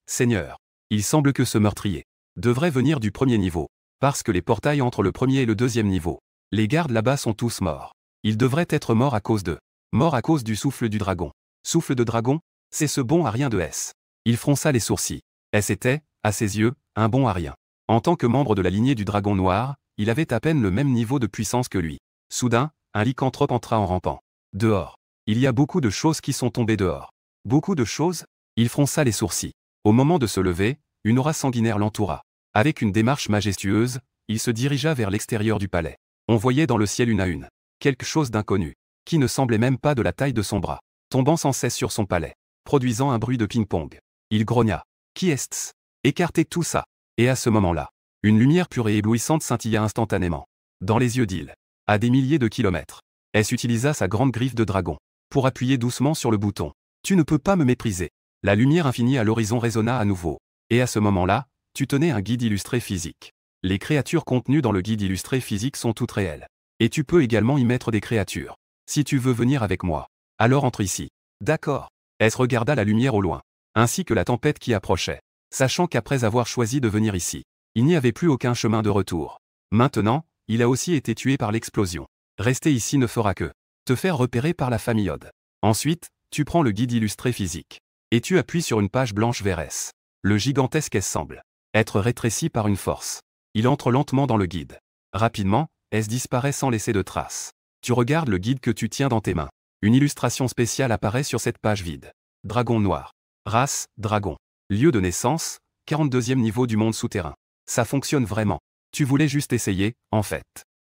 Seigneur, il semble que ce meurtrier devrait venir du premier niveau, parce que les portails entre le premier et le deuxième niveau, les gardes là-bas sont tous morts. Ils devraient être morts à cause du souffle du dragon. Souffle de dragon? C'est ce bon à rien de S. Il fronça les sourcils. S était, à ses yeux, un bon à rien. En tant que membre de la lignée du dragon noir, il avait à peine le même niveau de puissance que lui. Soudain, un lycanthrope entra en rampant. Dehors. Il y a beaucoup de choses qui sont tombées dehors. Beaucoup de choses? Il fronça les sourcils. Au moment de se lever, une aura sanguinaire l'entoura. Avec une démarche majestueuse, il se dirigea vers l'extérieur du palais. On voyait dans le ciel une à une quelque chose d'inconnu. qui ne semblait même pas de la taille de son bras, tombant sans cesse sur son palais, produisant un bruit de ping-pong. Il grogna. Qui est-ce? Écartez tout ça. Et à ce moment-là, une lumière pure et éblouissante scintilla instantanément. Dans les yeux d'Il. À des milliers de kilomètres. S utilisa sa grande griffe de dragon pour appuyer doucement sur le bouton. Tu ne peux pas me mépriser. La lumière infinie à l'horizon résonna à nouveau. Et à ce moment-là, tu tenais un guide illustré physique. Les créatures contenues dans le guide illustré physique sont toutes réelles. Et tu peux également y mettre des créatures. Si tu veux venir avec moi, alors entre ici. D'accord. S regarda la lumière au loin, ainsi que la tempête qui approchait, sachant qu'après avoir choisi de venir ici, il n'y avait plus aucun chemin de retour. Maintenant, il a aussi été tué par l'explosion. Rester ici ne fera que te faire repérer par la famille Odd. Ensuite, tu prends le guide illustré physique. Et tu appuies sur une page blanche vers S. Le gigantesque S semble être rétréci par une force. Il entre lentement dans le guide. Rapidement, S disparaît sans laisser de traces. Tu regardes le guide que tu tiens dans tes mains. Une illustration spéciale apparaît sur cette page vide. Dragon noir. Race, dragon. Lieu de naissance, 42e niveau du monde souterrain. Ça fonctionne vraiment. Tu voulais juste essayer, en fait.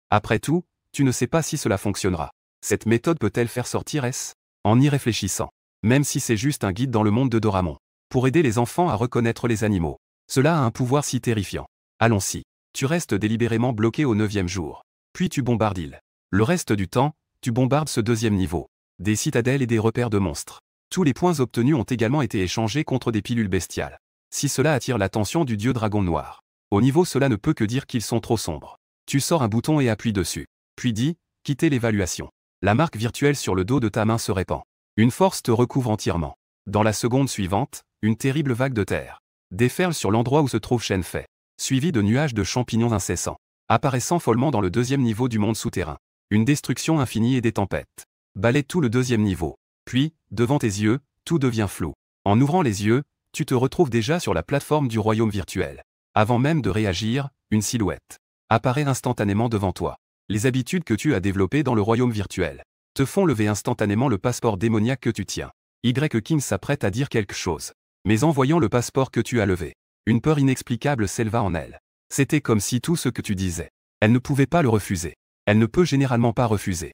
Après tout, tu ne sais pas si cela fonctionnera. Cette méthode peut-elle faire sortir S? En y réfléchissant. Même si c'est juste un guide dans le monde de Doramon. Pour aider les enfants à reconnaître les animaux. Cela a un pouvoir si terrifiant. Allons-y. Tu restes délibérément bloqué au 9e jour. Puis tu bombardes Île. Le reste du temps, tu bombardes ce 2e niveau. Des citadelles et des repères de monstres. Tous les points obtenus ont également été échangés contre des pilules bestiales. Si cela attire l'attention du dieu dragon noir. Au niveau cela ne peut que dire qu'ils sont trop sombres. Tu sors un bouton et appuies dessus. Puis dis, quitter l'évaluation. La marque virtuelle sur le dos de ta main se répand. Une force te recouvre entièrement. Dans la seconde suivante, une terrible vague de terre déferle sur l'endroit où se trouve Shenfei, suivie de nuages de champignons incessants, apparaissant follement dans le 2e niveau du monde souterrain. Une destruction infinie et des tempêtes balaient tout le 2e niveau. Puis, devant tes yeux, tout devient flou. En ouvrant les yeux, tu te retrouves déjà sur la plateforme du royaume virtuel. Avant même de réagir, une silhouette apparaît instantanément devant toi. Les habitudes que tu as développées dans le royaume virtuel te font lever instantanément le passeport démoniaque que tu tiens. King s'apprête à dire quelque chose. Mais en voyant le passeport que tu as levé, une peur inexplicable s'éleva en elle. C'était comme si tout ce que tu disais, elle ne pouvait pas le refuser. Elle ne peut généralement pas refuser.